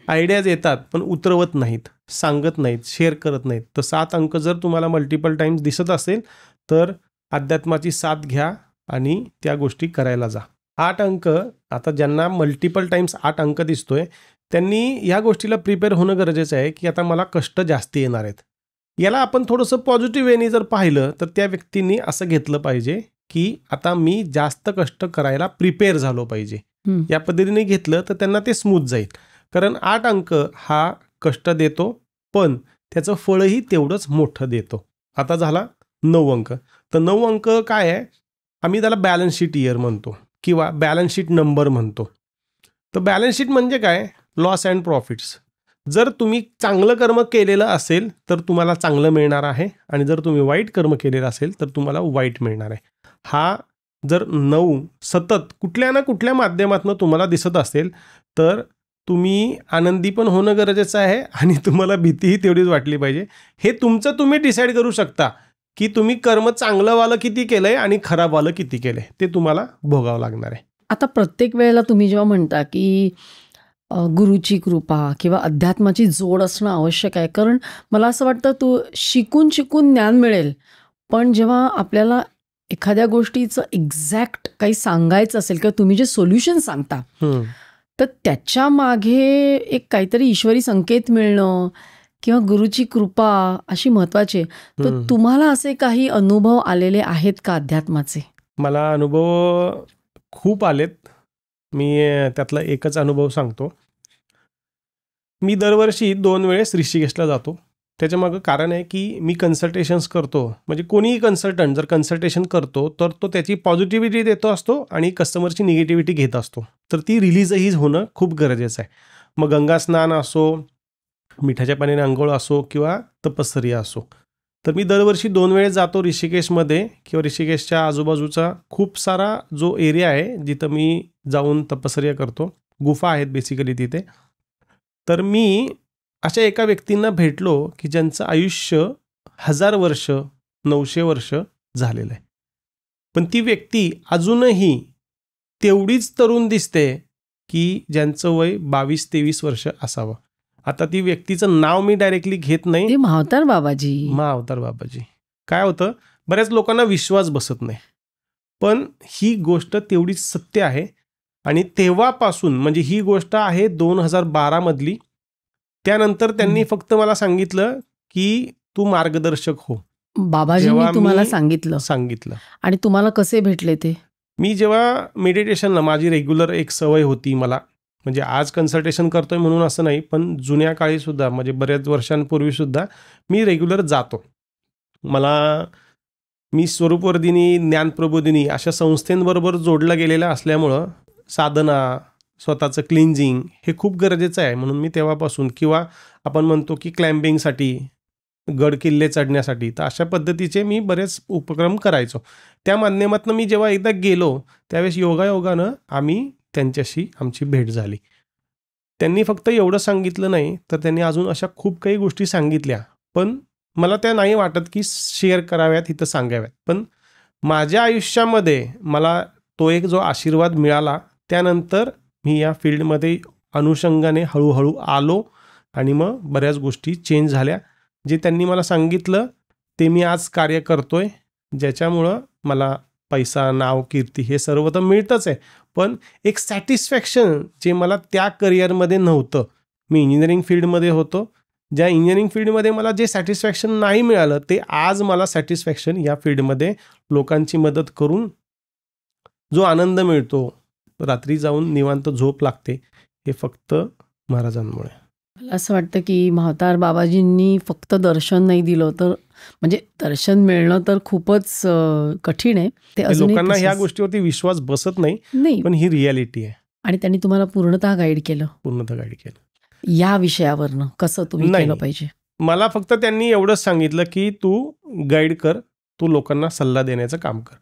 आयडियाज येतात पण उतरवत नाहीत, सांगत नाहीत, शेअर करत नाहीत. तर 7 अंक जर तुम्हाला मल्टिपल टाइम्स दिसत असेल तर अध्यात्माची साथ घ्या आणि त्या गोष्टी करायला जा. 8 अंक, आता ज्यांना मल्टिपल टाइम्स 8 अंक दिसतोय त्यांनी ह्या गोष्टीला प्रिपेअर होणं गरजेचं आहे की आता मला कष्ट जास्त येणार आहेत. याला आपण थोडंसं पॉझिटिव्ह वेनी जर पाहिलं तर त्या व्यक्तींनी असं घेतलं पाहिजे की आता मी जास्त कष्ट करायला प्रिपेअर झालो पाहिजे. या पद्धतीने घेतलं तर त्यांना ते स्मूथ जाईल. कारण 8 अंक हा कष्ट देतो पण त्याचं फळही तेवढंच मोठं देतो. आता झाला 9 अंक. तर 9 अंक काय आहे, आम्ही त्याला बॅलन्स शीट इयर म्हणतो किंवा बॅलन्स शीट नंबर म्हणतो. तर बॅलन्स शीट म्हणजे काय, लॉस अँड प्रॉफिट्स. जर तुम्ही चांगलं कर्म केलेलं असेल तर तुम्हाला चांगलं मिळणार आहे आणि जर तुम्ही वाईट कर्म केलेलं असेल तर तुम्हाला वाईट मिळणार आहे. हा जर 9 सतत कुठल्या ना कुठल्या माध्यमातून तुम्हाला दिसत असेल तर तुम्ही आनंदी पण होणं गरजेचं आहे आणि तुम्हाला भीतीही तेवढीच वाटली पाहिजे. हे तुमचं तुम्ही डिसाईड करू शकता की तुम्ही कर्म चांगलंवालं किती केलंय आणि खराबवालं किती केलंय, ते तुम्हाला भोगावं लागणार आहे. आता प्रत्येक वेळेला तुम्ही जेव्हा म्हणता की गुरुची कृपा किंवा अध्यात्माची जोड असणं आवश्यक आहे, कारण मला असं वाटतं तू शिकून ज्ञान मिळेल, पण जेव्हा आपल्याला एखाद्या गोष्टीचं एक्झॅक्ट काही सांगायचं असेल किंवा तुम्ही जे सोल्युशन सांगता तर त्याच्या मागे एक काहीतरी ईश्वरी संकेत मिळणं किंवा गुरुची कृपा अशी महत्वाची आहे. तर तुम्हाला असे काही अनुभव आलेले आहेत का अध्यात्माचे? मला अनुभव खूप आलेत. मी त्यातला एकच अनुभव सांगतो. मी दरवर्षी 2 वेळेस ऋषिकेशला जातो. त्याच्यामागं कारण आहे की मी कन्सल्टेशन्स करतो. म्हणजे कोणीही कन्सल्टंट जर कन्सल्टेशन करतो तर तो त्याची पॉझिटिव्हिटी देतो असतो आणि कस्टमरची निगेटिव्हिटी घेत असतो. तर ती रिलीजही होणं खूप गरजेचं आहे. मग गंगा स्नान असो, मिठाच्या पाण्याने आंघोळ असो किंवा तपश्चर्या असो. तर मी दरवर्षी 2 वेळेस जातो ऋषिकेशमध्ये किंवा ऋषिकेशच्या आजूबाजूचा खूप सारा जो एरिया आहे जिथं मी जाऊन तपश्चर्या करतो. गुफा आहेत बेसिकली तिथे. तर मी अशा एका व्यक्तींना भेटलो की ज्यांचं आयुष्य 1000 वर्ष 900 वर्ष झालेलं आहे. पण ती व्यक्ती अजूनही तेवढीच तरुण दिसते की ज्यांचं वय 22-23 वर्ष असावं. आता ती व्यक्तीचं नाव मी डायरेक्टली घेत नाही. महाअवतार बाबाजी. महाअवतार बाबाजी. काय होतं, बऱ्याच लोकांना विश्वास बसत नाही, पण ही गोष्ट तेवढीच सत्य आहे. आणि तेव्हापासून म्हणजे ही गोष्ट आहे 2012 मधली. त्यानंतर त्यांनी फक्त मला सांगितलं की तू मार्गदर्शक हो. बाबाजींनी तुम्हाला सांगितलं. आणि तुम्हाला कसे भेटले ते? मी जेव्हा मेडिटेशनला, माझी रेग्युलर एक सवय होती मला, म्हणजे आज कन्सल्टेशन करतोय म्हणून असं नाही, पण जुन्या काळी सुद्धा म्हणजे बऱ्याच वर्षांपूर्वी सुद्धा मी रेग्युलर जातो. मी स्वरूपवर्धिनी, ज्ञानप्रबोधिनी अशा संस्थांबरोबर जोडला गेलेला असल्यामुळं साधना, स्वतःचं क्लिन्झिंग हे खूप गरजेचं आहे. म्हणून मी तेव्हापासून, किंवा आपण म्हणतो की क्लाइम्बिंगसाठी, गड किल्ले चढण्यासाठी, तर अशा पद्धतीचे मी बरेच उपक्रम करायचो. त्या माध्यमातून मी जेव्हा एकदा गेलो त्यावेळेस योगायोगानं त्यांच्याशी आमची भेट झाली. त्यांनी फक्त एवढं सांगितलं नाही तर त्यांनी अजून अशा खूप काही गोष्टी सांगितल्या, पण मला त्या नाही वाटत की शेअर कराव्यात, इथं सांगाव्यात. पण माझ्या आयुष्यामध्ये मला तो एक जो आशीर्वाद मिळाला, त्यानंतर मी या फील्डमध्ये अनुषंगाने हळूहळू आलो आणि मग बऱ्याच गोष्टी चेंज झाल्या. जे त्यांनी मला सांगितलं ते मी आज कार्य करतोय ज्याच्यामुळं मला पैसा, नाव, कीर्ती हे सर्व तर मिळतंच आहे, पण एक सॅटिस्फॅक्शन जे मला त्या करिअरमध्ये नव्हतं. मी इंजिनिअरिंग फील्डमध्ये होतो, ज्या इंजिनिअरिंग फील्डमध्ये मला जे सॅटिस्फॅक्शन नाही मिळालं ते आज मला सॅटिस्फॅक्शन या फील्डमध्ये लोकांची मदत करून जो आनंद मिळतो, रात्री जाऊन निवांत झोप लागते, हे फक्त महाराजांमुळे. मला असं वाटतं की म्हातार बाबाजींनी फक्त दर्शन नाही दिलं तर म्हणजे दर्शन मिळणं तर खूपच कठीण आहे. ते अजूनही लोकांना ह्या तसंच गोष्टीवरती विश्वास बसत नाही, नाही पण ही रियालिटी आहे. आणि त्यांनी तुम्हाला पूर्णतः गाईड केलं पूर्णतः गाईड केलं. या विषयावरनं कसं तुम्ही नाही. केलं पाहिजे. मला फक्त त्यांनी एवढंच सांगितलं की तू गाईड कर, तू लोकांना सल्ला देण्याचं काम कर.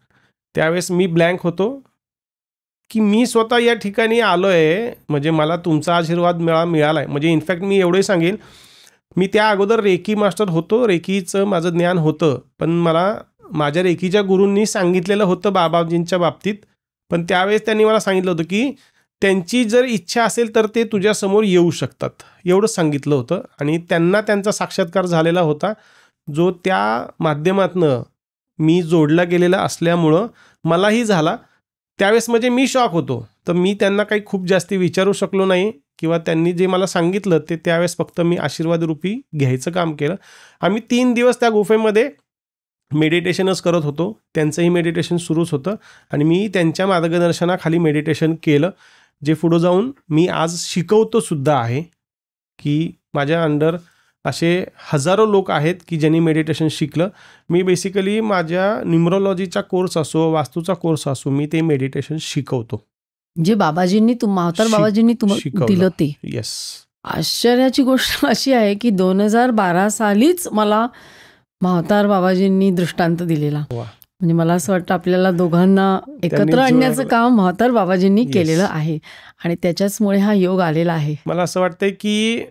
त्यावेळेस मी ब्लँक होतो की मी स्वतः या ठिकाणी आलो आहे, म्हणजे मला तुमचा आशीर्वाद मिळाला आहे. म्हणजे इनफॅक्ट मी एवढंही सांगेल, मी त्या अगोदर रेकी मास्टर होतो, रेकीचं माझं ज्ञान होतं, पण मला माझ्या रेकीच्या गुरूंनी सांगितलेलं होतं बाबाजींच्या बाबतीत. पण त्यावेळेस त्यांनी मला सांगितलं होतं की त्यांची जर इच्छा असेल तर ते तुझ्यासमोर येऊ शकतात, एवढं सांगितलं होतं. आणि त्यांना त्यांचा साक्षात्कार झालेला होता, जो त्या माध्यमातनं मी जोडला गेलेला असल्यामुळं मलाही झाला. त्यावेळेस म्हणजे मी शॉक होतो, तर मी त्यांना काही खूप जास्ती विचारू शकलो नाही, किंवा त्यांनी जे मला सांगितलं ते त्यावेळेस फक्त मी आशीर्वाद रूपी घ्यायचं काम केलं. आम्ही 3 दिवस त्या गुफेमध्ये मेडिटेशनच करत होतो, त्यांचंही मेडिटेशन सुरूच होतं, आणि मी त्यांच्या मार्गदर्शनाखाली मेडिटेशन केलं, जे पुढं जाऊन मी आज शिकवतो सुद्धा आहे. की माझ्या अंडर असे हजारो लोक आहेत की ज्यांनी मेडिटेशन शिकलं. मी बेसिकली माझ्या न्यूमरोलॉजीचा कोर्स असो, वास्तूचा कोर्स असो, मी ते मेडिटेशन शिकवतो. जे बाबाजींनी म्हातार बाबाजींनी तुम्हाला शिकवलं. दिलं ते. येस. आश्चर्याची गोष्ट अशी आहे की 2012 सालीच मला म्हातार बाबाजींनी दृष्टांत दिलेला. वा. म्हणजे मला असं वाटतं आपल्याला दोघांना एकत्र आणण्याचं काम म्हातार बाबाजींनी केलेलं आहे, आणि त्याच्याचमुळे हा योग आलेला आहे. मला असं वाटतंय की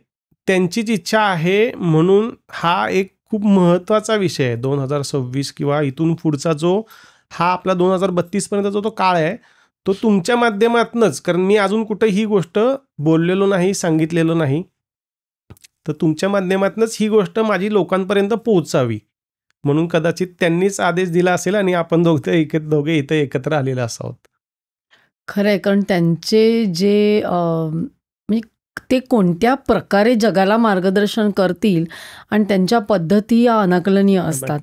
त्यांचीच इच्छा आहे, म्हणून हा एक खूप महत्त्वाचा विषय आहे. 2026 किंवा इथून पुढचा जो हा आपला 2032 पर्यंतचा तो काळ आहे, तो तुमच्या माध्यमातूनच, कारण मी अजून कुठं ही गोष्ट बोललेलो नाही, सांगितलेलं नाही, तर तुमच्या माध्यमातूनच ही गोष्ट माझी लोकांपर्यंत पोहोचावी म्हणून कदाचित त्यांनीच आदेश दिला असेल, आणि आपण दोघे इथं एकत्र आलेले असावं. खरं आहे, कारण त्यांचे जे म्हणजे ते कोणत्या प्रकारे जगाला मार्गदर्शन करतील आणि त्यांच्या पद्धती या अनाकलनीय असतात.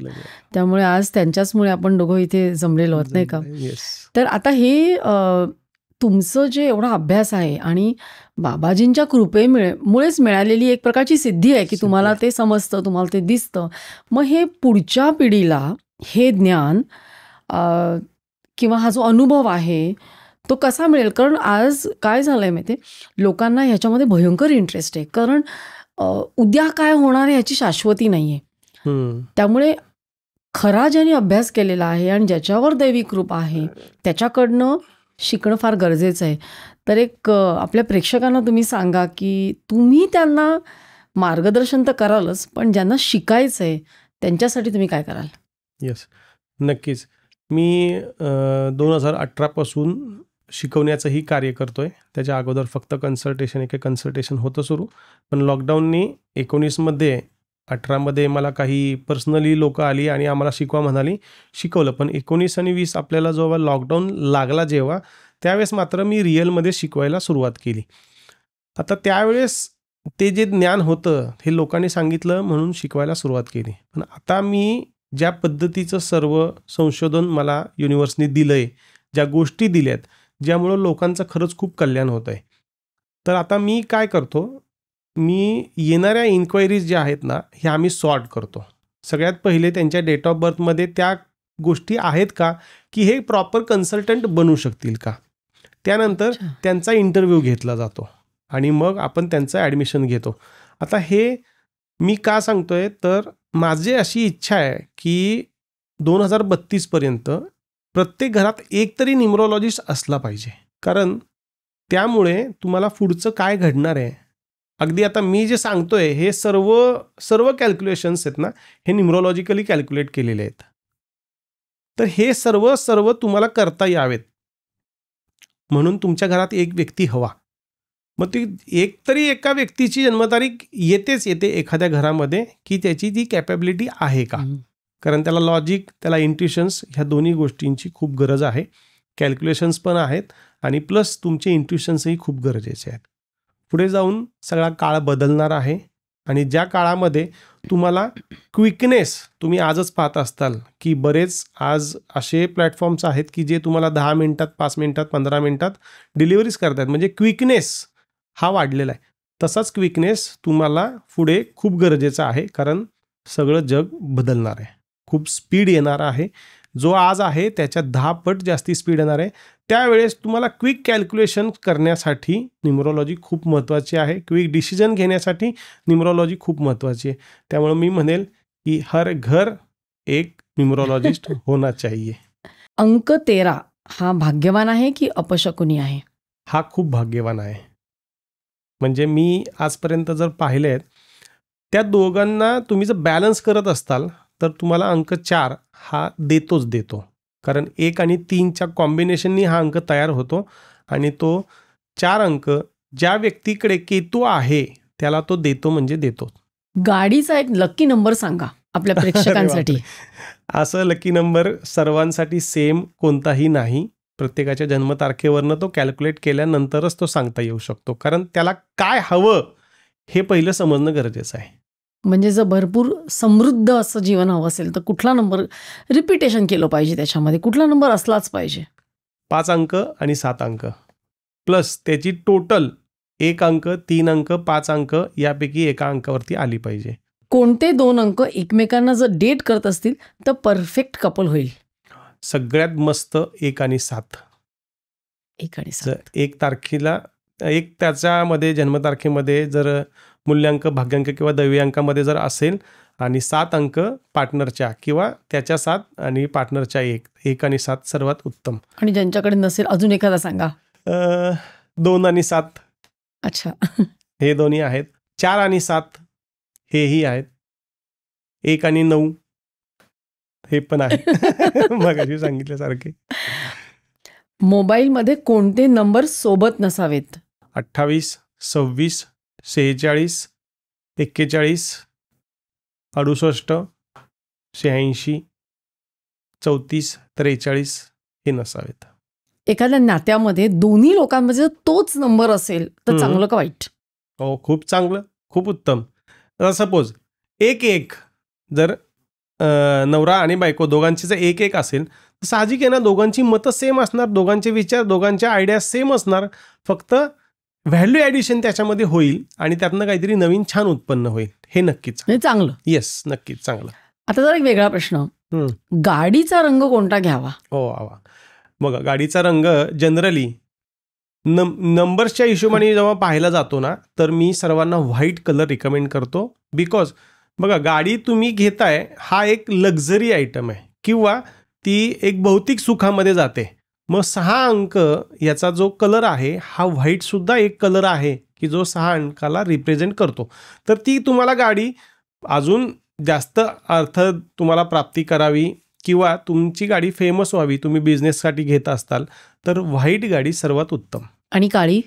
त्यामुळे आज त्यांच्याचमुळे आपण दोघं इथे जमलेलो आहोत, नाही का. तर आता हे तुमचं जे एवढा अभ्यास आहे आणि बाबाजींच्या कृपेमुळेच मिळालेली एक प्रकारची सिद्धी आहे की तुम्हाला ते समजतं, तुम्हाला ते दिसतं. मग हे पुढच्या पिढीला हे ज्ञान किंवा हा जो अनुभव आहे तो कसा मिळेल. कारण आज काय झालंय माहिती, लोकांना ह्याच्यामध्ये भयंकर इंटरेस्ट आहे, कारण उद्या काय होणार आहे ह्याची शाश्वती नाहीये. त्यामुळे खरा ज्यांनी अभ्यास केलेला आहे आणि ज्याच्यावर दैवी कृपा आहे त्याच्याकडनं शिकणं फार गरजेचं आहे. तर एक आपल्या प्रेक्षकांना तुम्ही सांगा की तुम्ही त्यांना मार्गदर्शन तर करालच, पण ज्यांना शिकायचं आहे त्यांच्यासाठी तुम्ही काय कराल. येस, नक्कीच. मी 2018 पासून शिकवण्याचंही कार्य करतोय. त्याच्या अगोदर फक्त कन्सल्टेशन होतं सुरू, पण लॉकडाऊननी 18मध्ये मला काही पर्सनली लोक आली आणि आम्हाला शिकवा म्हणाली, शिकवलं. पण 19 आणि 20 आपल्याला जेव्हा लॉकडाऊन लागला जेव्हा, त्यावेळेस मात्र मी रिअलमध्ये शिकवायला सुरुवात केली. आता त्यावेळेस ते जे ज्ञान होतं हे लोकांनी सांगितलं म्हणून शिकवायला सुरुवात केली. पण आता मी ज्या पद्धतीचं सर्व संशोधन मला युनिव्हर्सनी दिलं आहे, ज्या गोष्टी दिल्यात ज्यामुळं लोकांचं खरंच खूप कल्याण होतं आहे, तर आता मी काय करतो, मी येणाऱ्या इन्क्वायरीज ज्या आहेत ना, हे आम्ही सॉर्ट करतो. सगळ्यात पहिले त्यांच्या डेट ऑफ बर्थमध्ये त्या गोष्टी आहेत का, की हे प्रॉपर कन्सल्टंट बनू शकतील का. त्यानंतर त्यांचा इंटरव्ह्यू घेतला जातो आणि मग आपण त्यांचं ॲडमिशन घेतो. आता हे मी का सांगतोय, तर माझी अशी इच्छा आहे की 2032 पर्यंत प्रत्येक घरात एक तरी न्यूमरोलॉजिस्ट असला पाहिजे. कारण त्यामुळे तुम्हाला पुढचं काय घडणार आहे, अगदी आता मी जे सांगतोय हे सर्व कॅल्क्युलेशन्स आहेत ना, हे न्यूमरोलॉजिकली कॅल्क्युलेट केलेले आहेत. तर हे सर्व तुम्हाला करता यावेत म्हणून तुमच्या घरात एक व्यक्ती हवा. मग ती एकतरी एका व्यक्तीची जन्मतारीख येते एखाद्या घरामध्ये, की त्याची ती कॅपॅबिलिटी आहे का. कारण त्याला लॉजिक, त्याला इंट्युशन्स, ह्या दोन्ही गोष्टींची खूप गरज आहे. कॅल्क्युलेशन्स पण आहेत आणि प्लस तुमचे इंट्युशन्सही खूप गरजेचे आहेत. पुढे जाऊन सगळा काळ बदलणार आहे आणि ज्या काळामध्ये तुम्हाला क्विकनेस, तुम्ही आजच पाहत असताल की बरेच आज असे प्लॅटफॉर्म्स आहेत की जे तुम्हाला 10 मिनिटात, 5 मिनिटात, 15 मिनिटात डिलिव्हरीज करतात. म्हणजे क्विकनेस हा वाढलेला आहे. तसाच क्विकनेस तुम्हाला पुढे खूप गरजेचा आहे, कारण सगळं जग बदलणार आहे. खूप स्पीड येणार आहे. जो आज आहे त्याच्या 10 पट जास्ती स्पीड येणार आहे. त्यावेळेस तुम्हाला क्विक कॅल्क्युलेशन करण्यासाठी न्यूमरोलॉजी खूप महत्त्वाची आहे. क्विक डिसिजन घेण्यासाठी न्यूमरोलॉजी खूप महत्त्वाची आहे. त्यामुळे मी म्हणेल की हर घर एक न्यूमरोलॉजिस्ट होना चाहिए. अंक 13 हा भाग्यवान आहे की अपशकुनी आहे? हा खूप भाग्यवान आहे. म्हणजे मी आजपर्यंत जर पाहिले आहेत त्या दोघांना तुम्ही जर बॅलन्स करत असताल तर तुम्हाला अंक 4 हा देतो. कारण 1 आणि 3च्या कॉम्बिनेशननी हा अंक तयार होतो आणि तो 4 अंक ज्या व्यक्तीकडे केतू आहे त्याला तो देतो म्हणजे देतो. गाडीचा एक लकी नंबर सांगा आपल्या प्रेक्षकांसाठी. असं लकी नंबर सर्वांसाठी सेम कोणताही नाही. प्रत्येकाच्या जन्मतारखेवरनं तो कॅल्क्युलेट केल्यानंतरच तो सांगता येऊ शकतो. कारण त्याला काय हवं हे पहिलं समजणं गरजेचं आहे. म्हणजे जर भरपूर समृद्ध असं जीवन हवं असेल तर कुठला नंबर रिपिटेशन केलं पाहिजे, त्याच्यामध्ये कुठला नंबर असलाच पाहिजे? 5 अंक आणि 7 अंक प्लस त्याची टोटल 1 अंक, 3 अंक, 5 अंक यापैकी एका अंकावरती आली पाहिजे. कोणते 2 अंक एकमेकांना जर डेट करत असतील तर परफेक्ट कपल होईल? सगळ्यात मस्त 1 आणि 7. 1 आणि 7. 1 तारखेला त्याच्यामध्ये जन्मतारखेमध्ये जर मूल्यांक, भाग्यांक किंवा दैवी अंकामध्ये जर असेल आणि 7 अंक पार्टनरच्या किंवा त्याच्या 7 आणि पार्टनरच्या 1 आणि 7 सर्वात उत्तम. आणि ज्यांच्याकडे नसेल अजून एखादा सांगा. 2 आणि 7. अच्छा. हे दोन्ही आहेत. 4 आणि 7 हेही आहेत. 1 आणि 9 हे पण आहे. मगाशी सांगितल्यासारखे. मोबाईलमध्ये कोणते नंबर सोबत नसावेत? 28, 26, 46, 41, 68, 86, 34, 43 हे नसावेत. एखाद्या नात्यामध्ये दोन्ही लोकांमध्ये तोच नंबर असेल तर चांगलं का वाईट? हो, खूप चांगलं, खूप उत्तम. सपोज 1-1 जर नवरा आणि बायको दोघांची जर 1-1 असेल तर साहजिक आहे ना, दोघांची मतं सेम असणार, दोघांचे विचार, दोघांच्या आयडिया सेम असणार. फक्त व्हॅल्यू ॲडिशन त्याच्यामध्ये होईल आणि त्यातनं काहीतरी नवीन छान उत्पन्न होईल. हे नक्कीच चांगलं. येस, नक्कीच चांगलं. आता जर एक वेगळा प्रश्न, गाडीचा रंग कोणता घ्यावा? हो, आवा बघा, गाडीचा रंग जनरली नंबर्सच्या हिशोबाने जेव्हा पाहायला जातो ना, तर मी सर्वांना व्हाईट कलर रिकमेंड करतो. बिकॉज बघा, गाडी तुम्ही घेताय हा एक लक्झरी आयटम आहे किंवा ती एक भौतिक सुखामध्ये जाते. मग 6 अंक याचा जो कलर आहे हा व्हाईटसुद्धा एक कलर आहे की जो 6 अंकाला रिप्रेझेंट करतो. तर ती तुम्हाला गाडी अजून जास्त अर्थ तुम्हाला प्राप्ती करावी किंवा तुमची गाडी फेमस व्हावी, तुम्ही बिझनेससाठी घेत असताल तर व्हाईट गाडी सर्वात उत्तम. आणि काळी?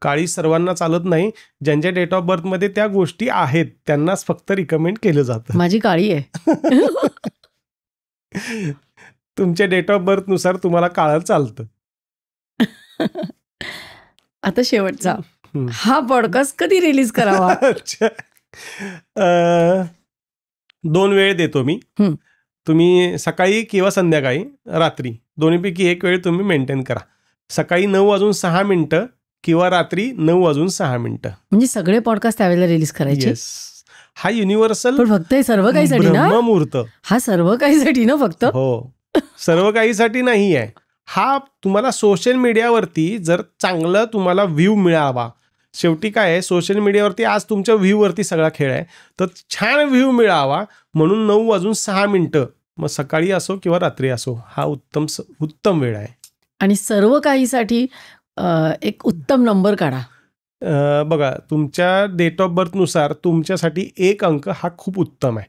काळी सर्वांना चालत नाही. ज्यांच्या डेट ऑफ बर्थमध्ये त्या गोष्टी आहेत त्यांनाच फक्त रिकमेंड केलं जातं. माझी काळी आहे. तुमच्या डेट ऑफ बर्थनुसार तुम्हाला काळं चालतं. आता शेवटचा, हा पॉडकास्ट कधी रिलीज करावा? 2 वेळ देतो मी. तुम्ही सकाळी किंवा संध्याकाळी, रात्री, दोन्हीपैकी एक वेळ तुम्ही मेंटेन करा. सकाळी 9:06 किंवा रात्री 9:06. म्हणजे सगळे पॉडकास्ट त्यावेळेला रिलीज करायचे? हा युनिव्हर्सल. पण फक्त हे सर्व काहीसाठी ना? ब्रह्ममुहूर्त. हा सर्व काहीसाठी ना फक्त? हो, सर्व काहीसाठी नाही आहे. हा तुम्हाला सोशल मीडियावरती जर चांगलं तुम्हाला व्ह्यू मिळावा. शेवटी काय आहे, सोशल मीडियावरती आज तुमच्या व्ह्यूवरती सगळा खेळ आहे. तर छान व्ह्यू मिळावा म्हणून 9:06, मग सकाळी असो किंवा रात्री असो, हा उत्तम वेळ आहे. आणि सर्व काहीसाठी एक उत्तम नंबर काढा. बघा, तुमच्या डेट ऑफ बर्थनुसार तुमच्यासाठी 1 अंक हा खूप उत्तम आहे.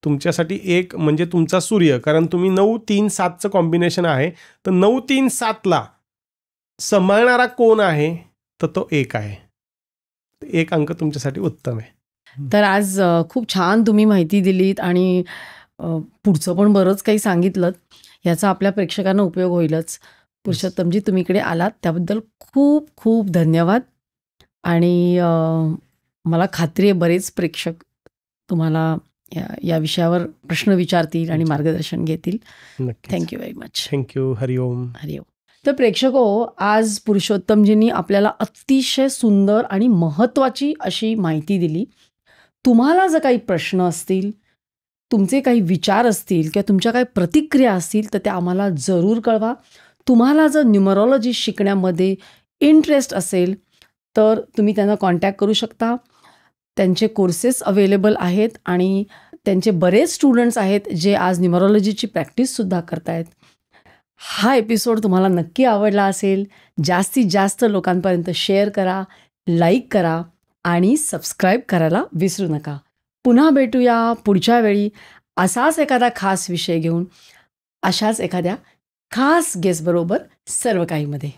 तुमच्यासाठी 1 म्हणजे तुमचा सूर्य, कारण तुम्ही 9-3-7चं कॉम्बिनेशन आहे. तर 9-3-7ला सांभाळणारा कोण आहे तर तो 1 आहे. 1 अंक तुमच्यासाठी उत्तम आहे. तर आज खूप छान तुम्ही माहिती दिलीत आणि पुढचं पण बरंच काही सांगितलं, याचा आपल्या प्रेक्षकांना उपयोग होईलच. पुरुषोत्तमजी, तुम्ही इकडे आलात त्याबद्दल खूप खूप धन्यवाद. आणि मला खात्री आहे बरेच प्रेक्षक तुम्हाला या विषयावर प्रश्न विचारतील आणि मार्गदर्शन घेतील. Thank you very much. थँक्यू. हरिओम. हरिओम. तर प्रेक्षको, आज पुरुषोत्तमजींनी आपल्याला अतिशय सुंदर आणि महत्त्वाची अशी माहिती दिली. तुम्हाला जर काही प्रश्न असतील, तुमचे काही विचार असतील किंवा तुमच्या काही प्रतिक्रिया असतील तर त्या आम्हाला जरूर कळवा. तुम्हाला जर न्यूमरॉलॉजी शिकण्यामध्ये इंटरेस्ट असेल तर तुम्ही त्यांना कॉन्टॅक्ट करू शकता. त्यांचे कोर्सेस अवेलेबल आहेत आणि त्यांचे बरेच स्टुडंट्स आहेत जे आज न्यूमरॉलॉजीची प्रॅक्टिससुद्धा करतायत. हा एपिसोड तुम्हाला नक्की आवडला असेल. जास्तीत जास्त लोकांपर्यंत शेअर करा, लाईक करा आणि सबस्क्राईब करायला विसरू नका. पुन्हा भेटूया पुढच्या वेळी असाच एखादा खास विषय घेऊन, अशाच एखाद्या खास गेस्टबरोबर सर्व काहीमध्ये.